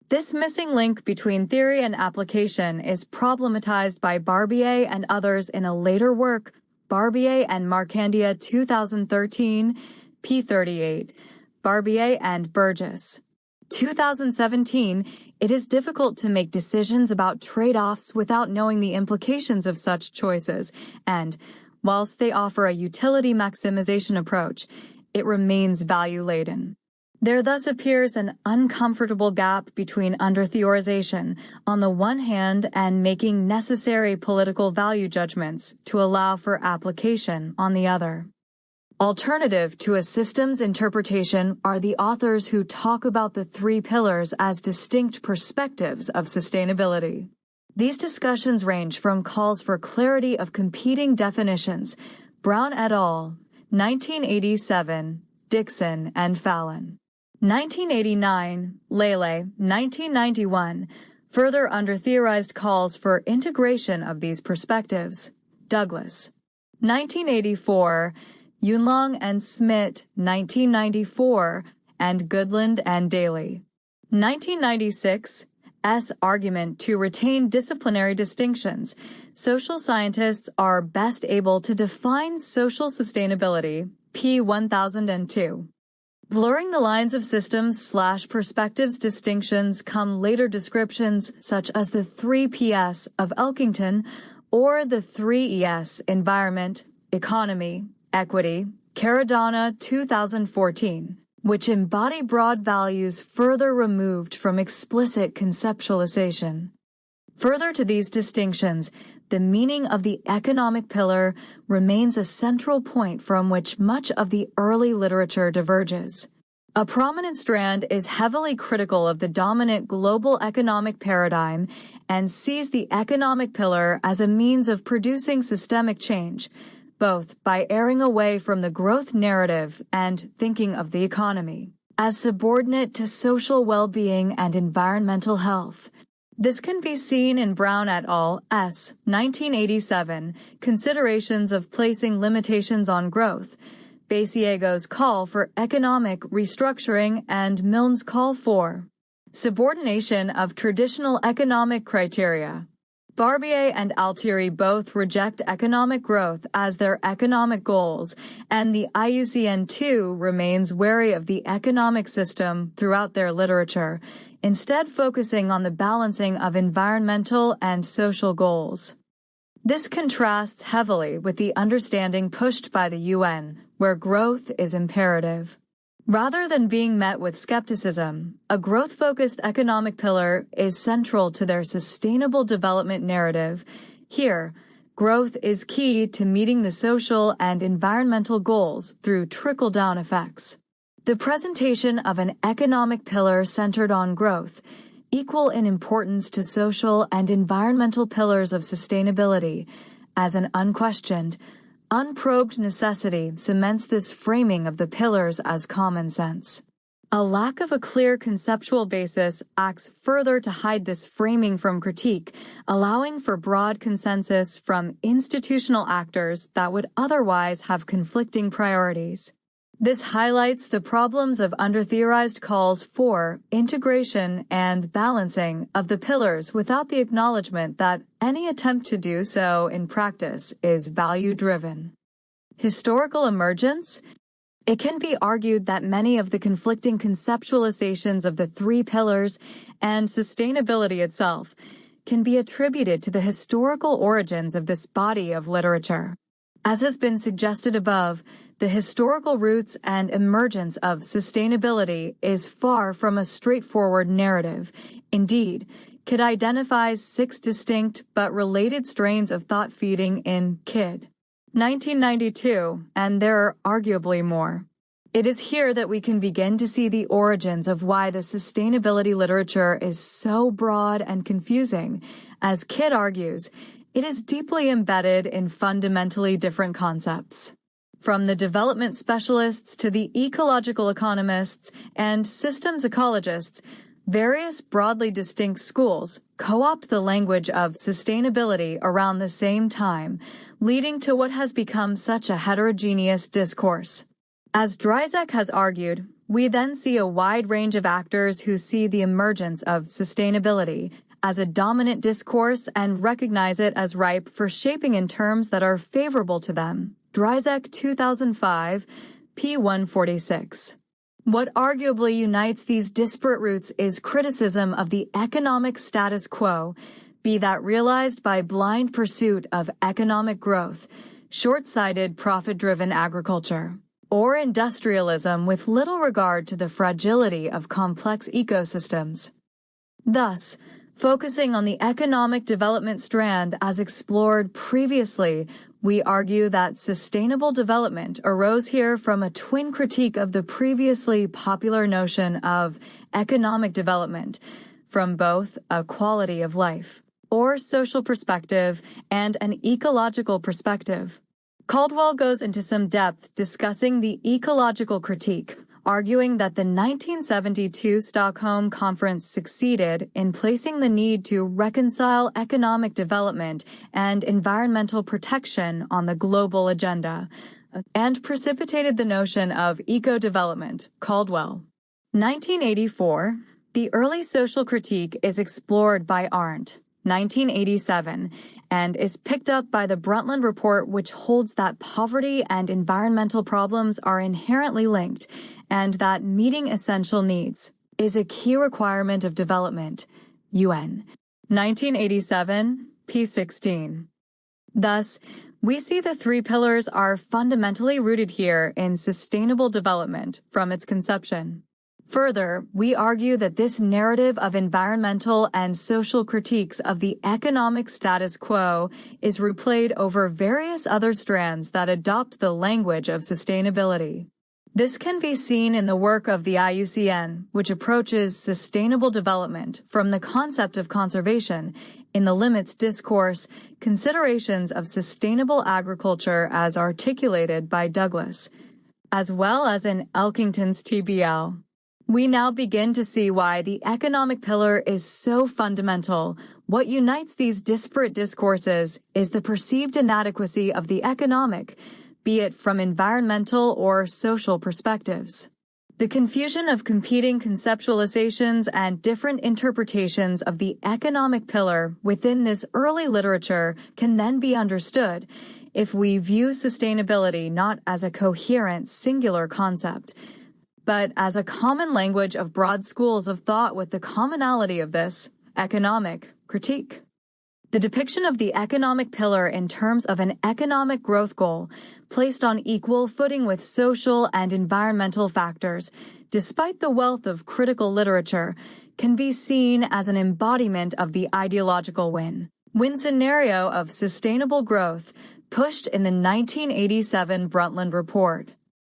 This missing link between theory and application is problematized by Barbier and others in a later work, Barbier and Marcandia 2013, p38, Barbier and Burgess. 2017, it is difficult to make decisions about trade-offs without knowing the implications of such choices, and whilst they offer a utility maximization approach, it remains value-laden. There thus appears an uncomfortable gap between under-theorization on the one hand and making necessary political value judgments to allow for application on the other. Alternative to a systems interpretation are the authors who talk about the three pillars as distinct perspectives of sustainability. These discussions range from calls for clarity of competing definitions, Brown et al., 1987, Dixon and Fallon, 1989, Lele, 1991, further under-theorized calls for integration of these perspectives, Douglas, 1984, Yunlong and Smith, 1994, and Goodland and Daly, 1996, argument to retain disciplinary distinctions. Social scientists are best able to define social sustainability, p. 1002. Blurring the lines of systems/perspectives distinctions come later descriptions such as the 3PS of Elkington or the 3ES environment, economy, equity, Caradonna 2014. Which embody broad values further removed from explicit conceptualization. Further to these distinctions, the meaning of the economic pillar remains a central point from which much of the early literature diverges. A prominent strand is heavily critical of the dominant global economic paradigm and sees the economic pillar as a means of producing systemic change, both by erring away from the growth narrative and thinking of the economy as subordinate to social well-being and environmental health. This can be seen in Brown et al. 1987, Considerations of Placing Limitations on Growth, Basiego's call for economic restructuring, and Milne's call for subordination of traditional economic criteria. Barbier and Altieri both reject economic growth as their economic goals, and the IUCN too remains wary of the economic system throughout their literature, instead focusing on the balancing of environmental and social goals. This contrasts heavily with the understanding pushed by the UN, where growth is imperative. Rather than being met with skepticism, a growth-focused economic pillar is central to their sustainable development narrative. Here, growth is key to meeting the social and environmental goals through trickle-down effects. The presentation of an economic pillar centered on growth, equal in importance to social and environmental pillars of sustainability, as an unquestioned, unprobed necessity cements this framing of the pillars as common sense. A lack of a clear conceptual basis acts further to hide this framing from critique, allowing for broad consensus from institutional actors that would otherwise have conflicting priorities. This highlights the problems of under-theorized calls for integration and balancing of the pillars without the acknowledgement that any attempt to do so in practice is value-driven. Historical emergence? It can be argued that many of the conflicting conceptualizations of the three pillars and sustainability itself can be attributed to the historical origins of this body of literature. As has been suggested above, the historical roots and emergence of sustainability is far from a straightforward narrative. Indeed, Kidd identifies 6 distinct but related strains of thought feeding in Kidd, 1992, and there are arguably more. It is here that we can begin to see the origins of why the sustainability literature is so broad and confusing. As Kidd argues, it is deeply embedded in fundamentally different concepts. From the development specialists to the ecological economists and systems ecologists, various broadly distinct schools co-opt the language of sustainability around the same time, leading to what has become such a heterogeneous discourse. As Dryzek has argued, we then see a wide range of actors who see the emergence of sustainability as a dominant discourse and recognize it as ripe for shaping in terms that are favorable to them. Dryzek 2005, p. 146. What arguably unites these disparate roots is criticism of the economic status quo, be that realized by blind pursuit of economic growth, short-sighted profit-driven agriculture, or industrialism with little regard to the fragility of complex ecosystems. Thus, focusing on the economic development strand as explored previously, we argue that sustainable development arose here from a twin critique of the previously popular notion of economic development, from both a quality of life, or social perspective, and an ecological perspective. Caldwell goes into some depth discussing the ecological critique, arguing that the 1972 Stockholm Conference succeeded in placing the need to reconcile economic development and environmental protection on the global agenda, and precipitated the notion of eco-development, Caldwell. 1984, the early social critique is explored by Arendt, 1987, and is picked up by the Brundtland Report, which holds that poverty and environmental problems are inherently linked, and that meeting essential needs is a key requirement of development, UN, 1987, p. 16. Thus, we see the three pillars are fundamentally rooted here in sustainable development from its conception. Further, we argue that this narrative of environmental and social critiques of the economic status quo is replayed over various other strands that adopt the language of sustainability. This can be seen in the work of the IUCN, which approaches sustainable development from the concept of conservation in the limits discourse, considerations of sustainable agriculture as articulated by Douglas, as well as in Elkington's TBL. We now begin to see why the economic pillar is so fundamental. What unites these disparate discourses is the perceived inadequacy of the economic, be it from environmental or social perspectives. The confusion of competing conceptualizations and different interpretations of the economic pillar within this early literature can then be understood if we view sustainability not as a coherent, singular concept, but as a common language of broad schools of thought with the commonality of this economic critique. The depiction of the economic pillar in terms of an economic growth goal placed on equal footing with social and environmental factors, despite the wealth of critical literature, can be seen as an embodiment of the ideological win scenario of sustainable growth pushed in the 1987 Brundtland Report.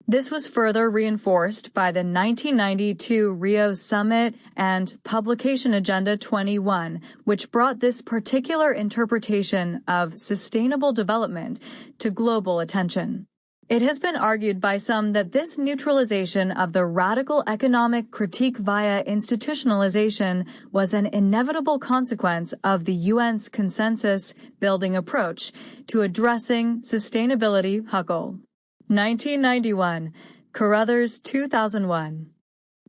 This was further reinforced by the 1992 Rio Summit and Publication Agenda 21, which brought this particular interpretation of sustainable development to global attention. It has been argued by some that this neutralization of the radical economic critique via institutionalization was an inevitable consequence of the UN's consensus-building approach to addressing sustainability. Huckle. 1991, Carruthers 2001.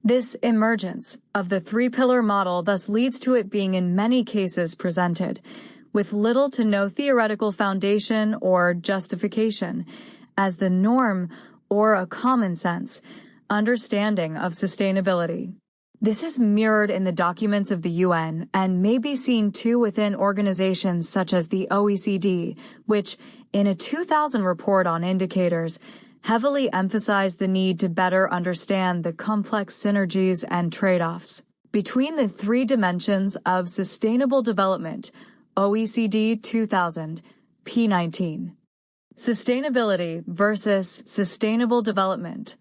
This emergence of the three-pillar model thus leads to it being in many cases presented, with little to no theoretical foundation or justification, as the norm or a common sense understanding of sustainability. This is mirrored in the documents of the UN and may be seen too within organizations such as the OECD, which, in a 2000 report on indicators, heavily emphasized the need to better understand the complex synergies and trade-offs between the three dimensions of sustainable development, OECD 2000, P19. Sustainability versus sustainable development.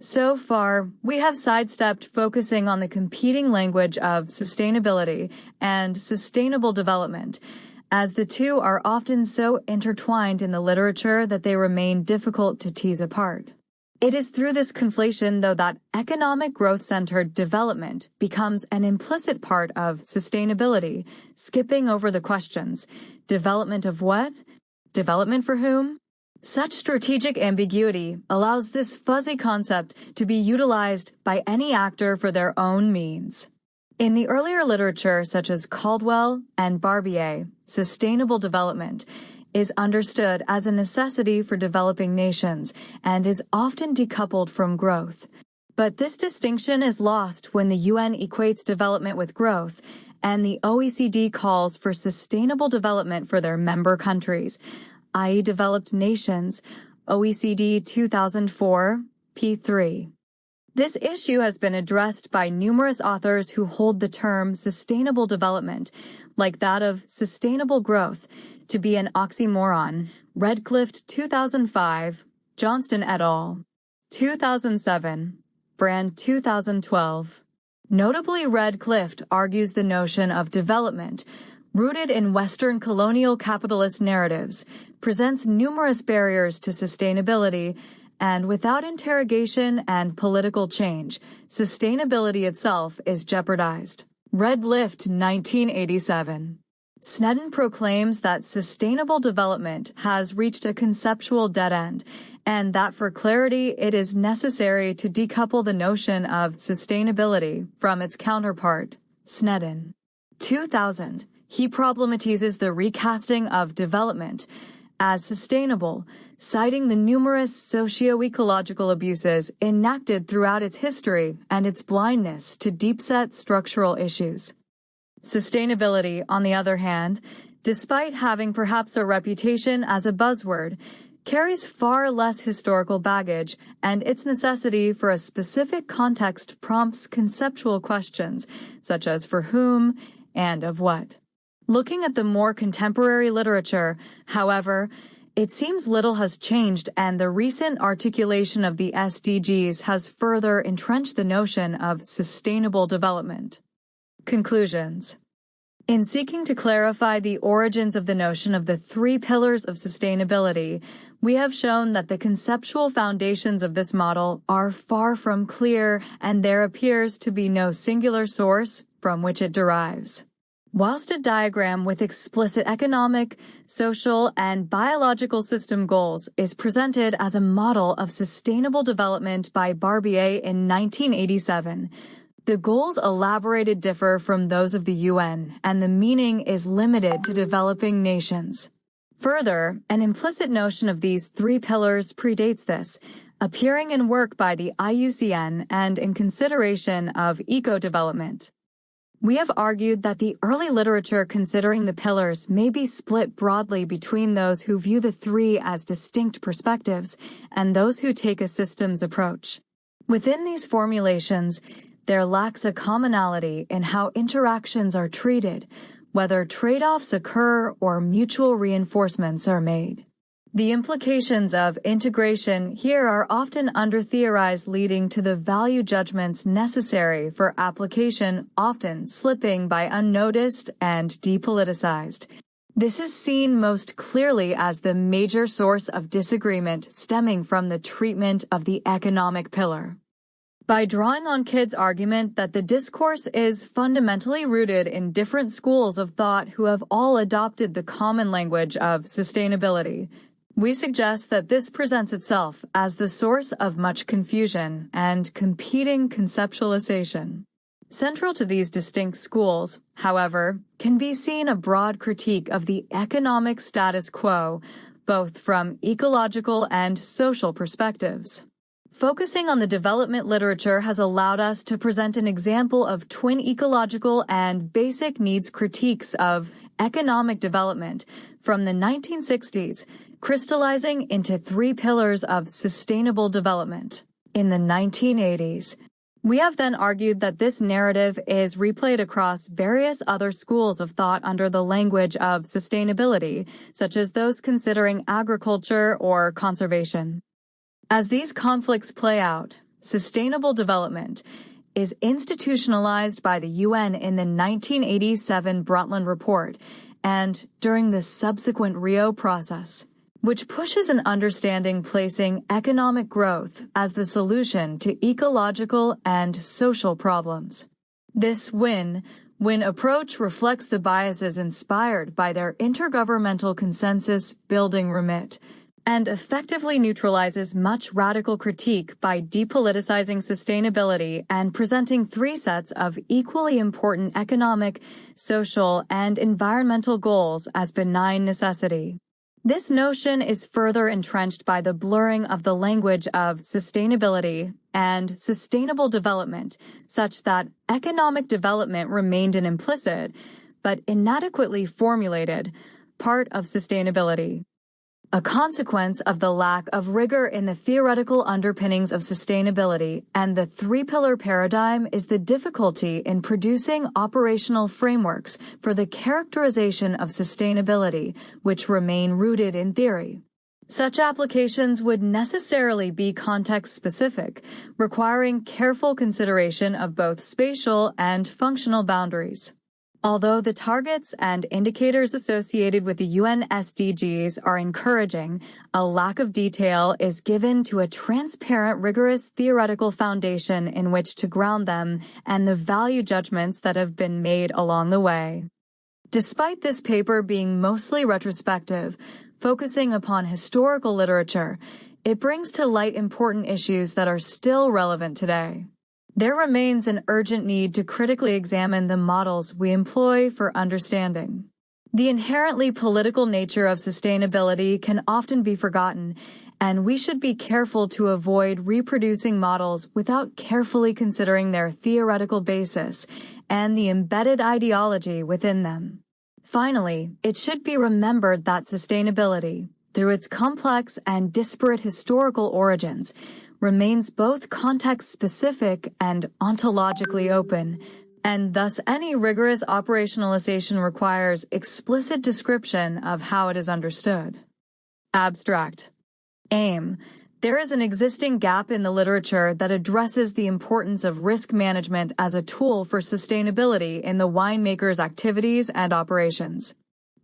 So far, we have sidestepped focusing on the competing language of sustainability and sustainable development, as the two are often so intertwined in the literature that they remain difficult to tease apart. It is through this conflation, though, that economic growth-centered development becomes an implicit part of sustainability, skipping over the questions: development of what? Development for whom? Such strategic ambiguity allows this fuzzy concept to be utilized by any actor for their own means. In the earlier literature, such as Caldwell and Barbier, sustainable development is understood as a necessity for developing nations and is often decoupled from growth. But this distinction is lost when the UN equates development with growth, and the OECD calls for sustainable development for their member countries, i.e. developed nations, OECD 2004, P3. This issue has been addressed by numerous authors who hold the term sustainable development, like that of sustainable growth, to be an oxymoron. Redcliffe 2005, Johnston et al. 2007, Brand 2012. Notably, Redcliffe argues the notion of development, rooted in Western colonial capitalist narratives, presents numerous barriers to sustainability, and without interrogation and political change, sustainability itself is jeopardized. Redcliffe 1987. Snedden proclaims that sustainable development has reached a conceptual dead end, and that for clarity it is necessary to decouple the notion of sustainability from its counterpart. Snedden. 2000. He problematizes the recasting of development as sustainable, citing the numerous socio-ecological abuses enacted throughout its history and its blindness to deep-set structural issues. Sustainability, on the other hand, despite having perhaps a reputation as a buzzword, carries far less historical baggage, and its necessity for a specific context prompts conceptual questions, such as for whom and of what. Looking at the more contemporary literature, however, it seems little has changed, and the recent articulation of the SDGs has further entrenched the notion of sustainable development. Conclusions. In seeking to clarify the origins of the notion of the three pillars of sustainability, we have shown that the conceptual foundations of this model are far from clear, and there appears to be no singular source from which it derives. Whilst a diagram with explicit economic, social, and biological system goals is presented as a model of sustainable development by Barbier in 1987, the goals elaborated differ from those of the UN, and the meaning is limited to developing nations. Further, an implicit notion of these three pillars predates this, appearing in work by the IUCN and in consideration of eco-development. We have argued that the early literature considering the pillars may be split broadly between those who view the three as distinct perspectives and those who take a systems approach. Within these formulations, there lacks a commonality in how interactions are treated, whether trade-offs occur or mutual reinforcements are made. The implications of integration here are often under-theorized, leading to the value judgments necessary for application often slipping by unnoticed and depoliticized. This is seen most clearly as the major source of disagreement stemming from the treatment of the economic pillar. By drawing on Kidd's argument that the discourse is fundamentally rooted in different schools of thought who have all adopted the common language of sustainability, we suggest that this presents itself as the source of much confusion and competing conceptualization. Central to these distinct schools, however, can be seen a broad critique of the economic status quo, both from ecological and social perspectives. Focusing on the development literature has allowed us to present an example of twin ecological and basic needs critiques of economic development from the 1960s, crystallizing into three pillars of sustainable development. In the 1980s, we have then argued that this narrative is replayed across various other schools of thought under the language of sustainability, such as those considering agriculture or conservation. As these conflicts play out, sustainable development is institutionalized by the UN in the 1987 Brundtland Report and during the subsequent Rio process, which pushes an understanding placing economic growth as the solution to ecological and social problems. This win-win approach reflects the biases inspired by their intergovernmental consensus building remit, and effectively neutralizes much radical critique by depoliticizing sustainability and presenting three sets of equally important economic, social, and environmental goals as benign necessity. This notion is further entrenched by the blurring of the language of sustainability and sustainable development, such that economic development remained an implicit, but inadequately formulated, part of sustainability. A consequence of the lack of rigor in the theoretical underpinnings of sustainability and the three-pillar paradigm is the difficulty in producing operational frameworks for the characterization of sustainability, which remain rooted in theory. Such applications would necessarily be context-specific, requiring careful consideration of both spatial and functional boundaries. Although the targets and indicators associated with the UN SDGs are encouraging, a lack of detail is given to a transparent, rigorous theoretical foundation in which to ground them and the value judgments that have been made along the way. Despite this paper being mostly retrospective, focusing upon historical literature, it brings to light important issues that are still relevant today. There remains an urgent need to critically examine the models we employ for understanding. The inherently political nature of sustainability can often be forgotten, and we should be careful to avoid reproducing models without carefully considering their theoretical basis and the embedded ideology within them. Finally, it should be remembered that sustainability, through its complex and disparate historical origins, remains both context-specific and ontologically open, and thus any rigorous operationalization requires explicit description of how it is understood. Abstract. Aim. There is an existing gap in the literature that addresses the importance of risk management as a tool for sustainability in the winemaker's activities and operations.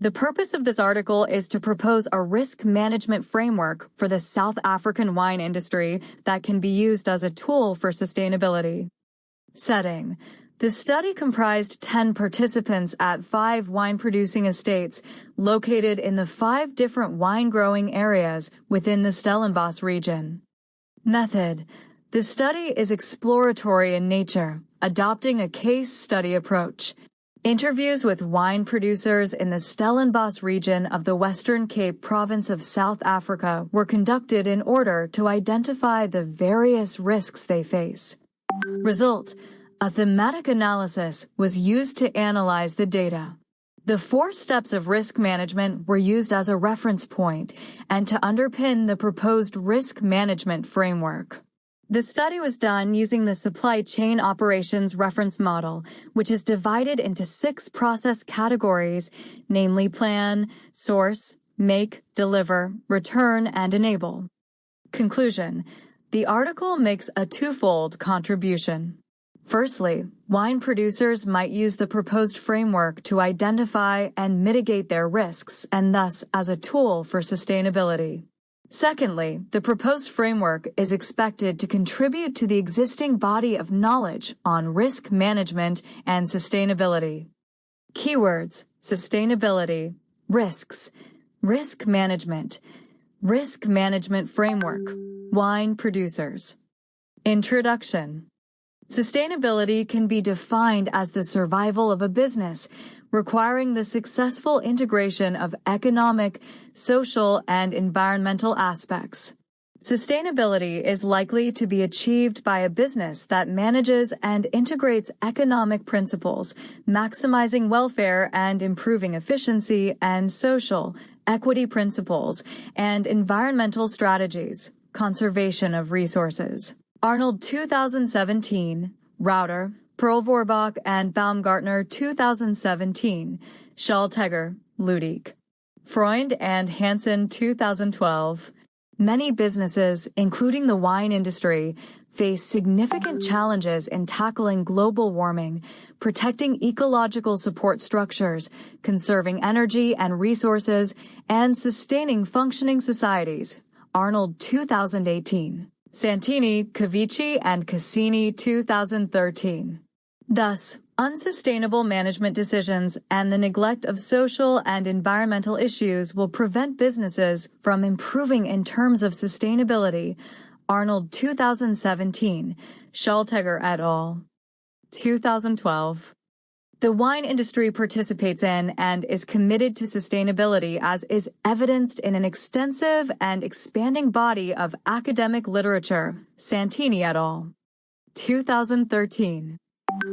The purpose of this article is to propose a risk management framework for the South African wine industry that can be used as a tool for sustainability. Setting. The study comprised 10 participants at 5 wine-producing estates located in the 5 different wine-growing areas within the Stellenbosch region. Method. The study is exploratory in nature, adopting a case study approach. Interviews with wine producers in the Stellenbosch region of the Western Cape province of South Africa were conducted in order to identify the various risks they face. Result: a thematic analysis was used to analyze the data. The 4 steps of risk management were used as a reference point and to underpin the proposed risk management framework. The study was done using the Supply Chain Operations Reference Model, which is divided into 6 process categories, namely plan, source, make, deliver, return, and enable. Conclusion. The article makes a twofold contribution. Firstly, wine producers might use the proposed framework to identify and mitigate their risks and thus as a tool for sustainability. Secondly, the proposed framework is expected to contribute to the existing body of knowledge on risk management and sustainability. Keywords: sustainability, risks, risk management framework, wine producers. Introduction. Sustainability can be defined as the survival of a business, requiring the successful integration of economic, social, and environmental aspects. Sustainability is likely to be achieved by a business that manages and integrates economic principles, maximizing welfare and improving efficiency, and social, equity principles, and environmental strategies, conservation of resources. Arnold 2017, Rauter, Perlvorbach, and Baumgartner 2017, Schaltegger, Ludig, Freund and Hansen 2012. Many businesses, including the wine industry, face significant challenges in tackling global warming, protecting ecological support structures, conserving energy and resources, and sustaining functioning societies. Arnold 2018. Santini, Cavici, and Cassini 2013. Thus, unsustainable management decisions and the neglect of social and environmental issues will prevent businesses from improving in terms of sustainability. Arnold 2017, Schaltegger et al. 2012. The wine industry participates in and is committed to sustainability as is evidenced in an extensive and expanding body of academic literature, Santini et al. 2013.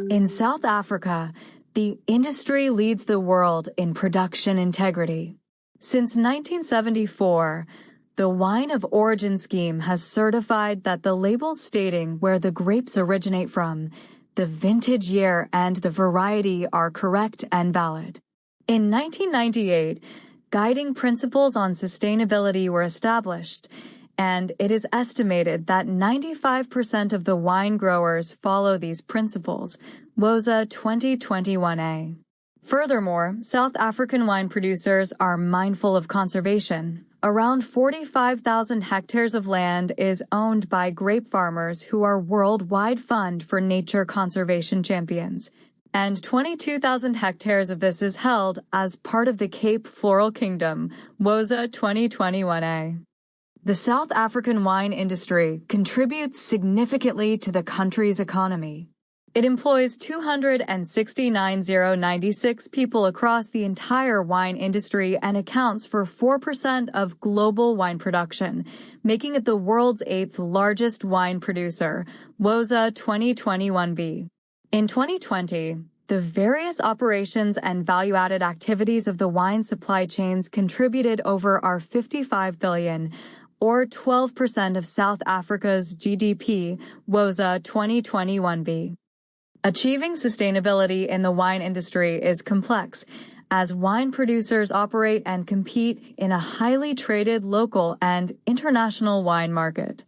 In South Africa, the industry leads the world in production integrity. Since 1974, the Wine of Origin Scheme has certified that the labels stating where the grapes originate from, the vintage year, and the variety are correct and valid. In 1998, guiding principles on sustainability were established, and it is estimated that 95% of the wine growers follow these principles, WOSA 2021a. Furthermore, South African wine producers are mindful of conservation. Around 45,000 hectares of land is owned by grape farmers who are Worldwide Fund for Nature Conservation Champions, and 22,000 hectares of this is held as part of the Cape Floral Kingdom, WOSA 2021a. The South African wine industry contributes significantly to the country's economy. It employs 269,096 people across the entire wine industry and accounts for 4% of global wine production, making it the world's 8th largest wine producer, WOSA 2021b. In 2020, the various operations and value-added activities of the wine supply chains contributed over our 55 billion, or 12% of South Africa's GDP, WOSA 2021b. Achieving sustainability in the wine industry is complex, as wine producers operate and compete in a highly traded local and international wine market.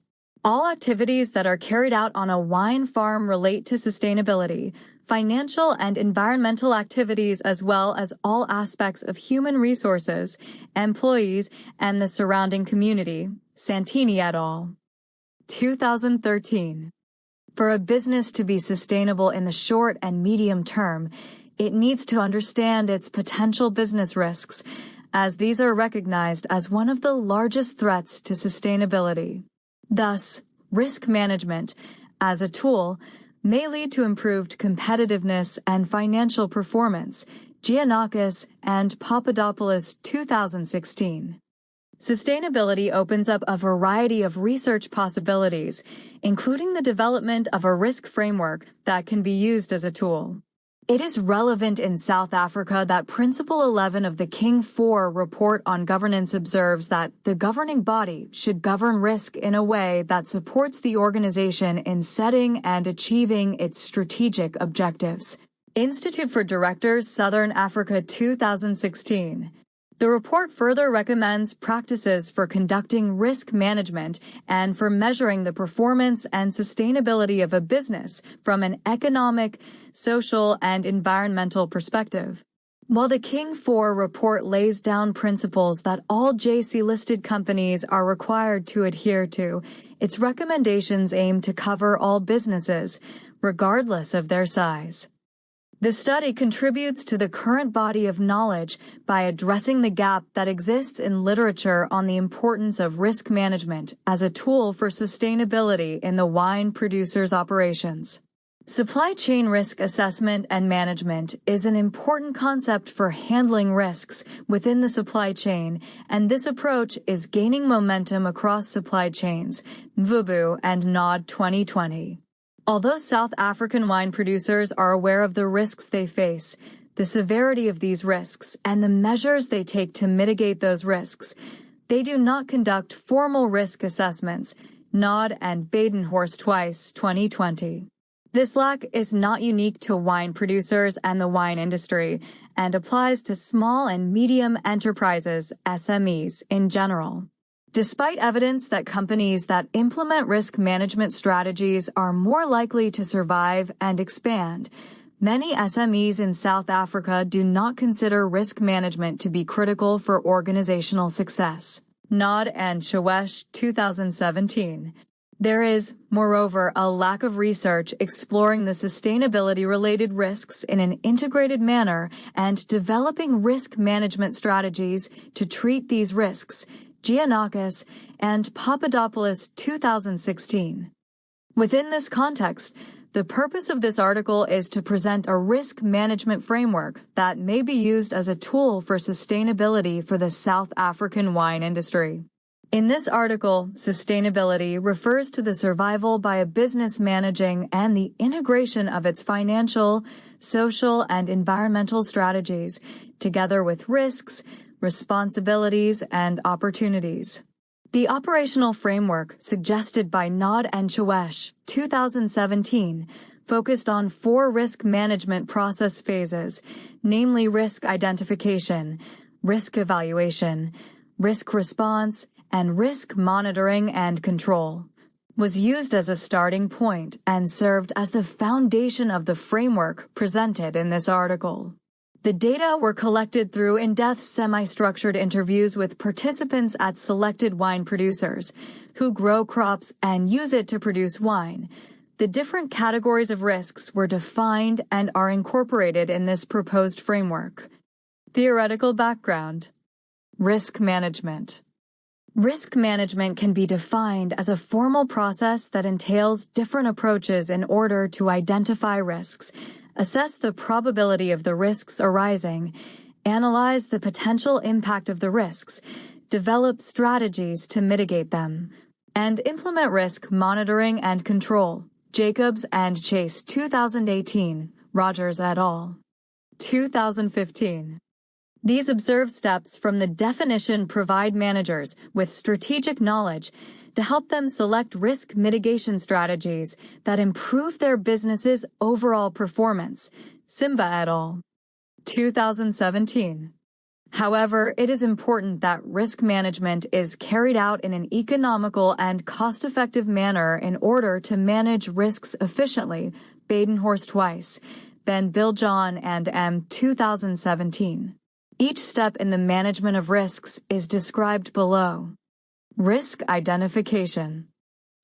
All activities that are carried out on a wine farm relate to sustainability, financial and environmental activities, as well as all aspects of human resources, employees, and the surrounding community. Santini et al. 2013. For a business to be sustainable in the short and medium term, it needs to understand its potential business risks, as these are recognized as one of the largest threats to sustainability. Thus, risk management, as a tool, may lead to improved competitiveness and financial performance. Giannakis and Papadopoulos 2016. Sustainability opens up a variety of research possibilities, including the development of a risk framework that can be used as a tool. It is relevant in South Africa that Principle 11 of the King IV Report on Governance observes that the governing body should govern risk in a way that supports the organization in setting and achieving its strategic objectives. Institute for Directors, Southern Africa 2016. The report further recommends practices for conducting risk management and for measuring the performance and sustainability of a business from an economic, social, and environmental perspective. While the King IV report lays down principles that all JC-listed companies are required to adhere to, its recommendations aim to cover all businesses, regardless of their size. The study contributes to the current body of knowledge by addressing the gap that exists in literature on the importance of risk management as a tool for sustainability in the wine producer's operations. Supply chain risk assessment and management is an important concept for handling risks within the supply chain, and this approach is gaining momentum across supply chains, NVUBU and NOD 2020. Although South African wine producers are aware of the risks they face, the severity of these risks, and the measures they take to mitigate those risks, they do not conduct formal risk assessments, NOD and Badenhorst Twice 2020. This lack is not unique to wine producers and the wine industry, and applies to small and medium enterprises, SMEs, in general. Despite evidence that companies that implement risk management strategies are more likely to survive and expand, many SMEs in South Africa do not consider risk management to be critical for organizational success. Nod and Shawesh, 2017. There is, moreover, a lack of research exploring the sustainability-related risks in an integrated manner and developing risk management strategies to treat these risks, Giannakis and Papadopoulos 2016. Within this context, the purpose of this article is to present a risk management framework that may be used as a tool for sustainability for the South African wine industry. In this article, sustainability refers to the survival by a business managing and the integration of its financial, social, and environmental strategies, together with risks, responsibilities, and opportunities. The operational framework suggested by Nod and Shawesh, 2017, focused on 4 risk management process phases, namely risk identification, risk evaluation, risk response, and risk monitoring and control, was used as a starting point and served as the foundation of the framework presented in this article. The data were collected through in-depth semi-structured interviews with participants at selected wine producers who grow crops and use it to produce wine. The different categories of risks were defined and are incorporated in this proposed framework. Theoretical background. Risk management. Risk management can be defined as a formal process that entails different approaches in order to identify risks, assess the probability of the risks arising, analyze the potential impact of the risks, develop strategies to mitigate them, and implement risk monitoring and control. Jacobs and Chase 2018, Rogers et al. 2015. These observed steps from the definition provide managers with strategic knowledge to help them select risk mitigation strategies that improve their business's overall performance. Simba et al. 2017. However, it is important that risk management is carried out in an economical and cost-effective manner in order to manage risks efficiently. Badenhorst Twice, Ben Biljon and M. 2017. Each step in the management of risks is described below. Risk identification.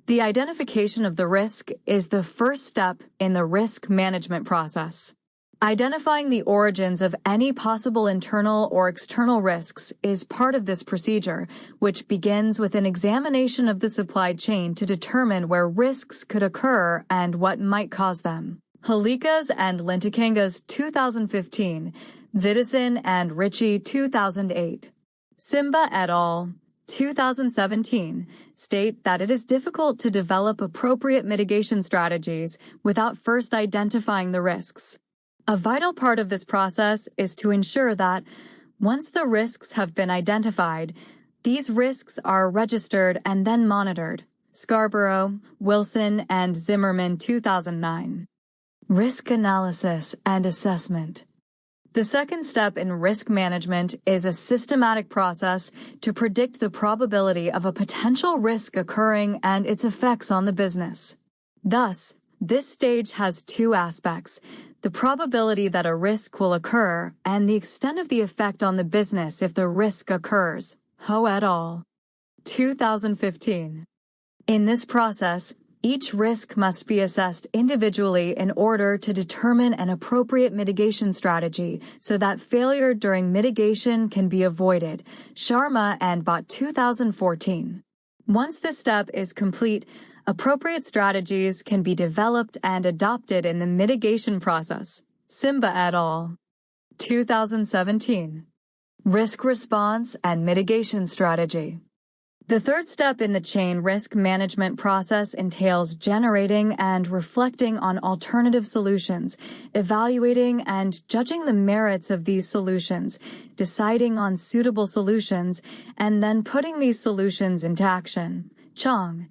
The identification of the risk is the first step in the risk management process. Identifying the origins of any possible internal or external risks is part of this procedure, which begins with an examination of the supply chain to determine where risks could occur and what might cause them. Halikas and Lintikangas 2015, Zidison and Ritchie 2008. Simba et al. 2017 state that it is difficult to develop appropriate mitigation strategies without first identifying the risks. A vital part of this process is to ensure that, once the risks have been identified, these risks are registered and then monitored. Scarborough, Wilson, and Zimmerman 2009. Risk analysis and assessment. The second step in risk management is a systematic process to predict the probability of a potential risk occurring and its effects on the business. Thus, this stage has two aspects: the probability that a risk will occur and the extent of the effect on the business if the risk occurs. Ho et al. 2015. In this process, each risk must be assessed individually in order to determine an appropriate mitigation strategy so that failure during mitigation can be avoided. Sharma and Bhatt 2014. Once this step is complete, appropriate strategies can be developed and adopted in the mitigation process. Simba et al. 2017. Risk response and mitigation strategy. The third step in the chain risk management process entails generating and reflecting on alternative solutions, evaluating and judging the merits of these solutions, deciding on suitable solutions, and then putting these solutions into action. Chong,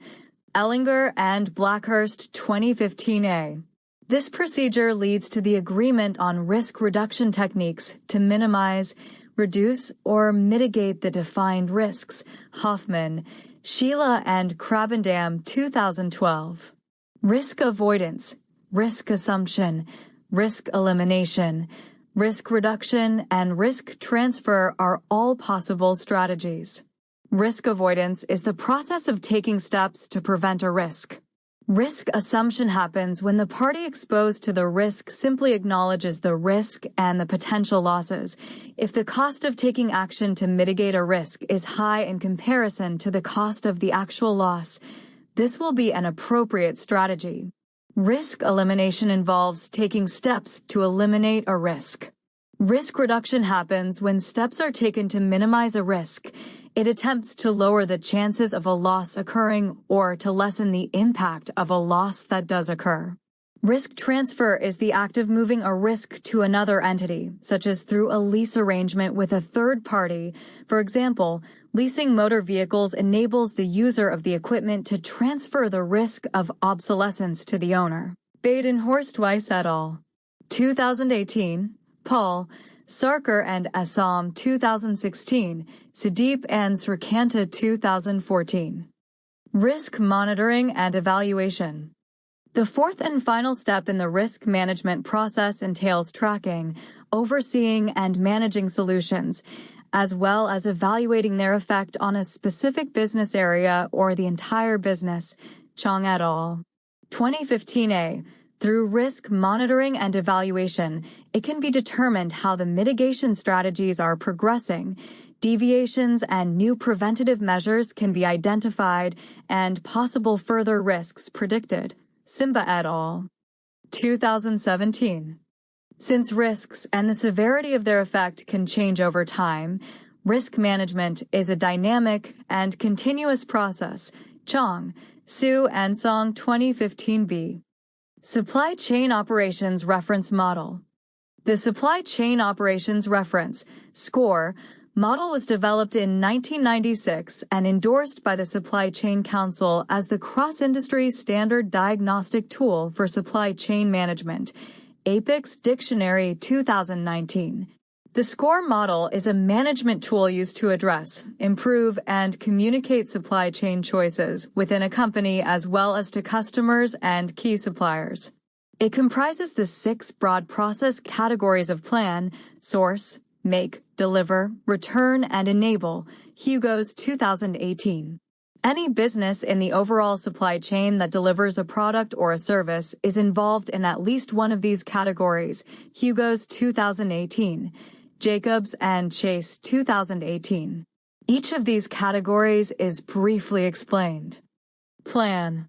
Ellinger and Blackhurst 2015a. This procedure leads to the agreement on risk reduction techniques to minimize, reduce, or mitigate the defined risks. Hoffman, Sheila and Krabendam 2012. Risk avoidance, risk assumption, risk elimination, risk reduction, and risk transfer are all possible strategies. Risk avoidance is the process of taking steps to prevent a risk. Risk assumption happens when the party exposed to the risk simply acknowledges the risk and the potential losses. If the cost of taking action to mitigate a risk is high in comparison to the cost of the actual loss, this will be an appropriate strategy. Risk elimination involves taking steps to eliminate a risk. Risk reduction happens when steps are taken to minimize a risk. It attempts to lower the chances of a loss occurring or to lessen the impact of a loss that does occur. Risk transfer is the act of moving a risk to another entity, such as through a lease arrangement with a third party. For example, leasing motor vehicles enables the user of the equipment to transfer the risk of obsolescence to the owner. Badenhorst Weiss et al. 2018, Paul, Sarkar and Assam 2016, Sudeep and Srikanta 2014. Risk monitoring and evaluation. The fourth and final step in the risk management process entails tracking, overseeing, and managing solutions, as well as evaluating their effect on a specific business area or the entire business. Chong et al. 2015a. Through risk monitoring and evaluation, it can be determined how the mitigation strategies are progressing. Deviations and new preventative measures can be identified and possible further risks predicted. Simba et al. 2017. Since risks and the severity of their effect can change over time, risk management is a dynamic and continuous process. Chong, Su and Song 2015b. Supply Chain Operations Reference Model. The Supply Chain Operations Reference, SCORE, model was developed in 1996 and endorsed by the Supply Chain Council as the cross-industry standard diagnostic tool for supply chain management. Apex Dictionary 2019. The SCORE model is a management tool used to address, improve, and communicate supply chain choices within a company as well as to customers and key suppliers. It comprises the 6 broad process categories of plan, source, make, deliver, return, and enable. Hugo's 2018. Any business in the overall supply chain that delivers a product or a service is involved in at least one of these categories. Hugo's 2018. Jacobs and Chase 2018. Each of these categories is briefly explained. Plan.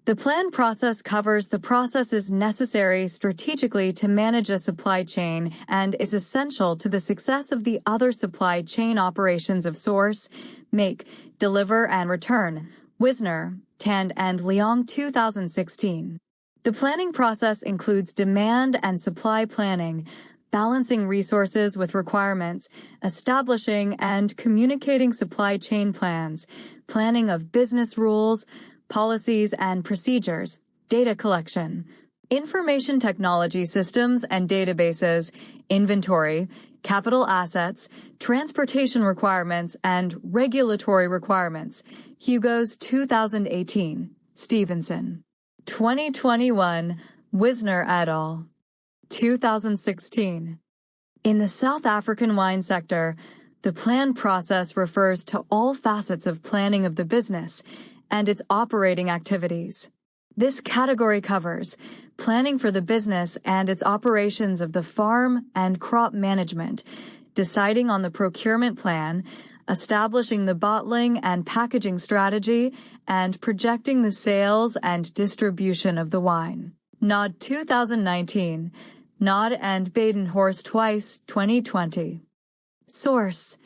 The plan process covers the processes necessary strategically to manage a supply chain and is essential to the success of the other supply chain operations of source, make, deliver, and return. Wisner, Tand and Leong 2016. The planning process includes demand and supply planning, balancing resources with requirements, establishing and communicating supply chain plans, planning of business rules, policies and procedures, data collection, information technology systems and databases, inventory, capital assets, transportation requirements, and regulatory requirements. Hugo's 2018. Stevenson. 2021. Wisner et al. 2016. In the South African wine sector, the plan process refers to all facets of planning of the business and its operating activities. This category covers planning for the business and its operations of the farm and crop management, deciding on the procurement plan, establishing the bottling and packaging strategy, and projecting the sales and distribution of the wine. Nod 2019. Nod and Badenhorst Twice 2020. Source.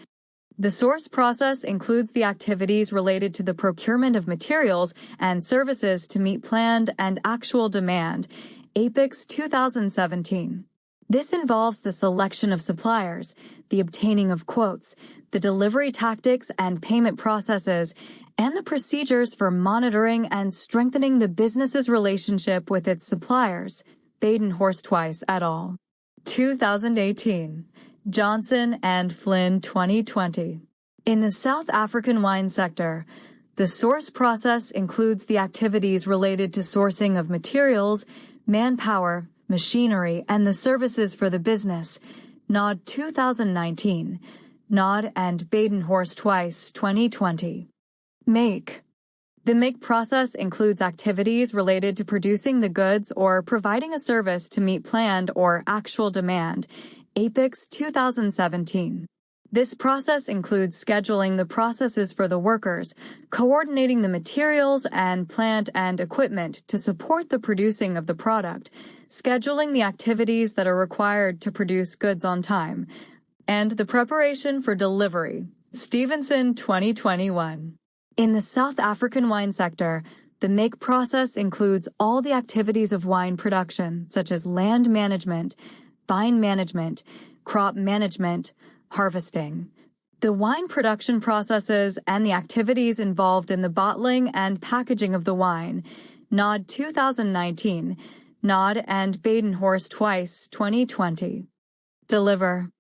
The source process includes the activities related to the procurement of materials and services to meet planned and actual demand. Apex 2017. This involves the selection of suppliers, the obtaining of quotes, the delivery tactics and payment processes, and the procedures for monitoring and strengthening the business's relationship with its suppliers. Badenhorst Twice et al. 2018. Johnson and Flynn 2020. In the South African wine sector, the source process includes the activities related to sourcing of materials, manpower, machinery, and the services for the business. Nod 2019. Nod and Badenhorst Twice 2020. Make. The make process includes activities related to producing the goods or providing a service to meet planned or actual demand. Apex 2017. This process includes scheduling the processes for the workers, coordinating the materials and plant and equipment to support the producing of the product, scheduling the activities that are required to produce goods on time, and the preparation for delivery. Stevenson 2021. In the South African wine sector, the make process includes all the activities of wine production, such as land management, vine management, crop management, harvesting. The wine production processes and the activities involved in the bottling and packaging of the wine. Nod 2019. Nod and Badenhorst Twice 2020. Deliver.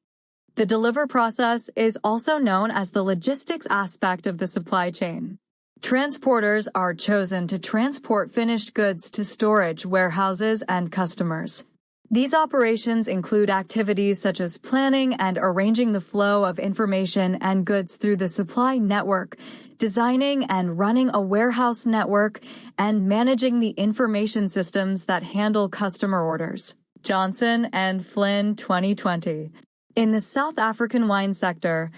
The deliver process is also known as the logistics aspect of the supply chain. Transporters are chosen to transport finished goods to storage warehouses and customers. These operations include activities such as planning and arranging the flow of information and goods through the supply network, designing and running a warehouse network, and managing the information systems that handle customer orders. Johnson and Flynn 2020. In the South African wine sector,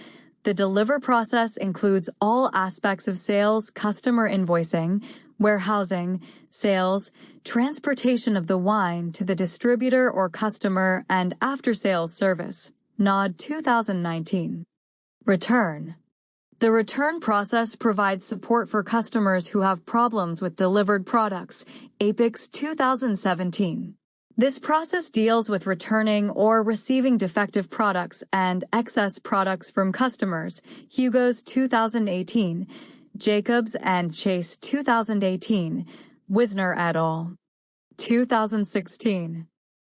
the deliver process includes all aspects of sales, customer invoicing, warehousing, sales, transportation of the wine to the distributor or customer, and after-sales service. Nod 2019. Return. The return process provides support for customers who have problems with delivered products. Apex 2017. This process deals with returning or receiving defective products and excess products from customers. Hugo's 2018. Jacobs and Chase 2018. Wisner et al. 2016.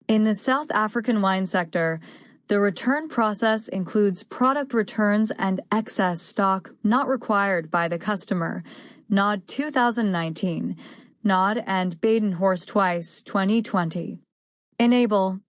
In the South African wine sector, the return process includes product returns and excess stock not required by the customer. Nod 2019. Nod and Badenhorst Twice 2020. Enable.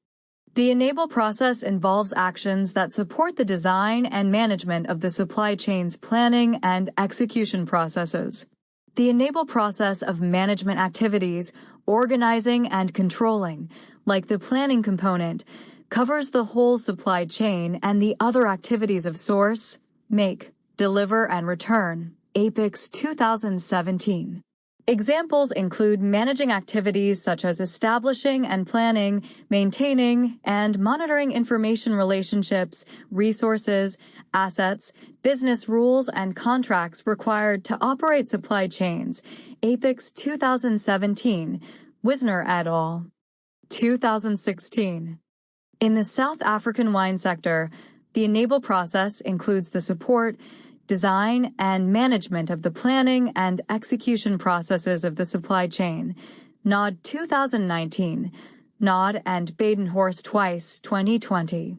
The enable process involves actions that support the design and management of the supply chain's planning and execution processes. The enable process of management activities, organizing and controlling, like the planning component, covers the whole supply chain and the other activities of source, make, deliver, and return. Apex 2017. Examples include managing activities such as establishing and planning, maintaining, and monitoring information relationships, resources, assets, business rules, and contracts required to operate supply chains. Apex 2017. Wisner et al. 2016. In the South African wine sector, the enable process includes the support, design, and management of the planning and execution processes of the supply chain. Nod 2019, Nod and Badenhorst Twice 2020.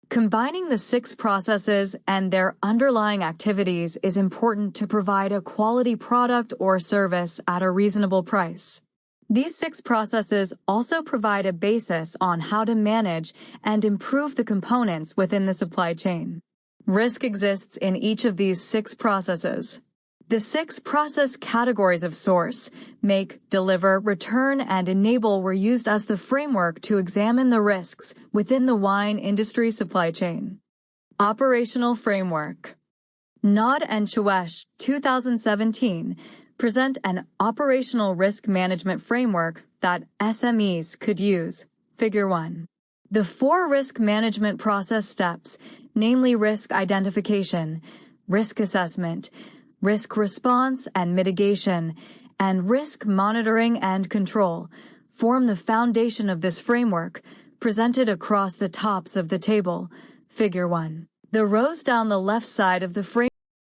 Combining the 6 processes and their underlying activities is important to provide a quality product or service at a reasonable price. These 6 processes also provide a basis on how to manage and improve the components within the supply chain. Risk exists in each of these 6 processes. The 6 process categories of source, make, deliver, return, and enable were used as the framework to examine the risks within the wine industry supply chain. Operational Framework. Nod and Chouesh 2017 present an operational risk management framework that SMEs could use. Figure 1. The 4 risk management process steps, namely risk identification, risk assessment, risk response and mitigation, and risk monitoring and control, form the foundation of this framework, presented across the tops of the table. Figure 1. The rows down the left side of the framework